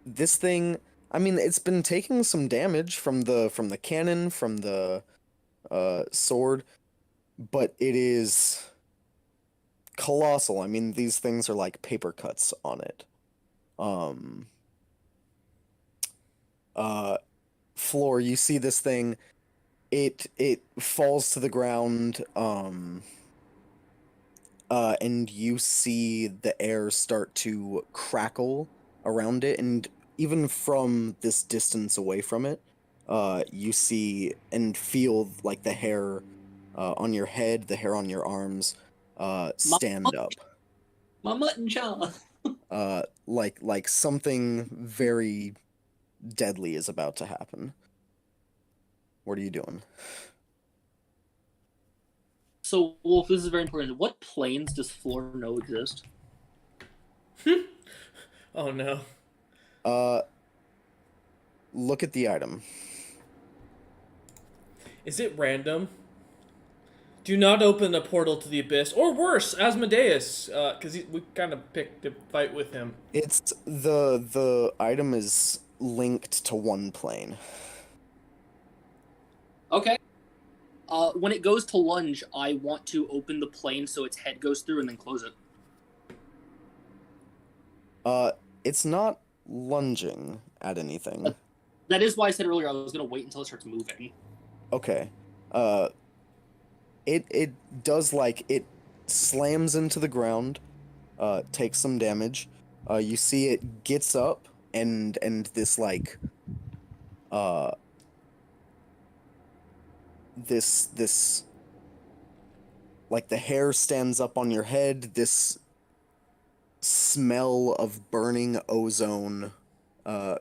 This thing, I mean, it's been taking some damage from the cannon, from the sword, but it is colossal. I mean, these things are like paper cuts on it. Floor, you see this thing, it falls to the ground, and you see the air start to crackle around it, and even from this distance away from it, you see and feel like the hair on your head, the hair on your arms, stand up. My mutton chop. Like something very deadly is about to happen. What are you doing? So, Wolf, this is very important. What planes does Floor know exist? Oh no. Look at the item. Is it random? Do not open a portal to the abyss, or worse, Asmodeus, because we kind of picked a fight with him. It's the item is linked to one plane. Okay. When it goes to lunge, I want to open the plane so its head goes through and then close it. It's not lunging at anything. That is why I said earlier I was going to wait until it starts moving. Okay. It does, like, it slams into the ground, takes some damage. You see it gets up and this, like, this like the hair stands up on your head, this smell of burning ozone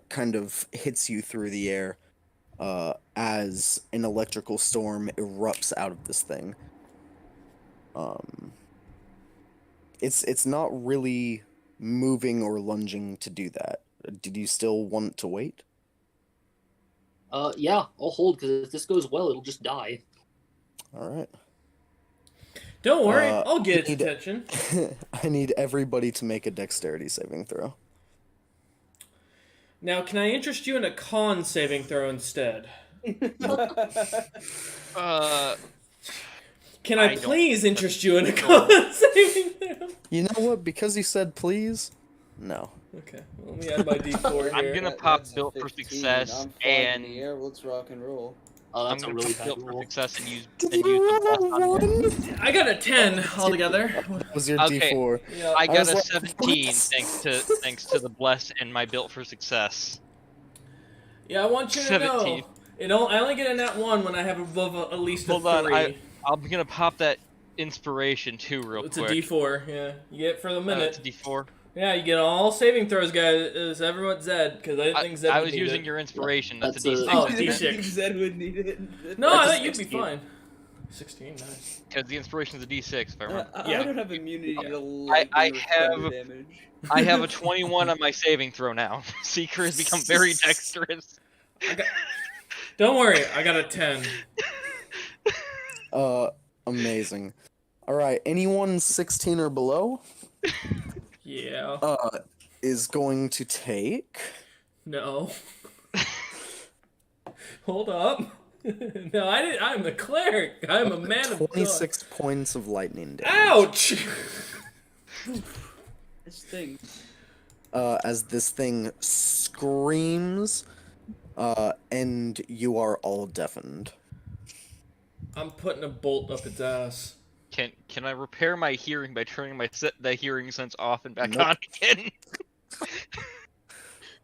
kind of hits you through the air as an electrical storm erupts out of this thing. It's not really moving or lunging to do that. Did you still want to wait? Yeah, I'll hold, because if this goes well, it'll just die. Alright. Don't worry, I'll get its I attention. I need everybody to make a dexterity saving throw. Now, can I interest you in a con saving throw instead? Can I please interest you in a con saving throw? You know what? Because you said please, no. Okay, well, let me add my D4 here. I'm gonna pop built for success I'm flying and in the air. Let's rock and roll. Oh, I'm that's a gonna really pop bad built for roll. success and use Did and you use the roll bless a on it. 1? I got a 10 altogether. That was your Okay. D4. Yeah. I I got was a like, 17 what? thanks to the bless and my built for success. Yeah, I want you to 17. know. I only get a nat 1 when I have above at least a Hold 3. on, I'm gonna pop that inspiration too real It's quick. a D4, yeah. You get it for the minute. It's a D4. Yeah, you get all saving throws, guys. Is everyone Zed? Because I didn't think Zed I would was need using it. your inspiration. That's That's a a- D6. Oh, I didn't D6. think Zed would need it. No, I That's a thought you'd be 16. fine. 16, nice. Because the inspiration is a D6, if I remember. I Yeah. don't have immunity to I lightning or thunder have- damage. I have a 21 on my saving throw now. Seeker has become very dexterous. Don't worry, I got a 10. Amazing. All right, anyone 16 or below Yeah. is going to take. No. Hold up. No, I didn't. I'm the cleric. I'm a man of God. 26 points of lightning damage. Ouch! This thing. As this thing screams, and you are all deafened. I'm putting a bolt up its ass. Can I repair my hearing by turning the hearing sense off and back Nope. on again?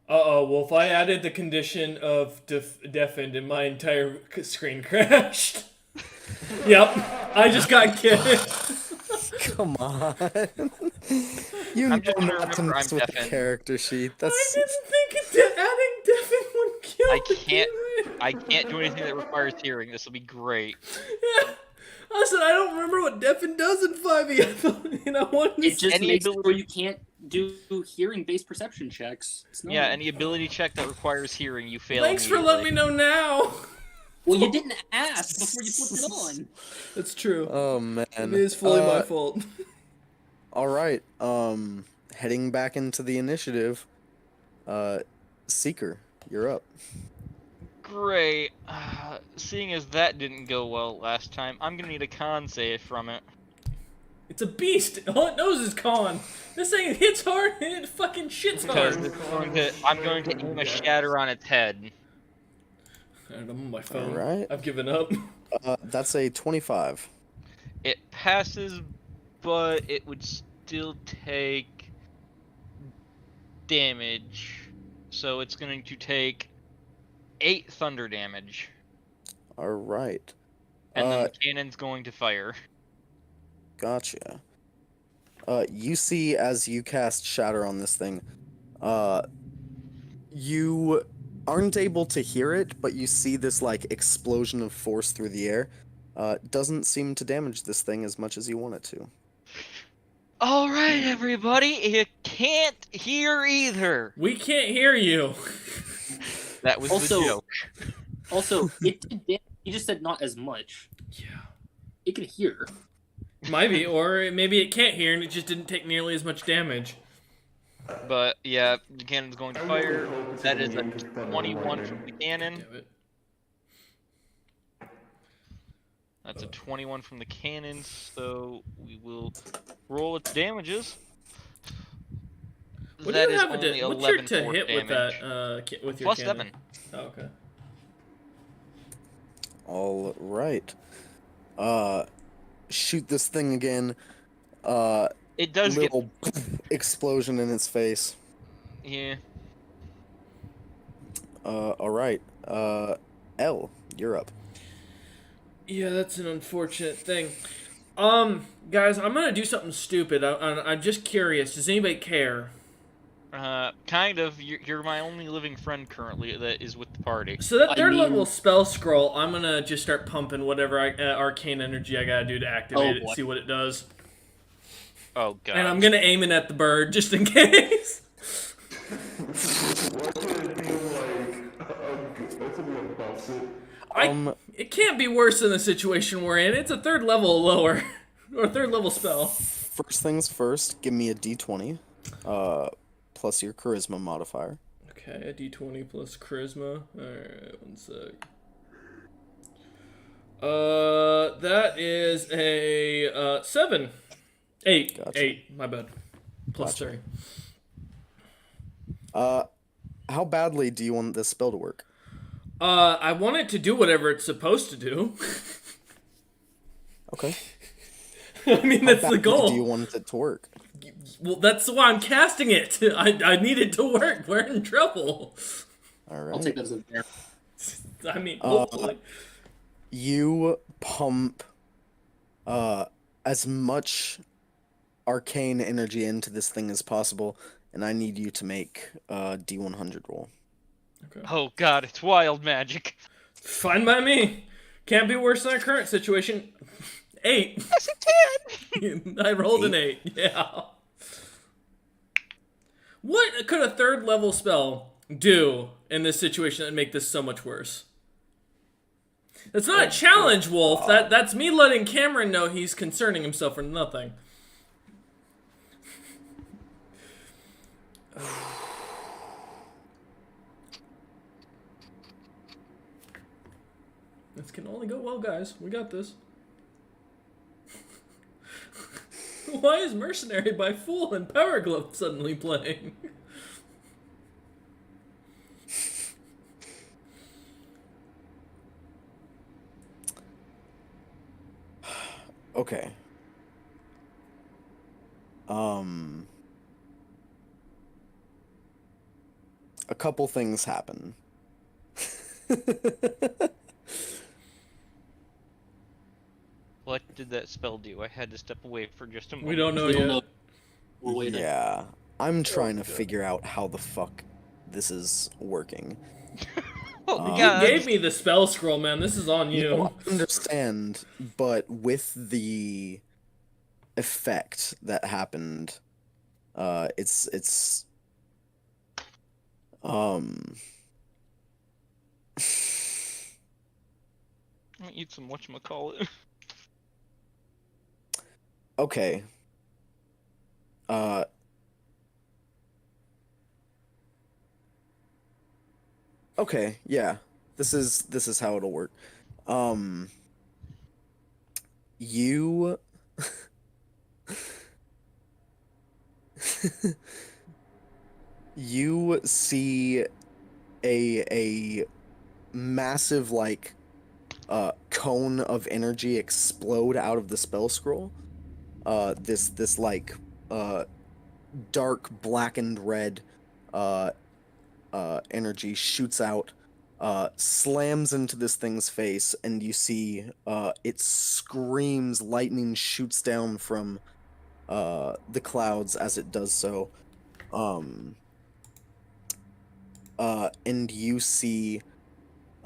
Uh-oh, well, if I added the condition of deafened and my entire screen crashed. Yep, I just got kicked. Come on. You know I'm just gonna not to remember mess I'm with the deafened. character sheet. I That's didn't think adding deafened would kill I can't do anything that requires hearing. This will be great. Yeah. I said I don't remember what deafened does in 5e. I thought, I wanted to It just Any makes it ability- where you can't do hearing-based perception checks. It's Yeah, not- any ability check that requires hearing, you fail. Thanks for letting me know now. Well, you didn't ask before you flipped it on. That's true. oh man. It is fully my fault. All right. Heading back into the initiative. Seeker, you're up. Great. Seeing as that didn't go well last time, I'm gonna need a con save from it. It's a beast. All it knows is con. This thing hits hard and it fucking shits Because hard. I'm going to aim a shatter on its head. I'm on my phone. Alright. I've given up. That's a 25. It passes, but it would still take damage. So it's going to take 8 thunder damage. All right. And then the cannon's going to fire. Gotcha. You see as you cast Shatter on this thing, you aren't able to hear it, but you see this like explosion of force through the air. Doesn't seem to damage this thing as much as you want it to. Alright, everybody, you can't hear either. We can't hear you. That was Also- the joke. Also, it did damage. You just said not as much. Yeah. It could hear. Might be, or maybe it can't hear and it just didn't take nearly as much damage. But yeah, the cannon's going to fire. That is a 21 from the cannon. Damn it. That's a 21 from the cannon, so we will roll its damages. What That do you is have only to, what's your 11 to fort hit with damage. that, with your Plus cannon? 7. Oh, okay. All right. Shoot this thing again. It does get... Little explosion in its face. Yeah. All right. L, you're up. Yeah, that's an unfortunate thing. Guys, I'm gonna do something stupid. I'm just curious. Does anybody care? Kind of. You're my only living friend currently that is with the party. So that I third mean- level spell scroll, I'm gonna just start pumping whatever arcane energy I gotta do to activate it, boy. see what it does. Oh god. And I'm gonna aim it at the bird just in case. Why can't it be like something that buffs it? It can't be worse than the situation we're in. It's a third level lower, or third level spell. First things first, give me a d20, plus your charisma modifier. Okay, a d20 plus charisma. Alright, one sec. That is a 7. 8. Gotcha. 8, my bad. Plus Gotcha. 3. How badly do you want this spell to work? I want it to do whatever it's supposed to do. Okay. I mean, How that's the badly goal. do you want it to work? Well, that's why I'm casting it. I need it to work. We're in trouble. All right. I'll take that as a fair. I mean, hopefully. You pump as much arcane energy into this thing as possible, and I need you to make a D100 roll. Okay. Oh god, it's wild magic. Fine by me. Can't be worse than our current situation. 8. Yes, it can. I rolled an 8? 8. Yeah. What could a third level spell do in this situation that make this so much worse? It's not a challenge, Wolf. That's me letting Cameron know he's concerning himself for nothing. This can only go well, guys. We got this. Why is Mercenary by Fool and Power Glove suddenly playing? Okay. A couple things happen. What did that spell do? I had to step away for just a moment. We don't know We yet. don't know. We'll wait. Yeah, I'm trying to figure out how the fuck this is working. Oh, You You gave me the spell scroll, man. This is on you. know, I understand, but with the effect that happened, it's I'm gonna eat some whatchamacallit. okay. Okay, yeah. This is how it'll work. You you see a massive like cone of energy explode out of the spell scroll. This like dark blackened red energy shoots out, slams into this thing's face, and you see it screams. Lightning shoots down from the clouds as it does so. And you see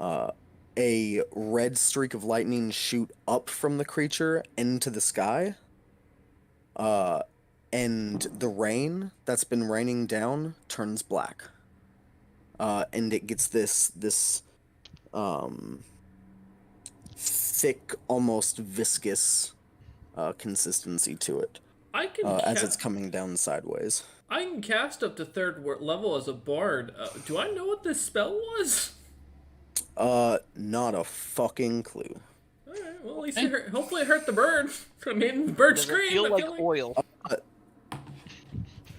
a red streak of lightning shoot up from the creature into the sky. And the rain that's been raining down turns black. And it gets this thick, almost viscous consistency to it I can as it's coming down sideways. I can cast up to third level as a bard. Do I know what this spell was? Not a fucking clue. Alright, well, at least hopefully it hurt the bird. I mean, bird Does it scream. feel I like feel like... oil?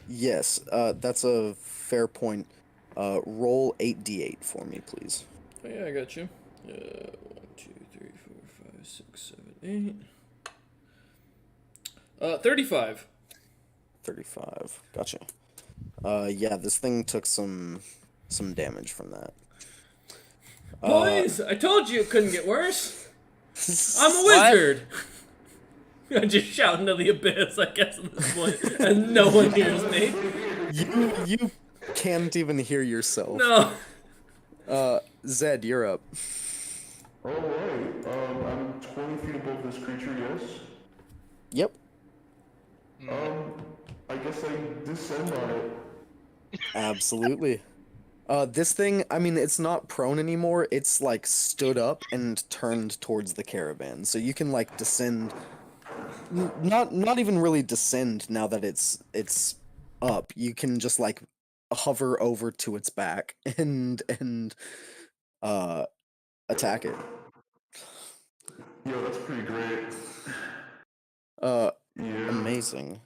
Yes, that's a fair point. Roll 8d8 for me, please. Oh, yeah, I got you. 1, 2, 3, 4, 5, 6, 7, 8. 35. 35. Gotcha. Yeah, this thing took some damage from that. Boys, I told you it couldn't get worse. I'm a wizard. I just shout into the abyss, I guess, at this point, and no one hears me. You can't even hear yourself. No. Zed, you're up. Alright, I'm 20 feet above this creature, yes? Yep. I guess I descend on it. Absolutely. This thing, I mean, it's not prone anymore. It's like stood up and turned towards the caravan. So you can like descend. Not even really descend now that it's up. You can just like hover over to its back and attack it. Yo, that's pretty great. Yeah. Yeah. Amazing.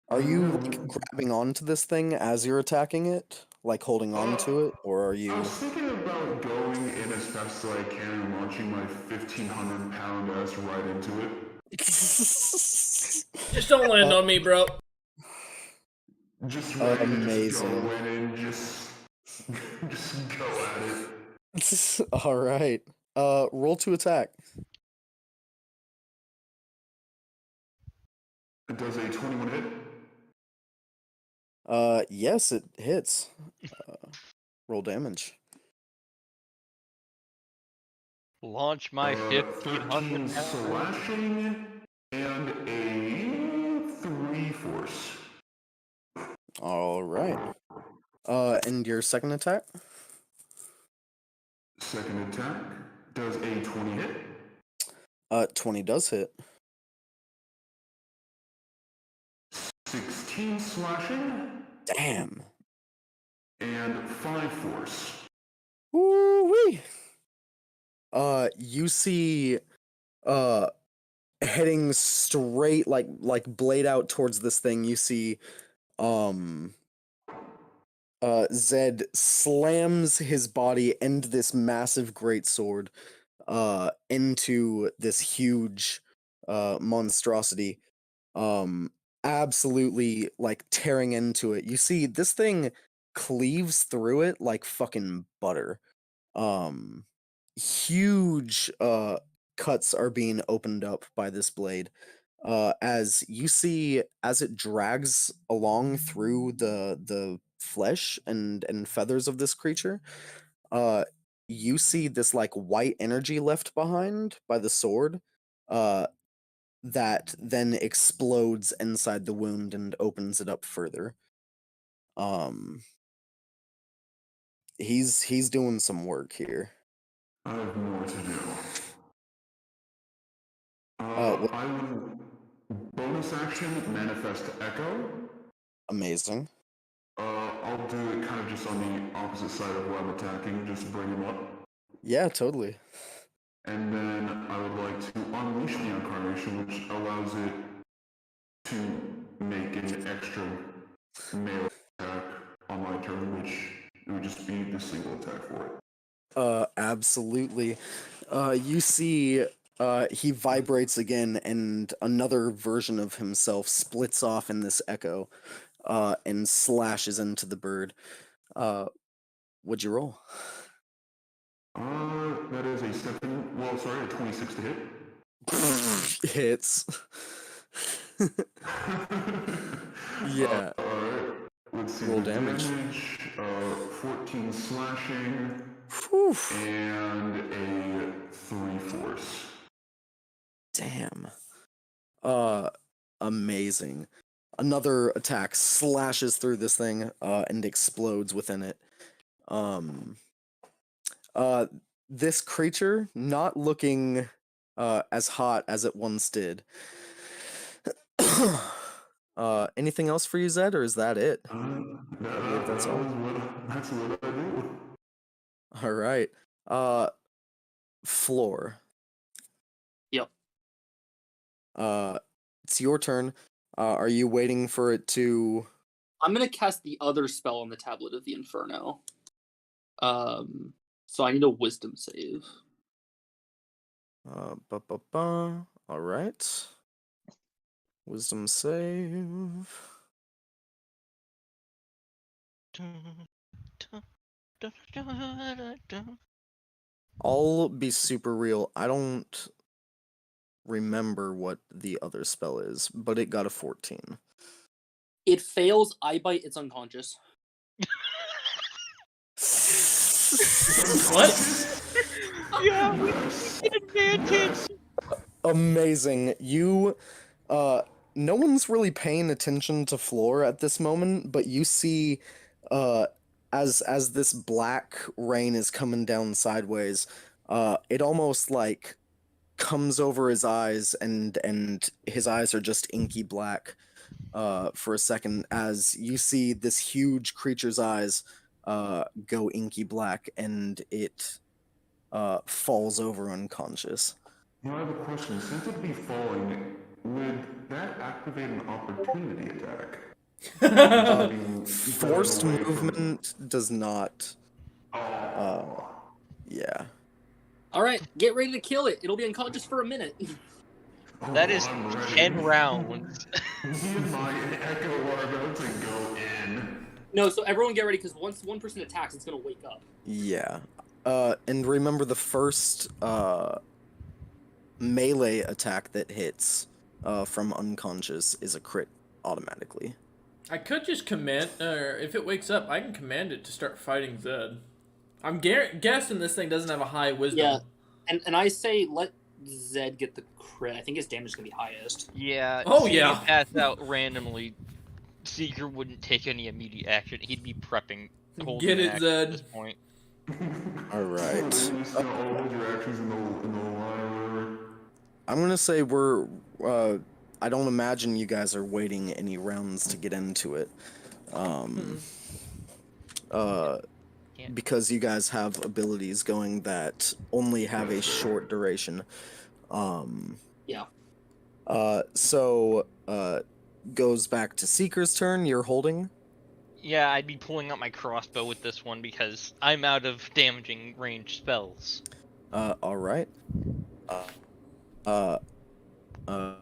Are you like grabbing onto this thing as you're attacking it? Like holding on to it? Or are you... I was thinking about going in as fast as I can and launching my 1,500-pound ass right into it. Just don't land on me, bro. Just ready to just Amazing. go in and just go at it. Alright. Roll to attack. Does a 21 hit? Yes, it hits. Roll damage. Launch my 1500 13 slashing and a 3 force. All right. And your second attack? Second attack does a 20 hit. 20 does hit. 16 slashing Damn. and 5 force. Woo-wee. You see, heading straight, like blade out towards this thing, you see, Zed slams his body and this massive greatsword, into this huge, monstrosity, absolutely, like, tearing into it. You see, this thing cleaves through it like fucking butter. Huge cuts are being opened up by this blade, as you see, as it drags along through the flesh and feathers of this creature. You see this like white energy left behind by the sword, uh that then explodes inside the wound and opens it up further. um he's doing some work here. I have more to do. What? I will bonus action manifest echo. Amazing. I'll do it kind of just on the opposite side of where I'm attacking, just to bring him up. Yeah, totally. And then I would like to unleash the incarnation, which allows it to make an extra melee attack on my turn, which it would just be the single attack for it. Absolutely. You see, he vibrates again, and another version of himself splits off in this echo, and slashes into the bird. What'd you roll? That is a 26 to hit. Hits. Yeah. Alright, let's see Roll the damage. 14 slashing Whew. and a 3 force. Damn. Amazing. Another attack slashes through this thing, and explodes within it. This creature not looking, as hot as it once did. Anything else for you, Zed, or is that it? That's all. That's what I do. All right. Floor. Yep. It's your turn. Are you waiting for it to? I'm gonna cast the other spell on the Tablet of the Inferno. So I need a Wisdom save. All right. Wisdom save. I'll be super real. I don't remember what the other spell is, but it got a 14. It fails. I bite. It's unconscious. What? Yeah, we get advantage. Amazing. You, no one's really paying attention to Floor at this moment, but you see, as this black rain is coming down sideways, it almost like comes over his eyes, and his eyes are just inky black, for a second, as you see this huge creature's eyes, go inky black, and it, falls over unconscious. Now I have a question. Since it'd be falling, would that activate an opportunity attack? Forced movement does not. Yeah. All right, get ready to kill it. It'll be unconscious for a minute. That is I'm ready. 10 rounds. Me and my echo are about to go in. No, so everyone get ready, because once one person attacks, it's gonna wake up. Yeah. And remember, the first melee attack that hits from unconscious is a crit automatically. I could just command, or if it wakes up, I can command it to start fighting Zed. I'm guessing this thing doesn't have a high wisdom. Yeah. And I say let Zed get the crit. I think his damage is gonna be highest. Yeah. Oh, seeing yeah. it pass out randomly, Seeker wouldn't take any immediate action. He'd be prepping, holding Get an it, action at this Zed. point. All right. You spend all of your actions in the line or whatever. I'm gonna say we're. I don't imagine you guys are waiting any rounds to get into it. Can't. Because you guys have abilities going that only have a short duration. Yeah. So goes back to Seeker's turn. You're holding. Yeah, I'd be pulling out my crossbow with this one because I'm out of damaging range spells. All right. Da, da,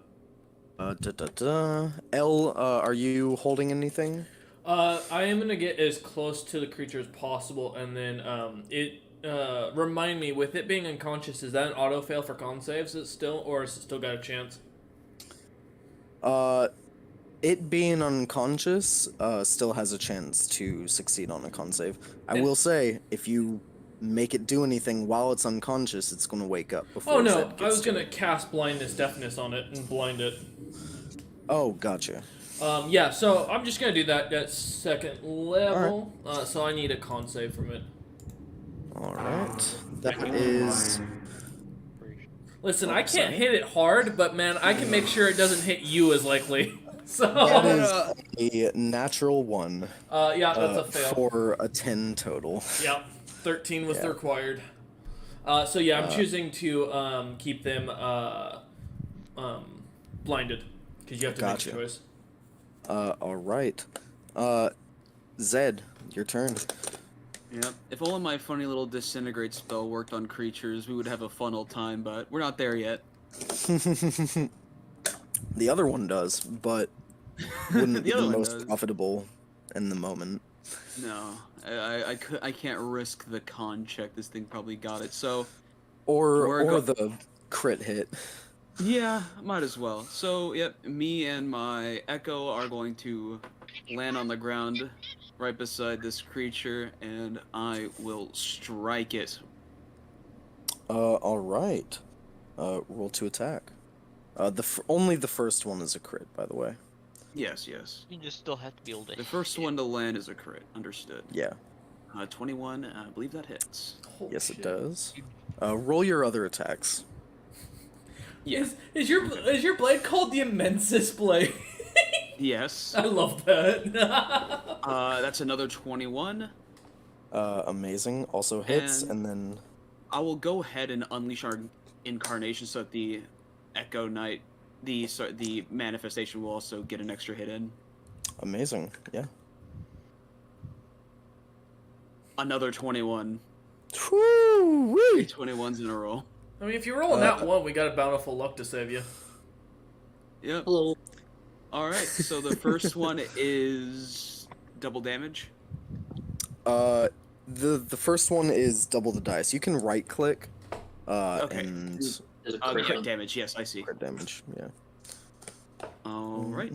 da. L, are you holding anything? I am gonna get as close to the creature as possible, and then remind me, with it being unconscious, is that an auto fail for con saves? Is it still, or is it still got a chance? It being unconscious, still has a chance to succeed on a con save. I will say, if you make it do anything while it's unconscious, it's gonna wake up before Oh no, Zed I gets was to gonna it. cast blindness deafness on it and blind it. Oh, gotcha. Yeah, so I'm just gonna do that second level. So I need a con save from it. All right. That is. Listen, Oh, I can't sorry. hit it hard, but man, I can make sure it doesn't hit you as likely. So That is a natural 1. yeah, that's a fail. For a 10 total. Yep, 13 was Yeah. required. So yeah, I'm choosing to keep them blinded because you have to Gotcha. make a choice. All right. Zed, your turn. Yep. If only my funny little disintegrate spell worked on creatures, we would have a fun old time, but we're not there yet. The other one does, but wouldn't be The the other one most does. profitable in the moment. No, I can't risk the con check. This thing probably got it. So Or the crit hit. yeah, might as well. So yep, me and my Echo are going to land on the ground right beside this creature, and I will strike it. All right. Roll to attack. Only the first one is a crit, by the way. Yes. You just still have to be able to. The first one to land is a crit. Understood. Yeah. 21. I believe that hits. Holy Yes, it shit. does. Roll your other attacks. Yeah. Is your blade called the Immensest Blade? Yes. I love that. That's another 21. Amazing. Also hits, And- and then I will go ahead and unleash our incarnation so that the Echo Knight, the manifestation will also get an extra hit in. amazing. Yeah. Another 21. Woo! 3 21s in a row. I mean, if you're rolling that one, we got a bountiful luck to save you. Yep. Hello. All right. So the first one is double damage. The first one is double the dice. You can right click. Okay. And There's a Crit crit. damage. Yes, I see. crit damage. Yeah. All right.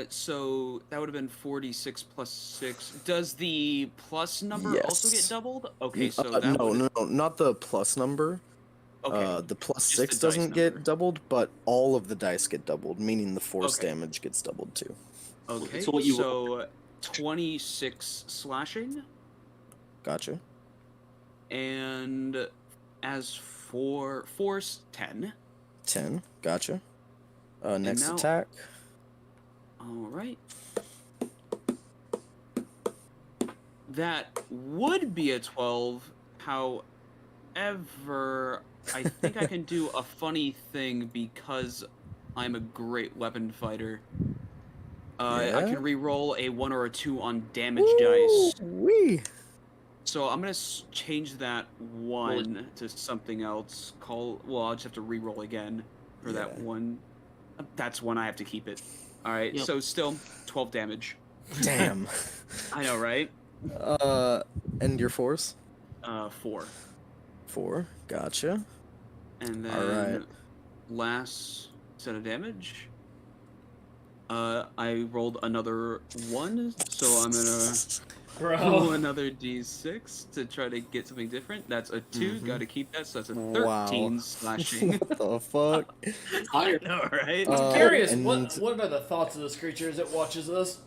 So that would have been 46 plus 6. Does the plus number also get Yes. doubled? Okay, so that no, would... no, not the plus number. Okay. The plus Just 6 the dice doesn't number. get doubled, but all of the dice get doubled, meaning the force Okay. damage gets doubled too. Okay, So what you- so 26 slashing. Gotcha. And as for force, 10. 10. Gotcha. Next now- attack. All right. That would be a 12. However, I think I can do a funny thing because I'm a great weapon fighter. I Yeah? can re-roll a 1 or a 2 on damage dice. Wee. So I'm gonna change that 1 to something else. Well, I'll just have to re-roll again for that Yeah. 1. That's 1 I have to keep it. All right. Yep. So still 12 damage. Damn. I know, right? And your force? 4. 4. Gotcha. And then Alright. last set of damage. I rolled another 1, so I'm gonna Bro. roll another d6 to try to get something different. That's a 2, Mhm. gotta keep that, so that's a Wow. 13 slashing. What the fuck? Higher. I know, right? I'm curious, and- what are the thoughts of this creature as it watches us?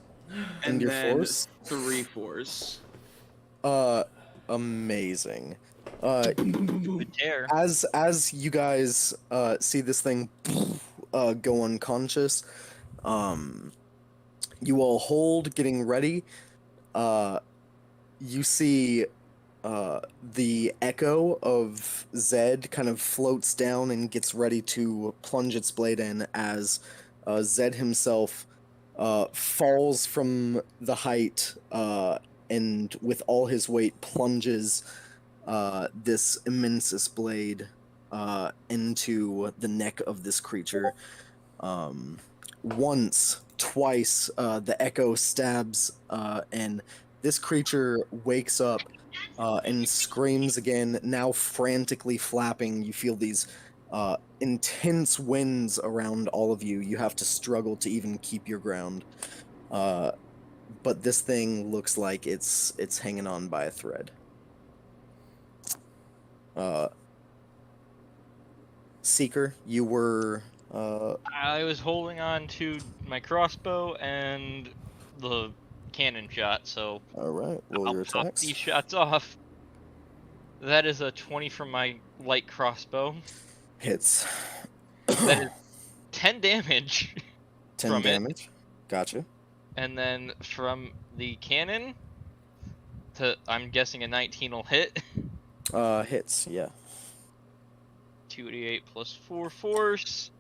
And your then force? 3 force. Amazing. Good tear. As you guys see this thing go unconscious, you all hold, getting ready. You see the echo of Zed kind of floats down and gets ready to plunge its blade in as Zed himself falls from the height and with all his weight plunges this immense blade into the neck of this creature. Once, twice, the echo stabs, and this creature wakes up and screams again, now frantically flapping. You feel these intense winds around all of you. You have to struggle to even keep your ground. But this thing looks like it's hanging on by a thread. Seeker, you were I was holding on to my crossbow and the cannon shot, so all right. Roll your I'll pop attacks. these shots off. That is a 20 from my light crossbow. Hits. That is 10 damage. 10 from it. damage. Gotcha. And then from the cannon, I'm guessing a 19 will hit. Hits. Yeah. 2d8 plus 4 force.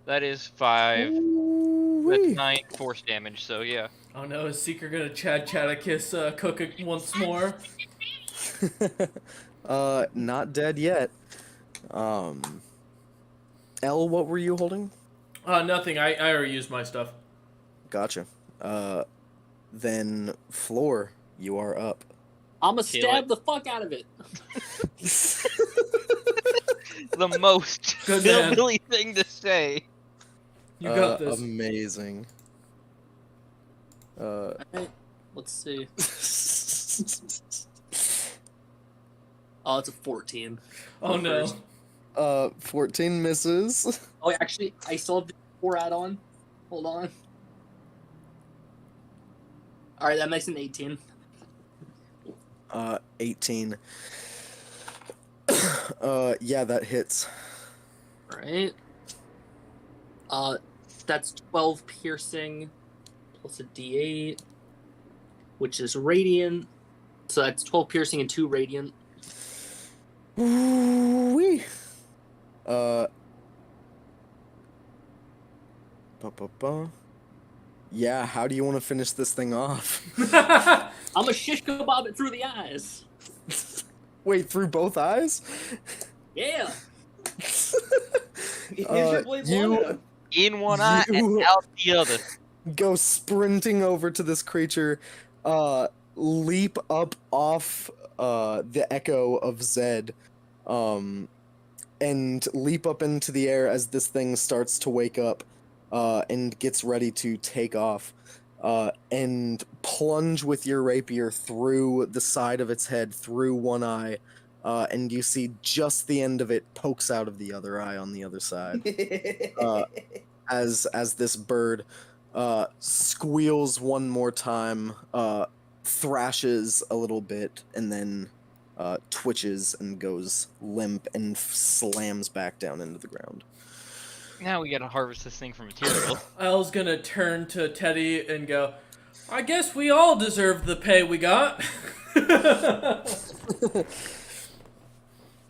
That is 5. That's Ooh-wee. 9 force damage, so yeah. Oh no, is Seeker gonna Chad Chadakis cook it once more? Not dead yet. L, what were you holding? Nothing. I already used my stuff. Gotcha. Then Floor, you are up. I'ma Kill stab it. the fuck out of it. The most Good man. hillbilly thing to say. You got this. Amazing. Alright, let's see. Oh, it's a 14. Oh no. First. 14 misses. Oh, actually, I still have the 4 add-on. Hold on. Alright, that makes an 18. 18. Yeah, that hits. Alright. That's 12 piercing plus a d8, which is radiant. So that's 12 piercing and 2 radiant. Ooh-wee. Yeah, how do you want to finish this thing off? I'm a shish kebab it through the eyes. Wait, through both eyes? Yeah. Is your blade long enough? In one eye and You- out the other. Go sprinting over to this creature, leap up off the echo of Zed, and leap up into the air as this thing starts to wake up and gets ready to take off, and plunge with your rapier through the side of its head, through one eye, and you see just the end of it pokes out of the other eye on the other side. As this bird squeals one more time, thrashes a little bit, and then twitches and goes limp and slams back down into the ground. Now we gotta harvest this thing for material. El's gonna turn to Teddy and go, I guess we all deserve the pay we got.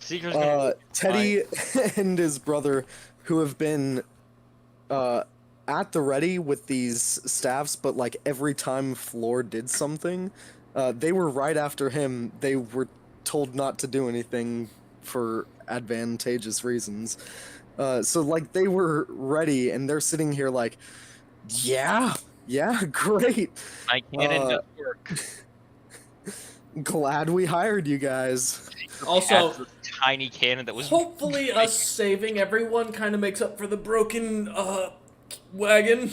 Seeker's gonna Teddy and his brother, who have been at the ready with these staffs, but like every time Floor did something, they were right after him. They were told not to do anything for advantageous reasons. So like they were ready, and they're sitting here like, yeah, great. my cannon does work. Glad we hired you guys. Also, That's a tiny cannon that was hopefully us saving everyone kind of makes up for the broken wagon.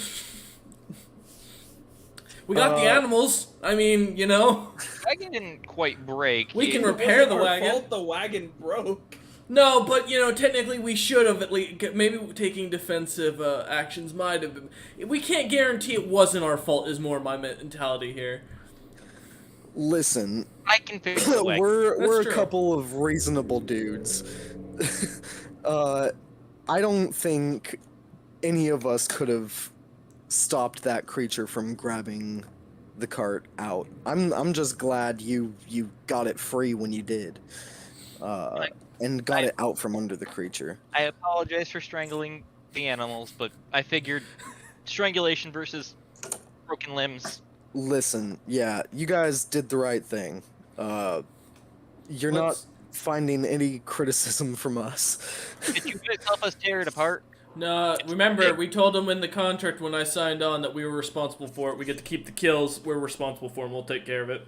We got the animals. I mean, you know. Wagon didn't quite break. We can It repair wasn't the our wagon. fault the wagon broke. No, but you know, technically we should have at least maybe taking defensive actions might have been. We can't guarantee it wasn't our fault. Is more my mentality here. Listen, I can fix the wagon. we're true. a couple of reasonable dudes. I don't think any of us could have stopped that creature from grabbing the cart out. I'm just glad you got it free when you did. And got it out from under the creature. I apologize for strangling the animals, but I figured strangulation versus broken limbs. Listen, yeah, you guys did the right thing. You're not finding any criticism from us. Did you guys help us tear it apart? No, remember, we told them in the contract when I signed on that we were responsible for it. We get to keep the kills. We're responsible for them. We'll take care of it.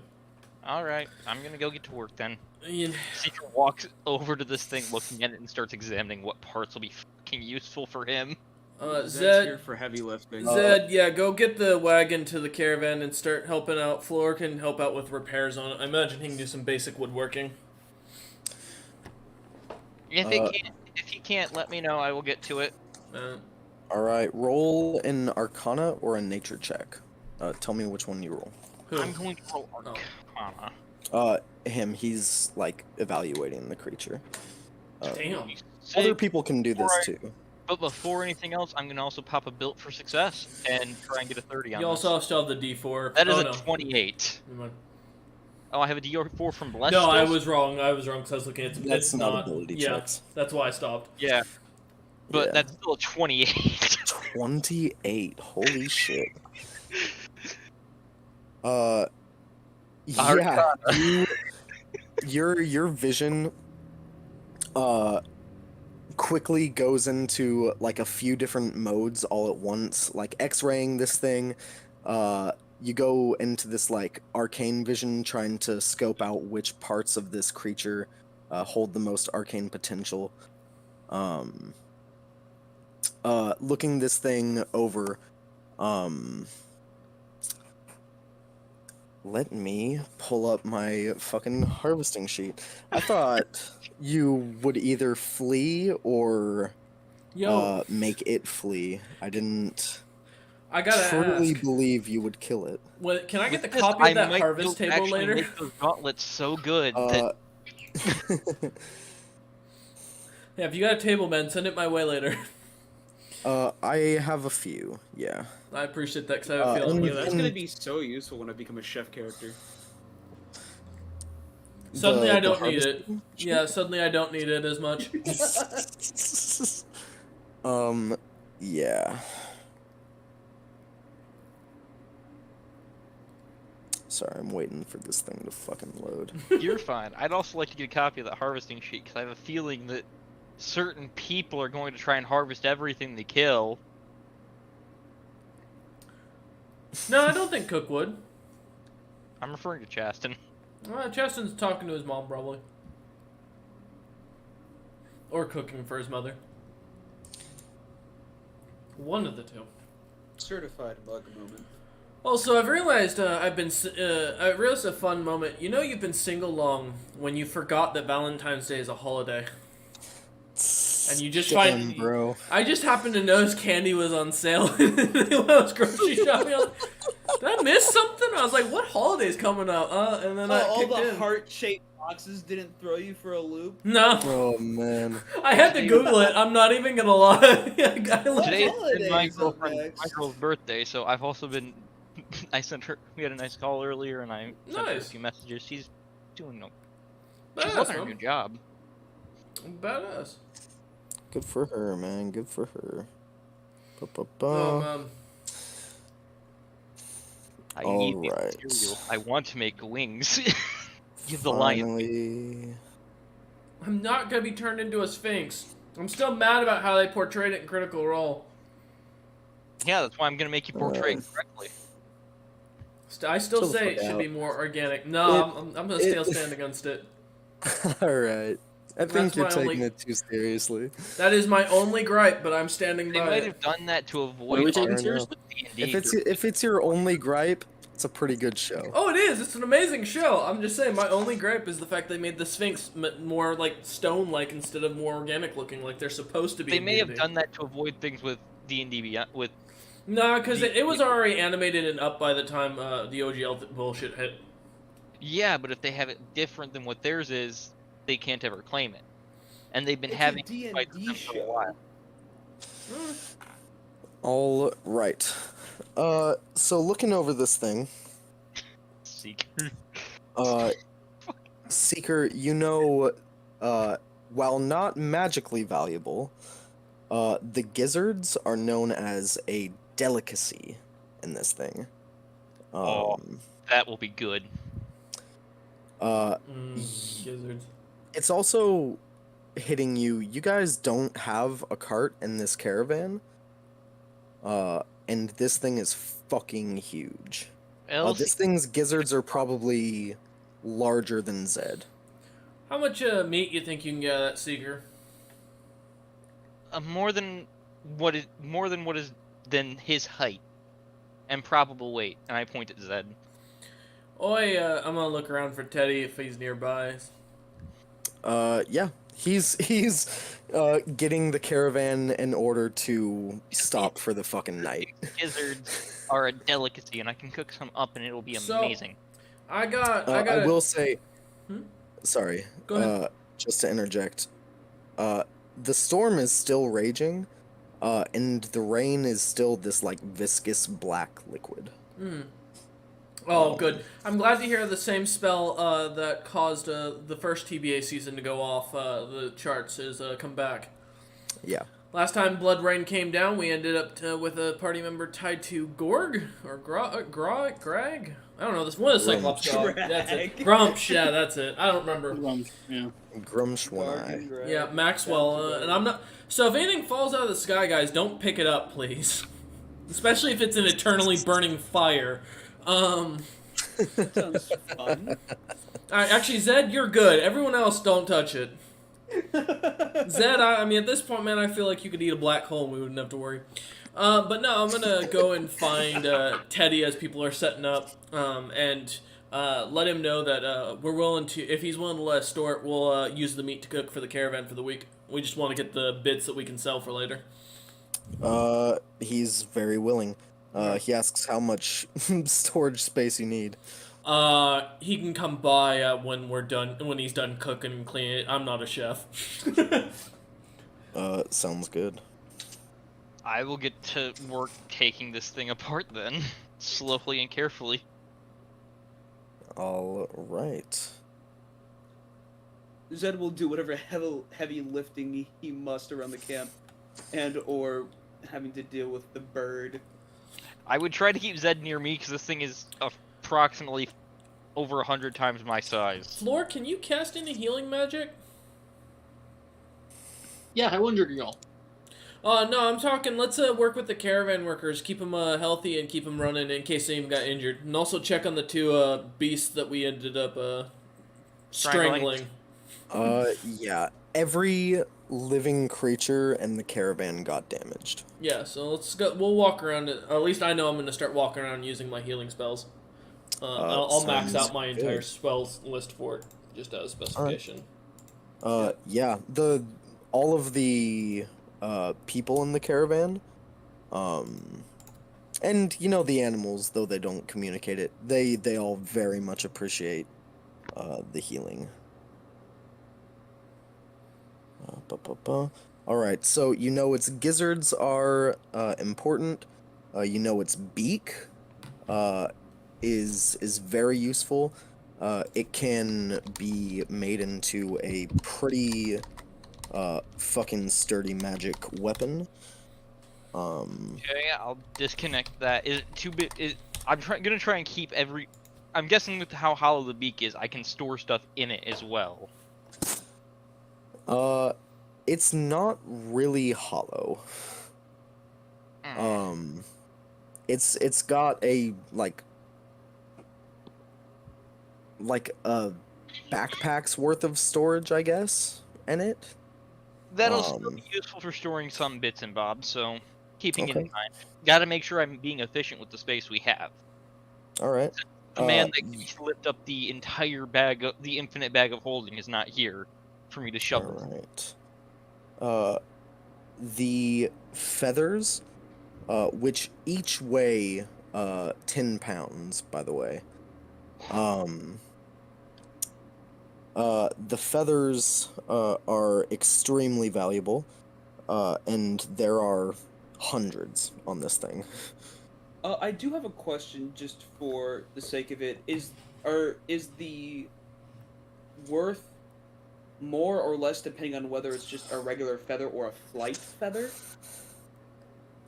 All right, I'm gonna go get to work then. Ian. Seeker walks over to this thing, looking at it, and starts examining what parts will be fucking useful for him. Zed's Zed, here for heavy lifting. Zed, yeah, go get the wagon to the caravan and start helping out. Floor can help out with repairs on it. I imagine he can do some basic woodworking. If he can't, let me know. I will get to it. Alright, roll an Arcana or a Nature check. Tell me which one you roll. Who? I'm going to roll Arcana. Him, he's, like, evaluating the creature. Damn. Other people can do this, too. But before anything else, I'm going to also pop a built for success and try and get a 30 on You this. also still have the D4. That is oh, a no. 28. Never mind. Oh, I have a D4 from Blessed. No, I still? was wrong. Because I was looking at it. That's It's not ability checks. That's why I stopped. Yeah. But Yeah. that's still a 28. 28. Holy shit. Yeah, Arcana. your vision quickly goes into like a few different modes all at once, like X-raying this thing. You go into this like arcane vision, trying to scope out which parts of this creature hold the most arcane potential. Looking this thing over, let me pull up my fucking harvesting sheet. I thought you would either flee or make it flee. I didn't I gotta truly ask. believe you would kill it. What, can I get the Because copy I of that might harvest table actually later? make those gauntlets so good that Yeah, if you got a table, man, send it my way later. I have a few, yeah. I appreciate that because I have a feeling. and- Yeah, that's and- gonna be so useful when I become a chef character. Suddenly The- I don't the need it. harvesting sheet? Yeah, suddenly I don't need it as much. Yeah. Sorry, I'm waiting for this thing to fucking load. you're fine. I'd also like to get a copy of that harvesting sheet because I have a feeling that certain people are going to try and harvest everything they kill. No, I don't think Cook would. I'm referring to Chasten. Cheston's talking to his mom, probably. Or cooking for his mother. One of the two. Certified bug moment. Also, I've realized I realized a fun moment. You know, you've been single long when you forgot that Valentine's Day is a holiday, and you just Damn, find. bro. I just happened to notice candy was on sale when I was grocery shopping. I was like, did I miss something? I was like, what holiday's coming up? And then I all kicked the in. heart-shaped boxes didn't throw you for a loop. No, Oh man. I had to Google it. I'm not even gonna lie. I looked- Today holiday is my is up girlfriend, next? my girl's birthday, so I've also been. I sent her. We had a nice call earlier, and I sent her a Nice. few messages. She's doing no. She's Badass, loving her man. new job. Badass. Good for her, man. Good for her. Oh man. I need the Alright. material. I want to make wings. Give the lion. Finally. I'm not gonna be turned into a sphinx. I'm still mad about how they portrayed it in Critical Role. Yeah, that's why I'm gonna make you portray it correctly. I still Chill the say fuck it should out. be more organic. No, It- I'm gonna still stand against it. Alright. I think That's you're my taking only- it too seriously. That is my only gripe, but I'm standing They by might it. have done that to What are we avoid taking Fair seriously? D&D. If it's your only gripe, It's a pretty good show. Oh, it is. It's an amazing show. I'm just saying, my only gripe is the fact they made the Sphinx more like stone-like instead of more organic-looking, like they're supposed to be. They in may have D&D. done that to avoid things with D&D Beyond, with No, because it was already animated and up by the time the OGL bullshit hit. Yeah, but if they have it different than what theirs is, they can't ever claim it. And they've been It's having a fights with D&D them for a show. while. All right. So looking over this thing, Seeker. Seeker, while not magically valuable, the gizzards are known as a delicacy in this thing. That will be good. Gizzards. It's also hitting you. You guys don't have a cart in this caravan. And this thing is fucking huge. This thing's gizzards are probably larger than Zed. How much meat you think you can get out of that Seeker? More than what is than his height and probable weight. And I point at Zed. Oi, I'm gonna look around for Teddy if he's nearby. Yeah. He's getting the caravan in order to stop for the fucking night. Gizzards are a delicacy, and I can cook some up, and it'll be So, amazing. I I will say, Hmm? sorry, Go ahead. just to interject, the storm is still raging, and the rain is still this like viscous black liquid. Oh, good. I'm glad to hear the same spell that caused the first TBA season to go off the charts has come back. Yeah. Last time Blood Rain came down, we ended up with a party member tied to Gorg or Greg. I don't know. This one of the Cyclops dog. That's it. Grumsh. Yeah, that's it. I don't remember. Yeah. Grumsh one eye. Yeah, Maxwell. And I'm not. So if anything falls out of the sky, guys, don't pick it up, please. Especially if it's an eternally burning fire. That sounds fun. Alright, actually, Zed, you're good. Everyone else, don't touch it. Zed, I mean, at this point, man, I feel like you could eat a black hole and we wouldn't have to worry. But no, I'm gonna go and find Teddy as people are setting up, and let him know that we're willing to, if he's willing to let us store it, we'll use the meat to cook for the caravan for the week. We just want to get the bits that we can sell for later. He's very willing. He asks how much storage space you need. He can come by when we're done, when he's done cooking and cleaning it. I'm not a chef. Sounds good. I will get to work taking this thing apart then, slowly and carefully. All right. Zed will do whatever heavy lifting he must around the camp, and or having to deal with the bird. I would try to keep Zed near me because this thing is approximately over 100 times my size. Floor, can you cast any healing magic? Yeah, I wondered, y'all. No, I'm talking, let's work with the caravan workers, keep them healthy and keep them running in case they even got injured. And also check on the two beasts that we ended up strangling. Yeah. Every living creature in the caravan got damaged. Yeah, so let's go. We'll walk around it. Or at least I know I'm going to start walking around using my healing spells. I'll max out my entire spells list for it, just as specification. Yeah. All of the people in the caravan, and the animals, though they don't communicate it, they all very much appreciate the healing. Alright, so its gizzards are important. Its beak is very useful. It can be made into a pretty fucking sturdy magic weapon. Okay, I'll disconnect that. Is it too bit? I'm gonna try and keep every. I'm guessing with how hollow the beak is, I can store stuff in it as well. It's not really hollow. It's got a like a backpack's worth of storage, I guess, in it. That'll still be useful for storing some bits and bobs, so keeping it Okay. in mind. Gotta make sure I'm being efficient with the space we have. All right. The man Uh, that lift up the entire bag, the infinite bag of holding, is not here for me to shovel. All right. The feathers, which each weigh 10 pounds, by the way. The feathers are extremely valuable, and there are hundreds on this thing. I do have a question, just for the sake of it. Is the worth more or less depending on whether it's just a regular feather or a flight feather?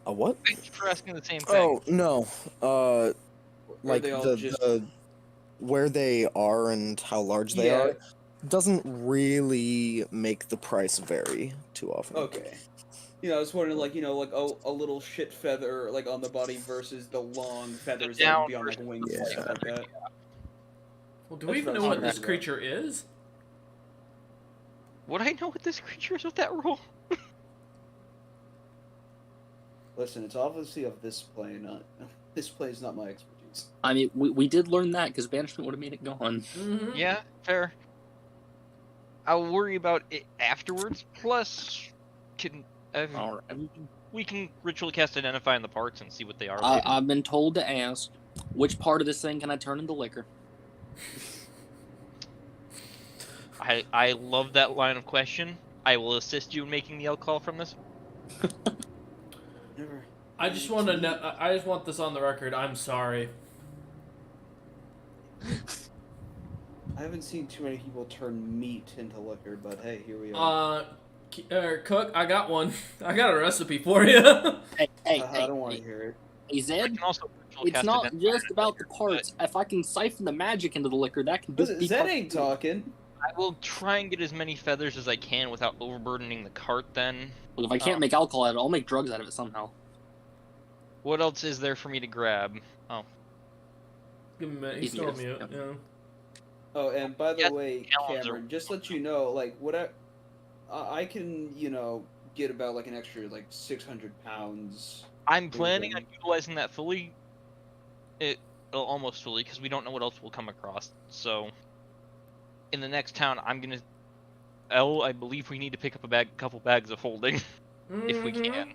A what? Thank you for asking the same thing. Oh no. Or Like they all the just the where they are and how large they Yeah. are doesn't really make the price vary too often. Okay. I was wondering, like, like a little shit feather, like, on the body versus the long feathers that would be on, like, down wings and versus stuff like that. Well, do That's we even what I know was what wondering this about. creature is? Would I know what this creature is with that roll? Listen, it's obviously of this play, not this play is not my expertise. I mean, we did learn that because banishment would have made it gone. Mm-hmm. Yeah, fair. I'll worry about it afterwards. Plus, All right. we can ritually cast Identify on the parts and see what they are. I've been told to ask, which part of this thing can I turn into liquor? I love that line of question. I will assist you in making the alcohol from this. Never. I just want to know. I just want this on the record. I'm sorry. I haven't seen too many people turn meat into liquor, but hey, here we are. Cook, I got one. I got a recipe for you. Hey, I don't want to hear it. Hey, I Zed, can also ritual it's cast not Identify on just it about the later, parts. If I can siphon the magic into the liquor, that can just be Zed part- ain't talking. but I will try and get as many feathers as I can without overburdening the cart. Then, Look, if I can't make alcohol out of it, I'll make drugs out of it somehow. what else is there for me to grab? Oh, Give him a minute. He's He's still on muted. mute. Yep. Yeah. Oh, and by the Yes, way, gallons Cameron, are- just let you know, like, I can, get about, like, an extra, like, 600 pounds. I'm planning on Moving. utilizing that fully. Almost fully, because we don't know what else we'll come across. So, in the next town, I'm gonna. I believe we need to pick up a couple bags of holding, if we Mhm. can.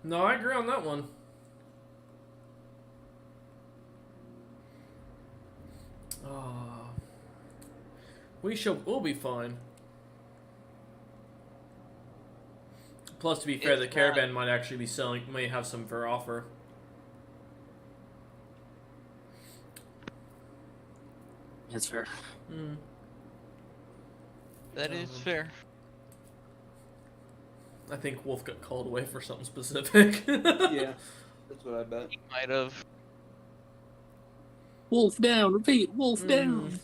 No, I agree on that one. Oh. We'll be fine. Plus, to be fair, the It's caravan might actually be may have some for offer. That's fair. Mm. That is fair. I think Wolf got called away for something specific. Yeah, that's what I bet. He might have. Wolf down, repeat, wolf Mm. down.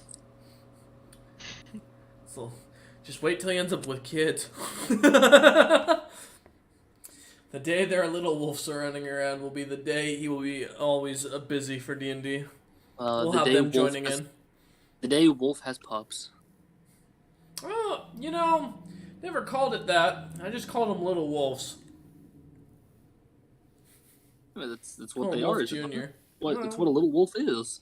So, just wait till he ends up with kids. The day there are little wolves running around will be the day he will be always busy for D&D. We'll The have day them Wolf joining has- in. The day Wolf has pups. Oh, never called it that. I just called them little wolves. I mean, that's Call what they them Wolf are. Is it not? Junior. It's what a little wolf is.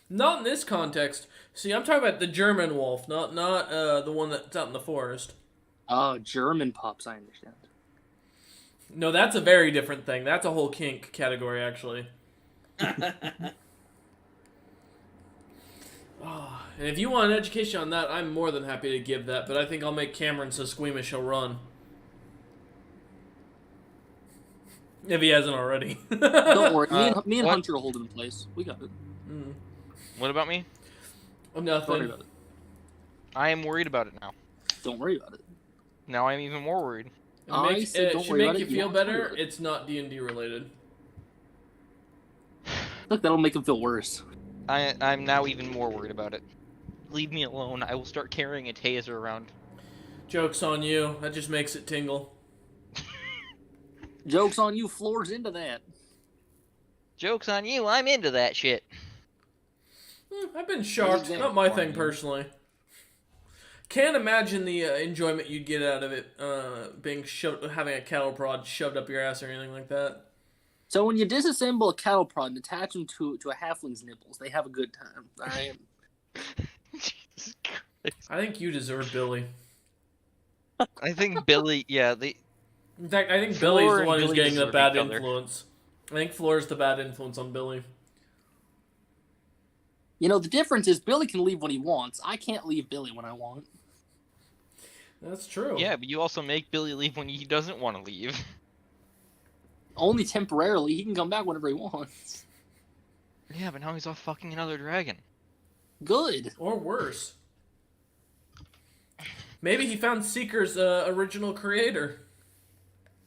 Not in this context. See, I'm talking about the German wolf, not the one that's out in the forest. German pups, I understand. No, that's a very different thing. That's a whole kink category, actually. Oh, and if you want an education on that, I'm more than happy to give that, but I think I'll make Cameron so squeamish he'll run. If he hasn't already. Don't worry, me and what? Hunter will hold it in place. We got it. Mm. What about me? Oh, Don't worry nothing. about it. I am worried about it now. Don't worry about it. Now I'm even more worried. It don't should worry make about you it. You feel don't have to worry better. about it. It's not D&D related. Look, that'll make him feel worse. I'm now even more worried about it. Leave me alone. I will start carrying a taser around. Joke's on you. That just makes it tingle. Joke's on you, floors into that. Joke's on you. I'm into that shit. I've been shocked. exactly Not my why, thing dude. personally. Can't imagine the enjoyment you'd get out of it being having a cattle prod shoved up your ass or anything like that. So when you disassemble a cattle prod and attach them to a halfling's nipples, they have a good time. All right. Jesus Christ. I think you deserve Billy. I think Billy, yeah, In fact, I think Floor Billy's the and one who's Billy getting the deserve bad each other. influence. I think Floor's the bad influence on Billy. You know, the difference is Billy can leave when he wants. I can't leave Billy when I want. That's true. yeah, but you also make Billy leave when he doesn't want to leave. Only temporarily. He can come back whenever he wants. Yeah, but now he's off fucking another dragon. Good. Or worse. Maybe he found Seeker's original creator.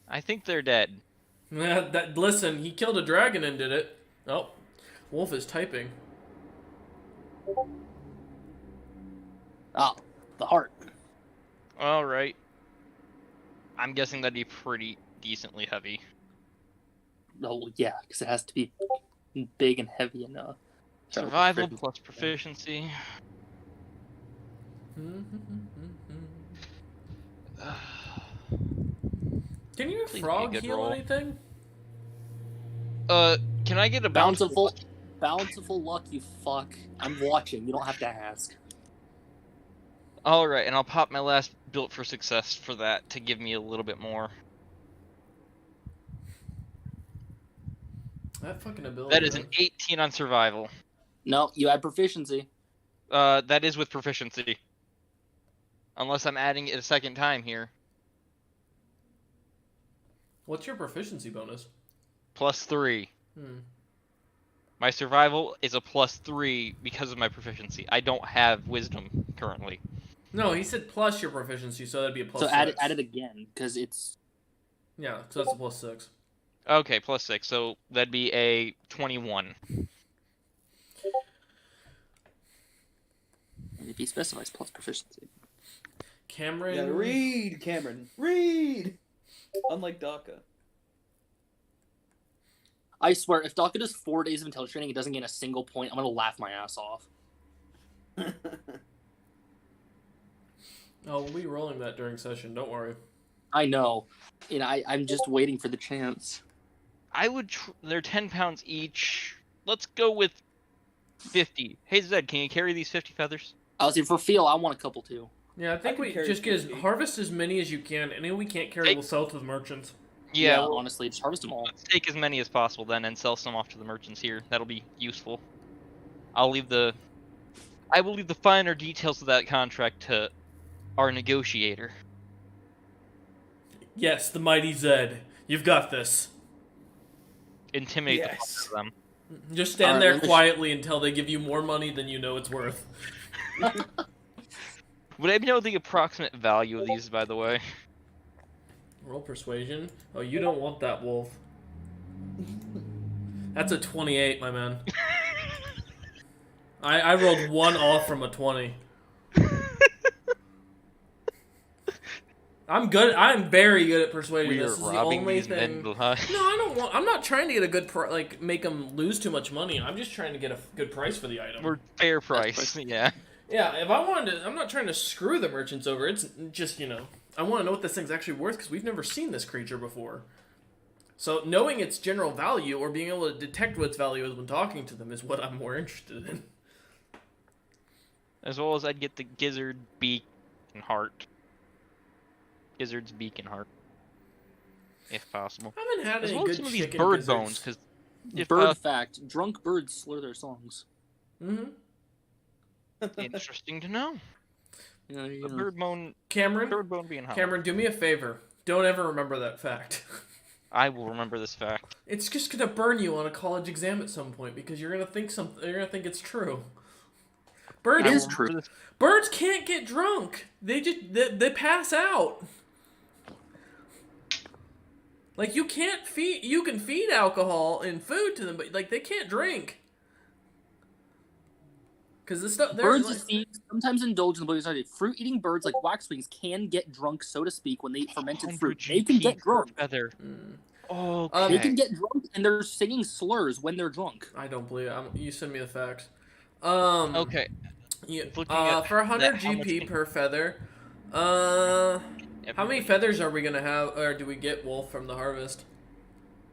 I think they're dead. Listen, he killed a dragon and did it. Oh, Wolf is typing. Ah, the heart. All right. I'm guessing that'd be pretty decently heavy. Oh, yeah, because it has to be big and heavy enough. Survival plus proficiency. Can your Please be a frog good heal roll. anything? Can I get a bountiful? Bountiful luck, you fuck. I'm watching. You don't have to ask. All right, and I'll pop my last built for success for that to give me a little bit more. That fucking ability. That is an 18 on survival. No, you add proficiency. That is with proficiency. Unless I'm adding it a second time here. What's your proficiency bonus? +3. Hmm. My survival is a +3 because of my proficiency. I don't have wisdom currently. No, he said plus your proficiency, so that'd be a plus So 6. add it again, because it's... Yeah, so that's a +6. Okay, +6, so that'd be a 21. If he specifies plus proficiency. Cameron. You gotta read, Cameron. Read! Unlike DACA. I swear, if Daka does 4 days of intelligence training and doesn't gain a single point, I'm gonna laugh my ass off. Oh, we'll be rolling that during session. Don't worry. I know. And I'm just waiting for the chance. I would. They're 10 pounds each. Let's go with 50. Hey Zed, can you carry these 50 feathers? I was saying for feel, I want a couple too. Yeah, I think can we carry just get 50. harvest as many as you can. Any we can't carry, Hey. we'll sell to the merchants. Yeah, well, honestly, just harvest them all. let's take as many as possible then and sell some off to the merchants here. That'll be useful. I will leave the finer details of that contract to our negotiator. Yes, the mighty Zed. You've got this. Intimidate Yes. the fuck out of them. Just stand Alright, there let me quietly until they give you more money than you know it's worth. Would I know the approximate value of these, by the way? Roll persuasion. Oh, you don't want that, Wolf. That's a 28, my man. I rolled 1 off from a 20. I'm good. I'm very good at persuading. This is the only thing. No, I don't want. I'm not trying to get a good make them lose too much money. I'm just trying to get a good price for the item. We're fair price, yeah. Yeah, if I wanted to, I'm not trying to screw the merchants over. It's just, I want to know what this thing's actually worth because we've never seen this creature before. So knowing its general value or being able to detect what its value is when talking to them is what I'm more interested in. As well as I'd get the gizzard, beak, and heart. Gizzard's beak and heart, if possible. I haven't had As any well as good some of these chicken bird gizzards. bones, because Bird fact: drunk birds slur their songs. Mm-hmm. interesting to know. Yeah, A bird bone Cameron, being hollow. Cameron, do me a favor. Don't ever remember that fact. I will remember this fact. It's just gonna burn you on a college exam at some point because you're gonna think You're gonna think it's true. Birds It is true. Birds can't get drunk. They pass out. Like you can feed alcohol and food to them, but like they can't drink. Because this stuff Birds of seas sometimes indulge in the belief that fruit-eating birds like waxwings can get drunk, so to speak, when they eat fermented fruit. 100 They can GP get per drunk. feather. Mm. Okay. They can get drunk, and they're singing slurs when they're drunk. I don't believe it. You send me the facts. Okay. Yeah. Looking at For 100 that, how much GP can- per feather. How many feathers are we gonna have, or do we get, Wolf, from the harvest?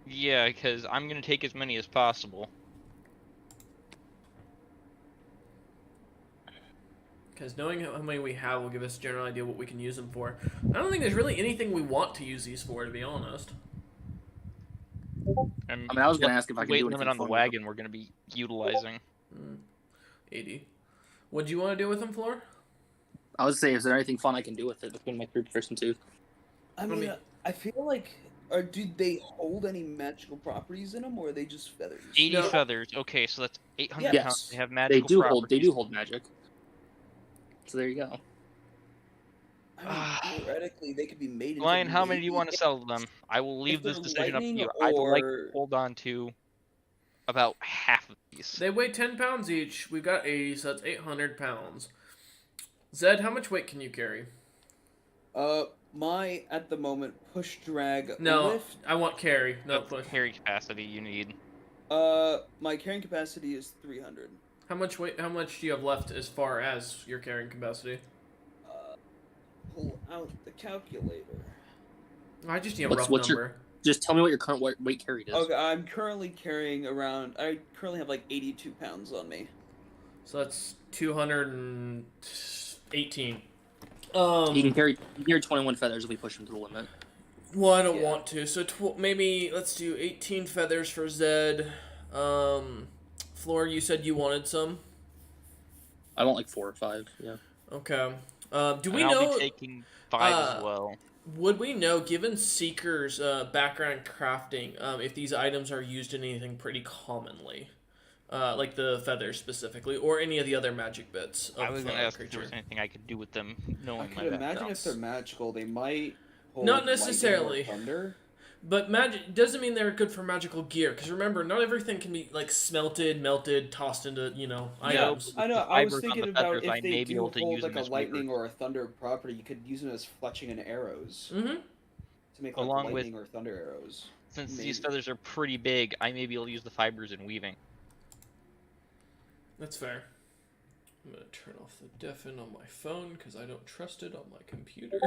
Yeah, because I'm gonna take as many as possible. Because knowing how many we have will give us a general idea what we can use them for. I don't think there's really anything we want to use these for, to be honest. And I mean, I was gonna what's ask if I the can weight do limit anything on the fun with them. wagon we're gonna be utilizing. 80. What do you want to do with them, Floor? I would say, is there anything fun I can do with it between my 3 and 2? I mean, I feel like, do they hold any magical properties in them, or are they just feathers? 80 No. feathers. Okay, so that's 800 Yes. pounds. They have They magical do properties. hold magic. So there you go. I mean, theoretically, they could be made into. Lion, how many do you maybe- want to sell them? I will leave this they're decision up to lightning you. I'd like to or- hold on to about half of these. They weigh 10 pounds each. We've got 80, so that's 800 pounds. Zed, how much weight can you carry? My at the moment push drag No, lift. I want carry, not That's the push. carry capacity you need. My carrying capacity is 300. How much weight? How much do you have left as far as your carrying capacity? Pull out the calculator. I just need a What's- rough what's your- number. Just tell me what your current weight carried is. Okay, I'm currently carrying around. I currently have like 82 pounds on me. So that's 218. You can carry 21 feathers if we push him to the limit. Well, I don't Yeah. want to. So maybe let's do 18 feathers for Zed. Floor, you said you wanted some. I want like 4 or 5. Yeah. Okay. Do we And I'll know? be taking 5 uh, as well. Would we know, given Seeker's background in crafting, if these items are used in anything pretty commonly, like the feathers specifically, or any of the other magic bits of I was gonna ask if creature? there was anything I could do with them, I knowing my could imagine if they're backgrounds. magical, they might. Hold Not lightning or necessarily. Thunder. But magic doesn't mean they're good for magical gear, because remember, not everything can be like smelted, melted, tossed into items. I know. The I was fibers on thinking the about feathers, if I they may be do able to hold use like them a as lightning weavers. or a thunder property, you could use them as fletching and arrows Mm-hmm. to make like Along with- lightning or thunder arrows. Since these Maybe. feathers are pretty big, I may be able to use the fibers in weaving. That's fair. I'm gonna turn off the deafen on my phone because I don't trust it on my computer.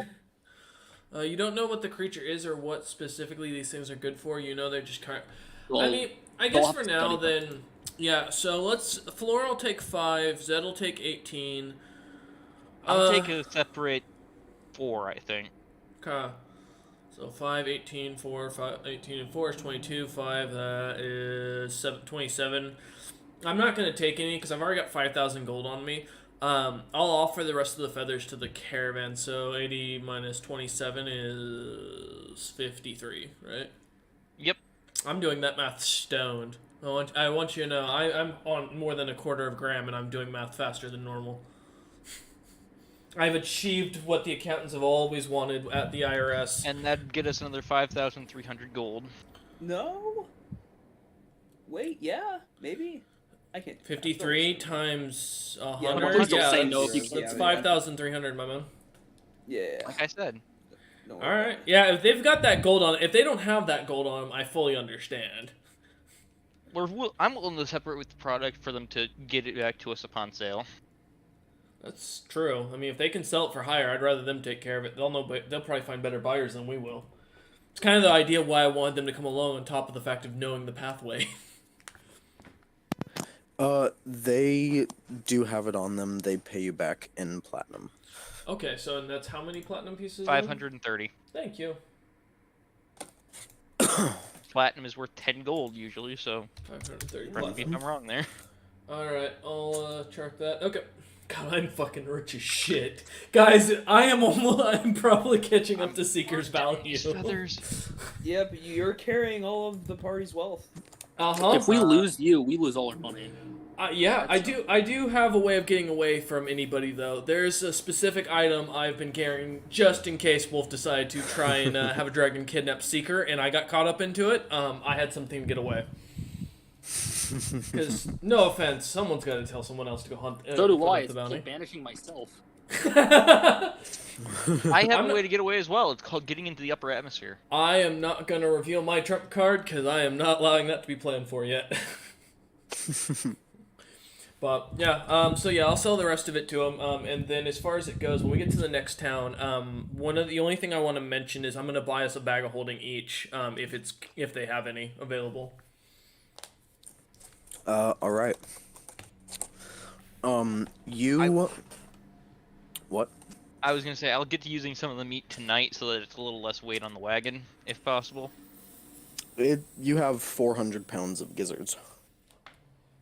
You don't know what the creature is or what specifically these things are good for. You know they're just kind of. Well, I mean, I they'll guess have for to now, study then, yeah. So let's. Flora will take 5. Zed will take 18. I'll take a separate 4, I think. Okay. So 5, 18, 4, 5, 18, and 4 is 22. 5, that is 27. I'm not going to take any because I've already got 5,000 gold on me. I'll offer the rest of the feathers to the caravan. So 80 minus 27 is 53, right? Yep. I'm doing that math stoned. I want you to know I'm on more than a quarter of a gram and I'm doing math faster than normal. I've achieved what the accountants have always wanted at the IRS. And that'd get us another 5,300 gold. No. Wait. Yeah. Maybe. I can't. 53 times Yeah, 100. please don't yeah, say that's, no if you that's can't. 5,300, my man. Yeah. Like I said. No All right. Yeah, if they've got that gold on it, if they don't have that gold on them, I fully understand. I'm willing to separate with the product for them to get it back to us upon sale. That's true. I mean, if they can sell it for higher, I'd rather them take care of it. They'll probably find better buyers than we will. It's kind of the idea why I wanted them to come along on top of the fact of knowing the pathway. They do have it on them. They pay you back in platinum. Okay, so and that's how many platinum pieces? 530. Thank you. Platinum is worth 10 gold usually, so 530 correct me if platinum. I'm wrong there. Alright, I'll chart that. Okay. God, I'm fucking rich as shit. Guys, I'm probably catching up to Seeker's value. These feathers. Yeah, but you're carrying all of the party's wealth. Uh-huh. If we lose you, we lose all our money. Yeah, I do have a way of getting away from anybody, though. There's a specific item I've been carrying just in case Wolf decided to try and have a dragon kidnap Seeker, and I got caught up into it. I had something to get away. Because, no offense, someone's got to tell someone else to go hunt. So do I. The It's bounty. like banishing myself. I have I'm a not- way to get away as well. It's called getting into the upper atmosphere. I am not going to reveal my trump card because I am not allowing that to be planned for yet. But yeah, so yeah, I'll sell the rest of it to him. And then as far as it goes, when we get to the next town, the only thing I want to mention is I'm gonna buy us a bag of holding each, if they have any available. All right. What? I was gonna say I'll get to using some of the meat tonight so that it's a little less weight on the wagon, if possible. You have 400 pounds of gizzards.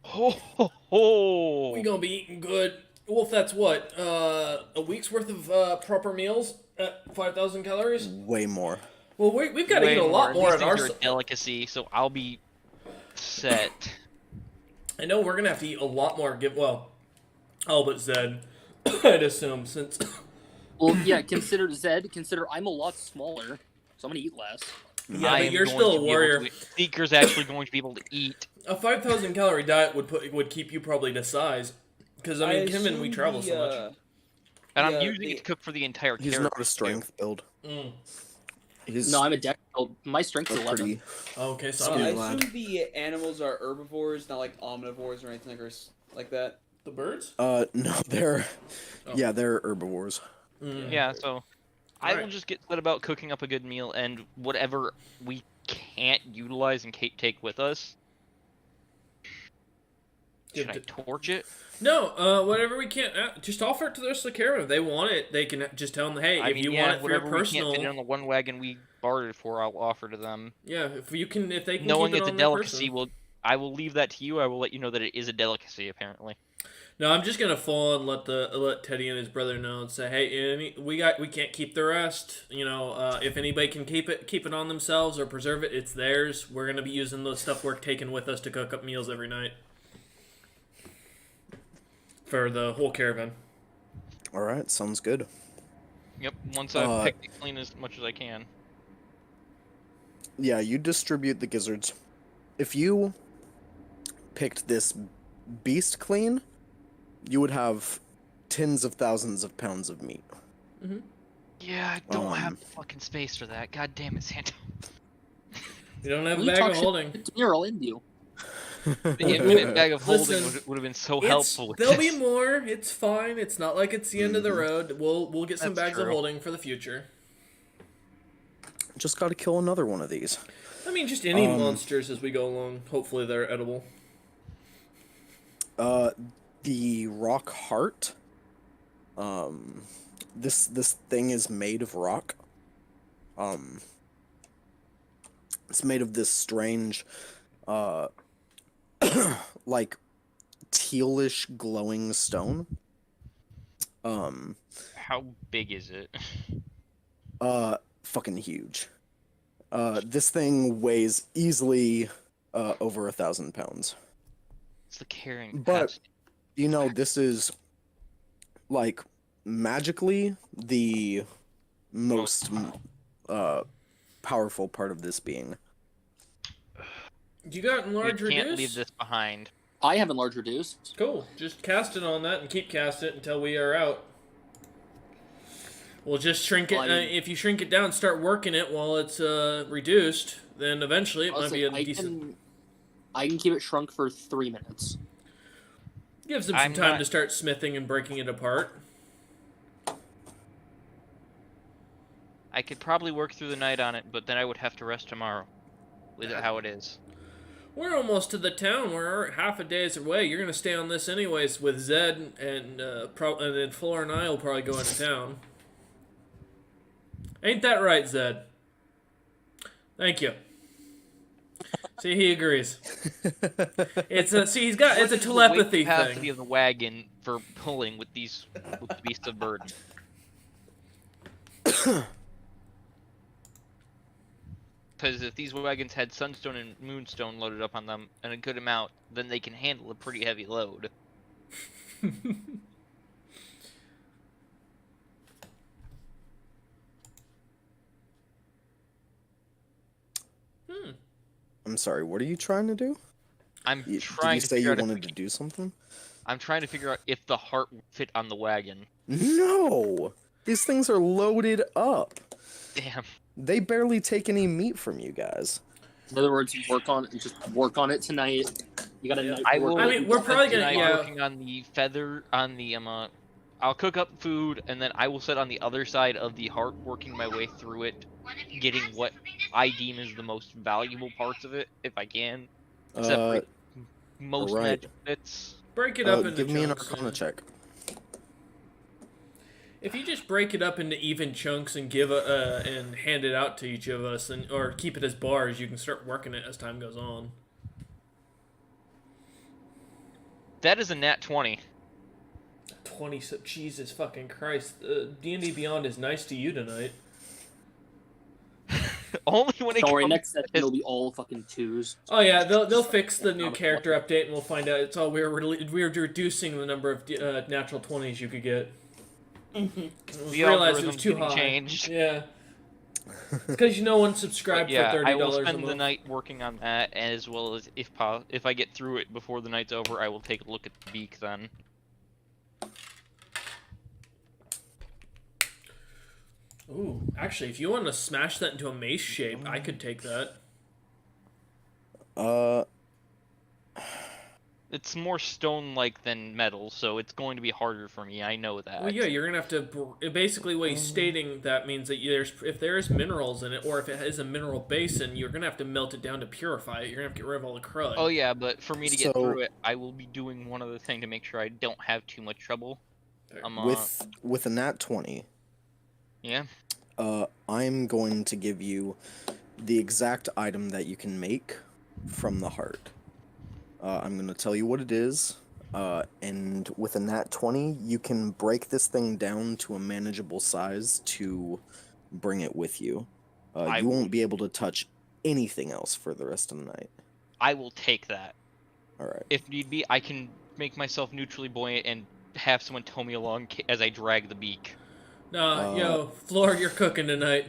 Ho ho ho! We gonna be eating good. Wolf, that's what? A week's worth of proper meals at 5,000 calories? Way more. Well, we've got to Way eat a lot more These at our... things are a delicacy, so I'll be set. I know we're gonna have to eat a lot more. All but Zed, I'd assume, since... Well, yeah, consider Zed, consider I'm a lot smaller, so I'm gonna eat less. Yeah, but you're still a warrior. Seeker's actually going to be able to eat. A 5,000 calorie diet would keep you probably to size. Because, I mean, him and we travel so much. And I'm using it to cook for the entire He's character. not a strength build. Mm. No, I'm a deck build. My strength's 11. Pretty... Okay, so I assume the animals are herbivores, not like omnivores or anything like that. The birds? No, they're... Oh. Yeah, they're herbivores. Mm. Yeah, so I will just get set about cooking up a good meal, and whatever we can't utilize and take with us. Should I torch it? No, whatever we can't, just offer it to the rest of the caravan. If they want it, they can just tell them, hey, if you want it for your personal... we can't fit on the one wagon we bartered for, I'll offer to them. Yeah, if they can Knowing keep it it's on a their delicacy, person. I will leave that to you. I will let you know that it is a delicacy, apparently. No, I'm just gonna fall and let Teddy and his brother know and say, hey, we can't keep the rest. You know, if anybody can keep it on themselves or preserve it, it's theirs. We're gonna be using the stuff we're taking with us to cook up meals every night for the whole caravan. All right, sounds good. Yep. Once I've picked it clean as much as I can. Yeah, you distribute the gizzards. If you picked this beast clean, you would have tens of thousands of pounds of meat. Mm-hmm. Yeah, I don't have fucking space for that. God damn it, Santo. You don't have a bag of holding. I'll end you. The infinite bag of holding Listen, would have been so helpful. There'll be more. It's fine. It's not like it's the end of the road. We'll get some That's bags of true. holding for the future. Just gotta kill another one of these. I mean, just any monsters as we go along. Hopefully they're edible. The rock heart. This thing is made of rock. It's made of this strange, like tealish glowing stone. How big is it? Fucking huge. This thing weighs easily over 1,000 pounds. It's the carrying But capacity. you know, this is like magically the most powerful part of this being. You got enlarge You can't reduce? leave this behind. I have enlarged reduce. Cool. Just cast it on that and keep casting it until we are out. We'll just shrink it. Well, I mean- If you shrink it down, start working it while it's reduced, then eventually it might be a decent... I can keep it shrunk for 3 minutes. Gives them some time to start smithing and breaking it apart. I could probably work through the night on it, but then I would have to rest tomorrow. With it how it is. We're almost to the town. We're half a day's away. You're going to stay on this anyways with Zed, and then Flora and I will probably go into town. Ain't that right, Zed? Thank you. See, he agrees. It's a telepathy the capacity thing. of the wagon for pulling with these beasts of burden. Because if these wagons had sunstone and moonstone loaded up on them and a good amount, then they can handle a pretty heavy load. I'm sorry, what are you trying to do? I'm Did trying you to say figure you out if wanted to do something? I'm trying to figure out if the heart would fit on the wagon. No! These things are loaded up. Damn. They barely take any meat from you guys. In other words, work on it tonight. You got a Yeah. night. I to work will. on I it. mean, we're probably gonna- tonight yeah. working on the feather on the I'll cook up food and then I will sit on the other side of the heart, working my way through it, getting what I deem is the most valuable parts of it, if I can. Separate most alright. magic bits. Break it up into Give me an chunks. Arcana and- check. If you just break it up into even chunks and give and hand it out to each of us, and or keep it as bars, you can start working it as time goes on. That is a nat 20. 20. So Jesus fucking Christ, D&D Beyond is nice to you tonight. Only when it Don't worry, comes next session to it'll be all fucking 2s. Oh yeah, they'll fix the new character update, and we'll find out it's all we're reducing the number of natural 20s you could get. the Realized it was algorithm's too getting high. changed. Yeah. Because no one subscribed Yeah, for $30 I will a spend the month. night working on that, as well as if I get through it before the night's over, I will take a look at the beak then. Ooh, actually, if you want to smash that into a mace shape, I could take that. It's more stone-like than metal, so it's going to be harder for me. I know that. Well, yeah, you're gonna have to. Basically, what he's stating that means that if there is minerals in it, or if it has a mineral basin, you're gonna have to melt it down to purify it. You're gonna have to get rid of all the crud. Oh yeah, but for me to get So- through it, I will be doing one other thing to make sure I don't have too much trouble. With a nat 20, Yeah. I'm going to give you the exact item that you can make from the heart. I'm going to tell you what it is, and with a nat 20, you can break this thing down to a manageable size to bring it with you. You won't be able to touch anything else for the rest of the night. I will take that. Alright. If need be, I can make myself neutrally buoyant and have someone tow me along as I drag the beak. Nah, yo, Floor, you're cooking tonight.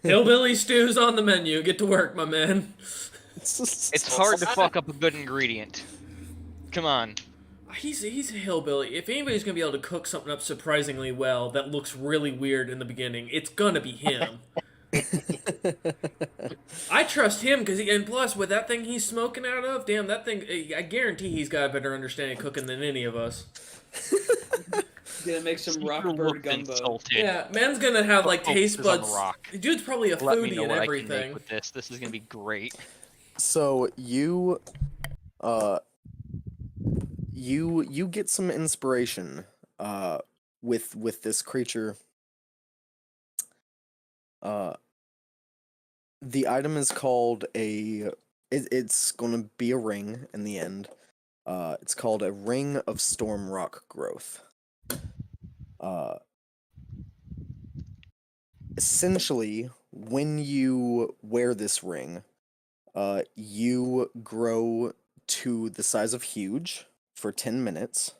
Hillbilly stew's on the menu. Get to work, my man. It's hard to fuck up a good ingredient. Come on. He's a hillbilly. If anybody's gonna be able to cook something up surprisingly well that looks really weird in the beginning, it's gonna be him. I trust him and plus with that thing he's smoking out of, damn that thing. I guarantee he's got a better understanding of cooking than any of us. Gonna make some You rock looked bird gumbo. insulted. Yeah, man's gonna have like Focus taste on the buds. rock. Dude's probably a Let me foodie know and what I can everything. make with this. This is gonna be great. So you get some inspiration with this creature. The item is called it's gonna be a ring in the end. It's called a ring of storm rock growth. Essentially, when you wear this ring, you grow to the size of huge for 10 minutes.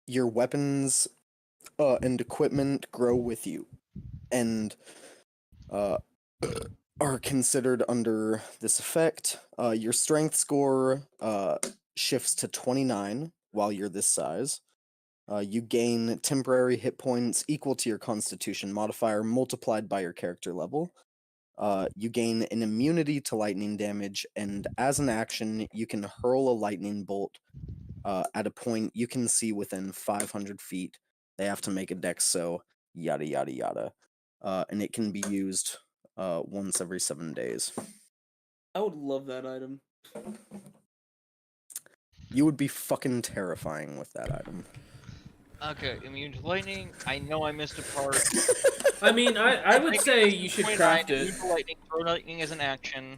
Your weapons and equipment grow with you, and are considered under this effect. Your strength score shifts to 29 while you're this size. You gain temporary hit points equal to your constitution modifier multiplied by your character level. You gain an immunity to lightning damage, and as an action, you can hurl a lightning bolt at a point you can see within 500 feet. They have to make a dex, so yada yada yada. And it can be used once every 7 days. I would love that item. You would be fucking terrifying with that item. Okay, immune to lightning. I know I missed a part. I mean, I would say you should 29, craft it. immune to lightning. Throw lightning as an action.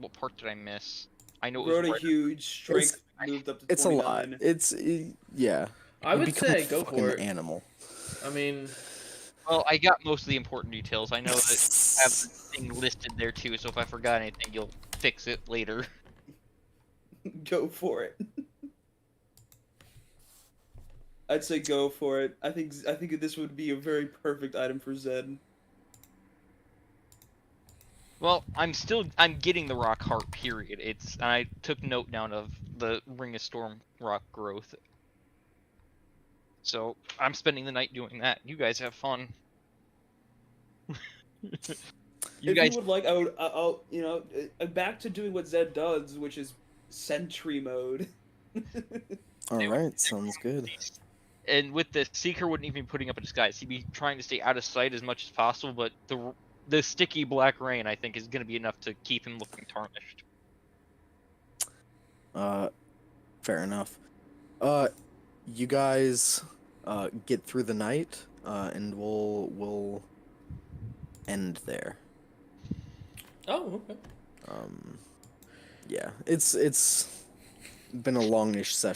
What part did I miss? I know it Grow was to right. huge, strength moved up to 29. It's a lot. Yeah. I You would become say a go fucking for it. animal. I mean, Well, I got most of the important details. I know that I have the thing listed there too, so if I forgot anything, you'll fix it later. Go for it. I'd say go for it. I think this would be a very perfect item for Zed. Well, I'm getting the rock heart. Period. I took note down of the Ring of Storm rock growth. So I'm spending the night doing that. You guys have fun. You If guys, you would like, I would, I'll, back to doing what Zed does, which is sentry mode. All right, sounds good. and with this, Seeker wouldn't even be putting up a disguise. He'd be trying to stay out of sight as much as possible. But the sticky black rain, I think, is going to be enough to keep him looking tarnished. Fair enough. You guys get through the night, and we'll end there. Oh, okay. Yeah, it's been a longish session.